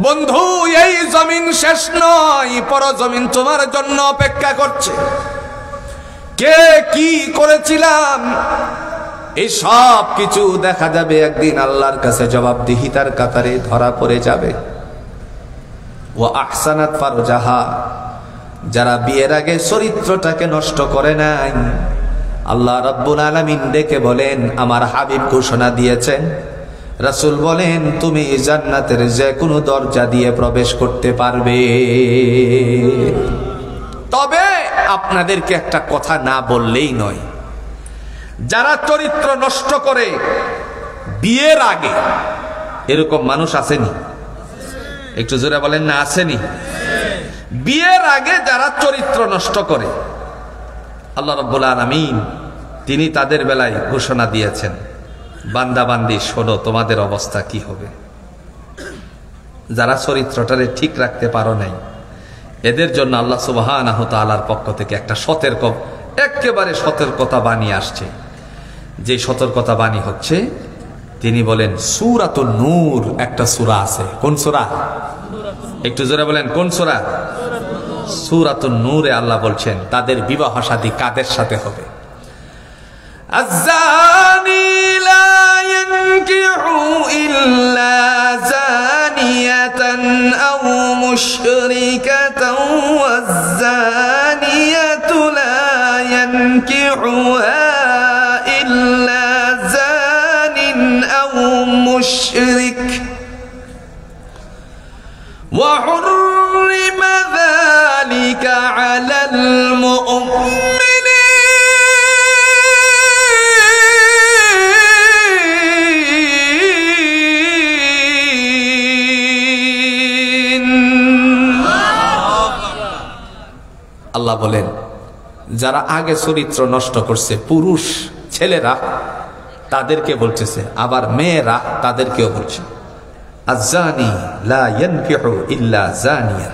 বন্ধু, এই জমিন শেষ নয়, পরজমিন তোমার জন্য অপেক্ষা করছে। কে কি করেছিলাম এই সব কিছু দেখা যাবে একদিন, আল্লাহর কাছে জবাবদিহিতার কাতারে ধরা পড়ে যাবে। ওয়া আহসানাত ফারজাহা, যারা বিয়ের আগে চরিত্রটাকে নষ্ট করে নাই, আল্লাহ রাব্বুল আলামিন ডেকে বলেন, আমার হাবিব ঘোষণা দিয়েছেন, রাসূল বলেন, তুমি জান্নাতের যে কোনো দরজা দিয়ে প্রবেশ করতে পারবে। তবে আপনাদেরকে একটা কথা না বললেই নয়, যারা চরিত্র নষ্ট করে বিয়ের আগে, এরকম মানুষ আসেনি? একটু জোরে বলেন না, আসেনি? বিয়ের আগে যারা চরিত্র নষ্ট করে, আল্লাহ রাব্বুল আলামিন তিনি তাদের বেলায় ঘোষণা দিয়েছেন, বান্দা বান্দি শোনো, তোমাদের অবস্থা কি হবে। যারা চরিত্রটারে ঠিক রাখতে পারো নাই, এদের জন্য আল্লাহ সুবহানাহু ওয়া তাআলার পক্ষ থেকে একটা একেবারে সতর্কতা বাণী আসছে। যে সতর্কতা বাণী হচ্ছে, তিনি বলেন সূরাতুন নূর একটা সূরা আছে। কোন সূরা? একটু জোরে বলেন, কোন সূরা? সূরাতুন নূরে আল্লাহ বলছেন তাদের বিবাহ শাদী কাদের সাথে হবে। আয-যানি লা ইয়ানকিহু ইল্লা জানিয়াতান আও মুশরিকাতান ওয়াজ-জানিয়াতু লা ইয়ানকিহুহা ইল্লা জানিন আও মুশরিক ওয়া হুররিমা যালিকা আলাল মুমিনিন। আল্লাহ বলেন, যারা আগে চরিত্র নষ্ট করছে পুরুষ ছেলেরা, তাদেরকে বলতেছে, আবার মেয়েরা তাদেরকেও বলছে, আয-যানি লা ইয়ানকিহু ইল্লা জানিয়া।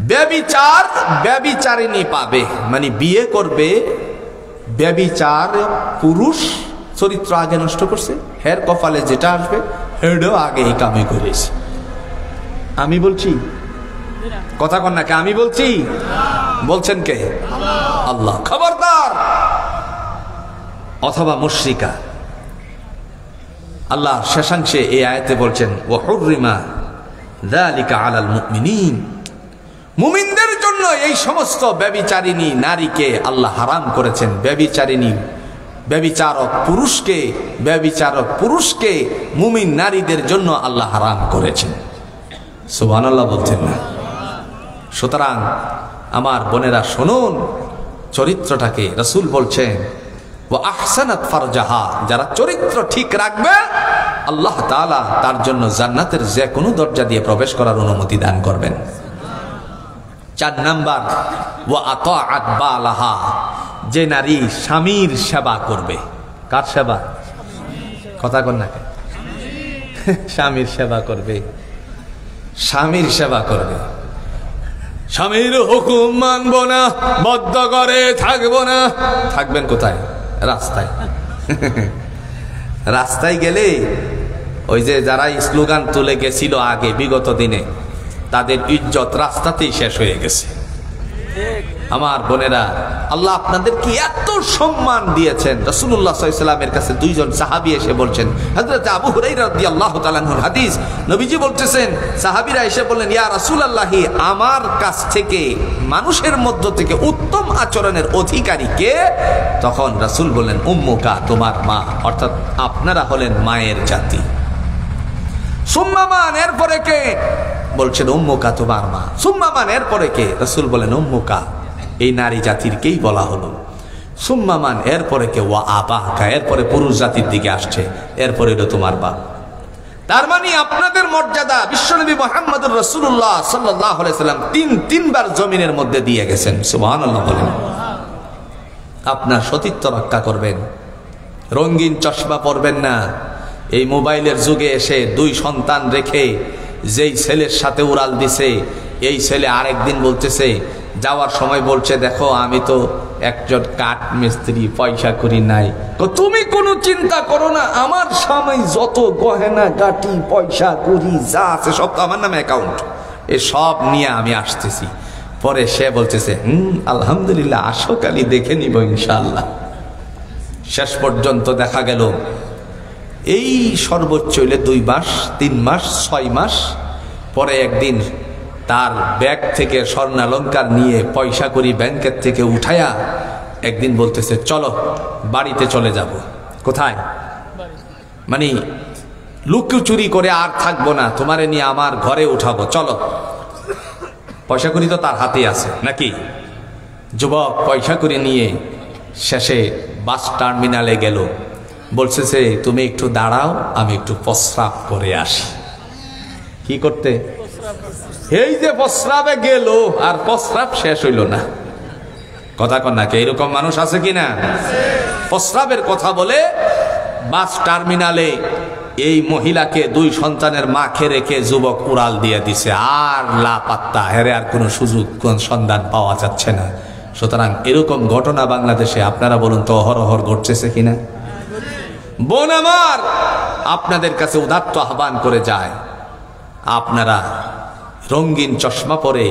ব্যভিচার ব্যভিচারিণী পাবে, মানে বিয়ে করবে ব্যভিচার পুরুষ, চরিত্র আগে নষ্ট করছে, হের কপালে যেটা আসবে হেডও আগে এই কামে করেছে। আমি বলছি, কথা কন না কে? আমি বলছি, বলছেন কে? আল্লাহ। খবরদার। অথবা মুশরিকা। আল্লাহ শেষাংশে এই আয়াতে বলছেন, ওয়া হুররিমা যালিকা আলাল মুমিনিন, মুমিনদের জন্য এই সমস্ত ব্যভিচারিণী নারীকে আল্লাহ হারাম করেছেন। ব্যভিচারক পুরুষকে মুমিন নারীদের জন্য আল্লাহ হারাম করেছেন। সুবহানাল্লাহ বলছেন না? সুতরাং আমার বোনেরা শুনুন, চরিত্রটাকে রাসূল বলছেন ওয়া আহসানাত ফারজাহা, যারা চরিত্র ঠিক রাখবে আল্লাহ তাআলা তার জন্য জান্নাতের যে কোনো দরজা দিয়ে প্রবেশ করার অনুমতি দান করবেন। 4 নাম্বার, ওয়া আতাআত বালাহা, যে নারী স্বামীর সেবা করবে। কার সেবা? কথা কন না কে? স্বামীর সেবা করবে। স্বামীর সেবা করবে। স্বামীর হুকুম মানব না, বদ্ধ করে থাকবো না। থাকবেন কোথায়? রাস্তায়। রাস্তায় গেলে ওই যে যারা স্লোগান তুলে গেছিল আগে বিগত দিনে, তাদের ইজ্জত রাস্তাতেই শেষ হয়ে গেছে। আমার বোনেরা, আল্লাহ আপনাদেরকে এত সম্মান দিয়েছেন। রাসূলুল্লাহ সাল্লাল্লাহু আলাইহি ওয়াসাল্লামের কাছে 2 জন সাহাবী এসে বলছেন, হযরত আবু হুরায়রা রাদিয়াল্লাহু তাআলা আনহুর হাদিস, নবীজি বলতেছেন, সাহাবীরা এসে বললেন, ইয়া রাসূলুল্লাহ, আমার কাছ থেকে মানুষের মধ্য থেকে উত্তম আচরণের অধিকারী কে? তখন রাসূল বললেন, উম্মুকা, তোমার মা, অর্থাৎ আপনারা হলেন মায়ের জাতি। সুম্মা মান, এরপরে কে? বলছেন উম্মুকা, তোমার মা। সুম্মা মান, এরপরে কে? রাসূল বলেন উম্মুকা, এই নারী জাতিরকেই বলা হলো। সুম্মা মান, এরপরে কে? ওয়া আবাকা, এরপরে পুরুষ জাতির দিকে আসছে, এরপরে হলো তোমার বাপ। তার মানে আপনাদের মর্যাদা বিশ্বনবী মুহাম্মদুর রাসূলুল্লাহ সাল্লাল্লাহু আলাইহি সাল্লাম তিনবার জমিনের মধ্যে দিয়ে গেছেন। সুবহানাল্লাহ বলেন। আপনার সতীত্ব রক্ষা করবেন, রঙিন চশমা পরবেন না। এই মোবাইলের যুগে এসে 2 সন্তান রেখে যেই ছেলের সাথে উড়াল দিছে, এই ছেলে আরেকদিন বলতেছে, যাওয়ার সময় বলছে, দেখো আমি তো একজন কাঠ মিস্ত্রি, পয়সা করি নাই। তো তুমি কোনো চিন্তা করো না, আমার স্বামী যত গহেনা গাটি পয়সা করি যা আছে সব তো আমার নামে অ্যাকাউন্ট, এ সব নিয়ে আমি আসতেছি। পরে সে বলতেছে, আলহামদুলিল্লাহ, আসো কালি দেখে নিব ইনশাআল্লাহ। শেষ পর্যন্ত দেখা গেল এই সর্বোচ্চ হইলে 2 মাস 3 মাস 6 মাস পরে একদিন তার ব্যাগ থেকে স্বর্ণালঙ্কার নিয়ে পয়সা করি ব্যাংকের থেকে উঠায়া একদিন বলতেছে, চলো বাড়িতে চলে যাব। কোথায়? মানে লুকোচুরি করে আর থাকবো না, তোমারে নিয়ে আমার ঘরে উঠাবো, চলো। পয়সা করি তো তার হাতে আছে নাকি? যুবক পয়সা করে নিয়ে শেষে বাস টার্মিনালে গেল, বলছে, তুমি একটু দাঁড়াও, আমি একটু প্রস্রাব করে আসি। কি করতে? এই যে প্রস্রাবে গেল আর প্রস্রাব শেষ হইল না। কথা কন নাকি? এরকম মানুষ আছে কিনা? প্রস্রাবের কথা বলে বাস টার্মিনালে এই মহিলাকে 2 সন্তানের মাকে রেখে যুবক উড়াল দিয়ে দিছে, আর লাপাত্তা, হেরে আর কোনো সুযোগ কোন সন্ধান পাওয়া যাচ্ছে না। সুতরাং এরকম ঘটনা বাংলাদেশে আপনারা বলুন তো অহরহ ঘটছে কিনা? বোন আমার, আপনাদের কাছে উদাত্ত আহ্বান করে যায়, আপনারা রঙিন চশমা পরে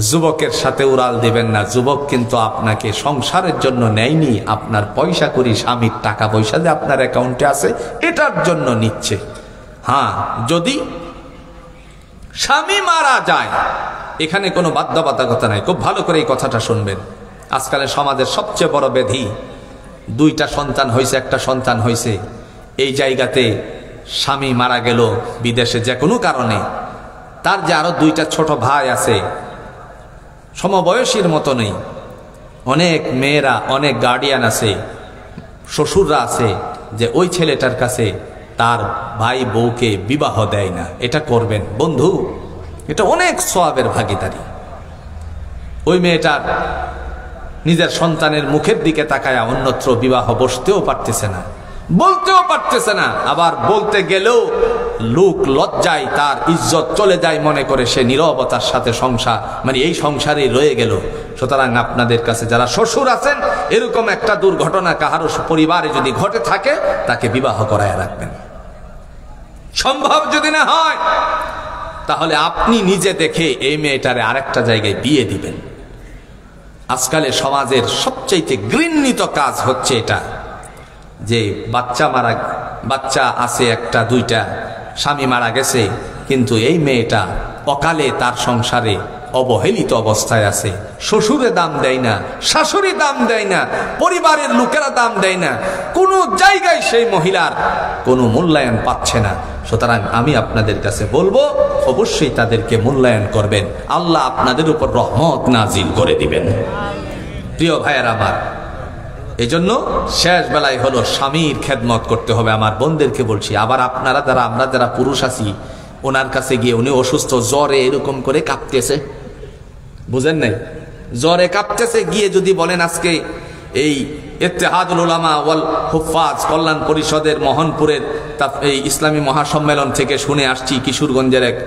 যুবকের সাথে উড়াল দিবেন না। যুবক কিন্তু আপনাকে সংসারের জন্য নেয়নি, আপনার পয়সা করি স্বামীর টাকা পয়সা যে আপনার অ্যাকাউন্টে আছে এটার জন্য নিচ্ছে। হ্যাঁ, যদি স্বামী মারা যায়, এখানে কোনো বাধ্যবাধকতা নাই। খুব ভালো করে এই কথাটা শুনবেন। আজকালের সমাজের সবচেয়ে বড় ব্যাধি, 2টা সন্তান হয়েছে, একটা সন্তান হয়েছে, এই জায়গাতে স্বামী মারা গেল বিদেশে যে কোনো কারণে, তার যে আরো 2টা ছোট ভাই আছে সমবয়সীর মতো নেই, অনেক মেয়েরা, অনেক গার্ডিয়ান আছে, শ্বশুররা আছে, যে ওই ছেলেটার কাছে তার ভাই বউকে বিবাহ দেয় না। এটা করবেন বন্ধু, এটা অনেক সওয়াবের ভাগীদারি। ওই মেয়েটার নিজের সন্তানের মুখের দিকে তাকায়া অন্যত্র বিবাহ বসতেও পারতেছে না, বলতেও পারতেছে না। আবার বলতে গেলেও লোক লজ্জায় তার ইজ্জত চলে যায় মনে করে সে নীরবতার সাথে সংসার, মানে এই সংসারে রয়ে গেল। সুতরাং আপনাদের কাছে যারা শ্বশুর আছেন, এরকম একটা দুর্ঘটনা কাহারো পরিবারে যদি ঘটে থাকে, তাকে বিবাহ করায় রাখবেন। সম্ভব যদি না হয়, তাহলে আপনি নিজে দেখে এই মেয়েটারে আরেকটা জায়গায় বিয়ে দিবেন। আজকালে সমাজের সবচাইতে ঘৃণিত কাজ হচ্ছে এটা, যে বাচ্চা আছে 1টা 2টা, স্বামী মারা গেছে, কিন্তু এই মেয়েটা অকালে তার সংসারে অবহেলিত অবস্থায় আছে। শ্বশুরে দাম দেয় না, শাশুড়ি দাম দেয় না, পরিবারের লোকেরা দাম দেয় না, কোনো জায়গায় সেই মহিলার কোনো মূল্যায়ন পাচ্ছে না। সুতরাং আমি আপনাদের কাছে বলবো, অবশ্যই তাদেরকে মূল্যায়ন করবেন, আল্লাহ আপনাদের উপর রহমত নাজিল করে দিবেন। প্রিয় ভাইয়ের আমার, এজন্য শেষ বেলায় হলো স্বামীর খেদমত করতে হবে। আমার বোনদেরকে বলছি, আবার আপনারা যারা, আমরা যারা পুরুষ আছি, ওনার কাছে গিয়ে, উনি অসুস্থ, জ্বরে এরকম করে কাঁপতেছে, বুঝেন নাই, জ্বরে কাঁপতেছে, গিয়ে যদি বলেন আজকে এই ইত্তেহাদুল উলামা ওয়াল হুফাজ কল্যাণ পরিষদের মোহনপুরের এই ইসলামী মহাসম্মেলন থেকে শুনে আসছি, কিশোরগঞ্জের এক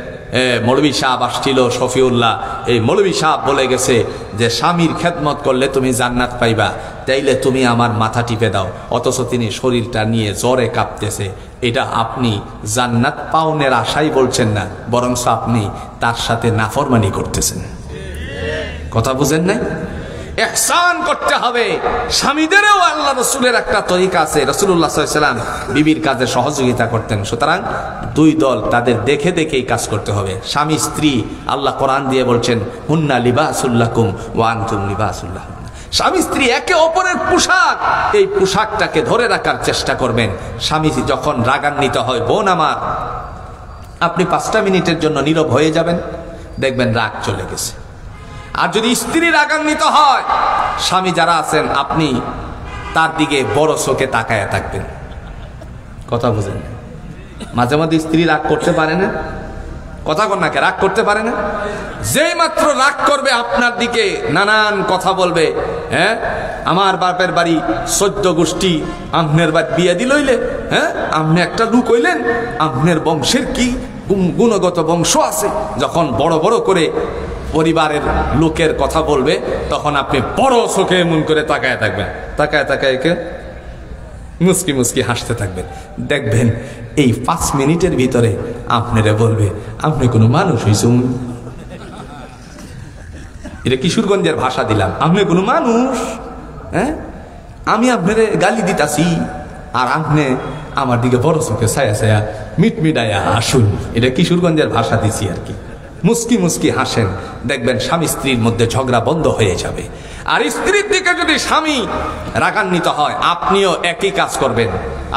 মৌলভী সাহেব আসছিল, শফিউল্লাহ, এই মৌলভী সাহেব বলে গেছে যে স্বামীর খেদমত করলে তুমি জান্নাত পাইবা, তাইলে তুমি আমার মাথা টিপে দাও। অথচ তিনি শরীরটা নিয়ে জ্বরে কাঁপতেছে। এটা আপনি জান্নাত পাওনের আশাই বলছেন না, বরং আপনি তার সাথে নাফরমানি করতেছেন। কথা বুঝেন নাই? ইহসান করতে হবে। স্বামীদেরও আল্লাহ রসুলের একটা তরিকা আছে, রাসূলুল্লাহ সাল্লাল্লাহু আলাইহি ওয়াসাল্লাম বিবির কাজে সহযোগিতা করতেন। সুতরাং 2 দল, তাদের দেখে দেখেই কাজ করতে হবে। স্বামী স্ত্রী, আল্লাহ কোরআন দিয়ে বলছেন, হুন্না লিবাসুল লাকুম ওয়া আনতুম লিবাসুল লাহুম। স্বামী স্ত্রী একে অপরের পোশাক, এই পোশাকটাকে ধরে রাখার চেষ্টা করবেন। স্বামী যখন রাগান্বিত হয়, বোন আমার, আপনি 5টা মিনিটের জন্য নীরব হয়ে যাবেন, দেখবেন রাগ চলে গেছে। আর যদি স্ত্রী রাগান্বিত হয়, স্বামী যারা আছেন, আপনি তার দিকে বড় চোখে তাকায় থাকবেন। কথা বুঝেন? মাঝে মাঝে স্ত্রী রাগ করতে পারে না, কথা কন নাকি, রাগ করতে পারে না? যেই মাত্র রাগ করবে আপনার দিকে নানান কথা বলবে, হ্যাঁ আমার বাপের বাড়ি 14 গোষ্ঠী, আমনের বাদ বিয়ে দিল হইলে, হ্যাঁ আপনি একটা লোক হইলেন, আমনের বংশের কি গুণগত বংশ আছে। যখন বড় বড় করে পরিবারের লোকের কথা বলবে তখন আপনি বড় চোখে এমন করে তাকায় থাকবেন, তাকায় তাকায় কে মুস্কি মুস্কি হাসতে থাকবেন। দেখবেন এই 5 মিনিটের ভিতরে আপনারা বলবে আপনি কোনো মানুষ হইছুন। এটা কিশোরগঞ্জের ভাষা দিলাম, আপনি কোনো মানুষ, হ্যাঁ আমি আপনারে গালি দিতাছি আর আপনি আমার দিকে বড় চোখে ছায়া ছায়া মিটমিটায়া আসুন। এটা কিশোরগঞ্জের ভাষা দিছি আর কি। মুস্কি মুস্কি হাসেন, দেখবেন স্বামী স্ত্রীর মধ্যে ঝগড়া বন্ধ হয়ে যাবে। আর স্ত্রীর দিকে যদি স্বামী রাগান্বিত হয় আপনিও একই কাজ করবেন।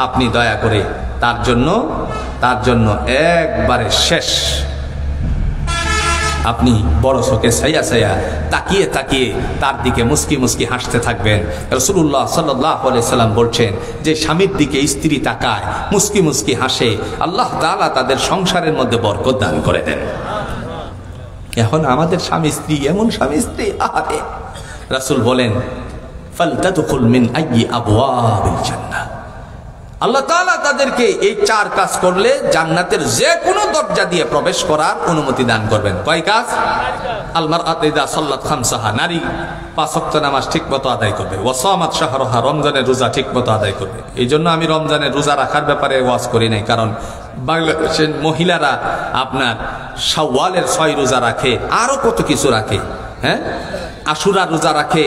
আপনি দয়া করে তার জন্য একবারে শেষ আপনি বড় চোখে ছায়া ছায়া তাকিয়ে তাকিয়ে তার দিকে মুস্কি মুস্কি হাসতে থাকবেন। রাসূলুল্লাহ সাল্লাল্লাহু আলাইহি সাল্লাম বলছেন যে স্বামীর দিকে স্ত্রী তাকায়, মুস্কি মুস্কি হাসে, আল্লাহ তাআলা তাদের সংসারের মধ্যে বরকত দান করে দেন। এখন আমাদের স্বামী স্ত্রী এমন স্বামী স্ত্রী, আরে রাসূল বলেন ফালতাদখুল মিন আইয়ি আবওয়াবিল জান্নাহ, আল্লাহ তাআলা তাদেরকে এই 4 কাজ করলে জান্নাতের যে কোনো দরজা দিয়ে প্রবেশ করার অনুমতি দান করবেন। কয় কাজ? আল মারআতু ইযা সাল্লাত খামসাহা, নারী 5 ওয়াক্ত নামাজ ঠিকমতো আদায় করবে। ওয়া সামাত শাহরাহা, রমজানের রোজা ঠিকমতো আদায় করবে। এই জন্য আমি রমজানের রোজা রাখার ব্যাপারে ওয়াজ করি নাই, কারণ বাংলাদেশের মহিলারা আপনার শাওয়ালের 6 রোজা রাখে, আরো কত কিছু রাখে, হ্যাঁ আশুরা রোজা রাখে,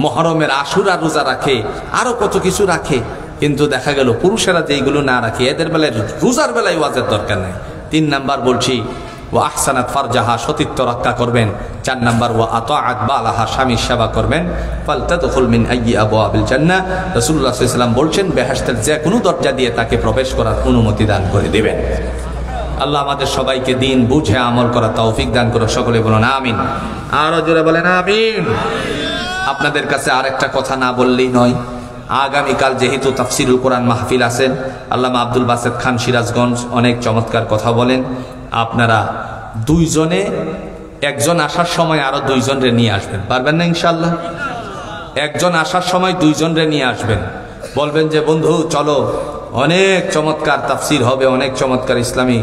মুহররমের আশুরা রোজা রাখে, আরো কত কিছু রাখে। কিন্তু দেখা গেল পুরুষেরা যেইগুলো না রাখে, এদের বেলায় রোজার বেলায় ওয়াজের দরকার নেই। 3 নাম্বার বলছি ওয়া আহসানাত ফারজাহা, সতীত্ব রক্ষা করবেন। 4 নাম্বার ওয়া আতাআত বালাহা, স্বামীর সেবা করবেন। ফালতাদখুল মিন আইয়ি আবওয়াবিল জান্নাহ, রাসূলুল্লাহ সাল্লাল্লাহু আলাইহি ওয়াসাল্লাম বলছেন বেহেশতের যে কোনো দরজা দিয়ে তাকে প্রবেশ করার অনুমতি দান করে দিবেন। আল্লাহ আমাদের সবাইকে দিন বুঝে আমল করার তৌফিক দান করুন। সকলে বলুন আমিন। আরো জোরে বলেন আমিন। আপনাদের কাছে আরেকটা কথা না বললেই নয়, আগামীকাল যেহেতু তাফসিরুল কোরআন মাহফিল আছেন, আল্লামা আব্দুল বাসেত খান সিরাজগঞ্জ অনেক চমৎকার কথা বলেন। আপনারা 2 জনে, একজন আসার সময় আরো 2 জনরে নিয়ে আসবেন, পারবেন না ইনশাআল্লাহ? একজন আসার সময় 2 জনরে নিয়ে আসবেন, বলবেন যে বন্ধু চলো, অনেক চমৎকার তাফসির হবে, অনেক চমৎকার ইসলামী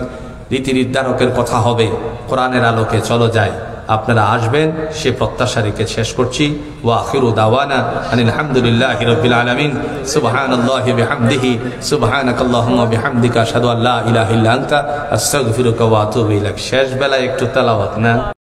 রীতি নির্ধারকের কথা হবে, কোরআনের আলোকে চলো যাই। আপনারা আসবেন সে প্রত্যাশা রেখে শেষ করছি। ওয়া আখিরু দাওয়ানা আনিল হামদুলিল্লাহি রাব্বিল আলামিন। সুবহানাল্লাহি বিহামদিহি, সুবহানাকাল্লাহুম্মা বিহামদিকা, আশহাদু আল্লা ইলাহা ইল্লা আনতা, আস্তাগফিরুকা ওয়া আতুবু ইলাইক। শেষ বেলায় একটু তেলাওয়াত না?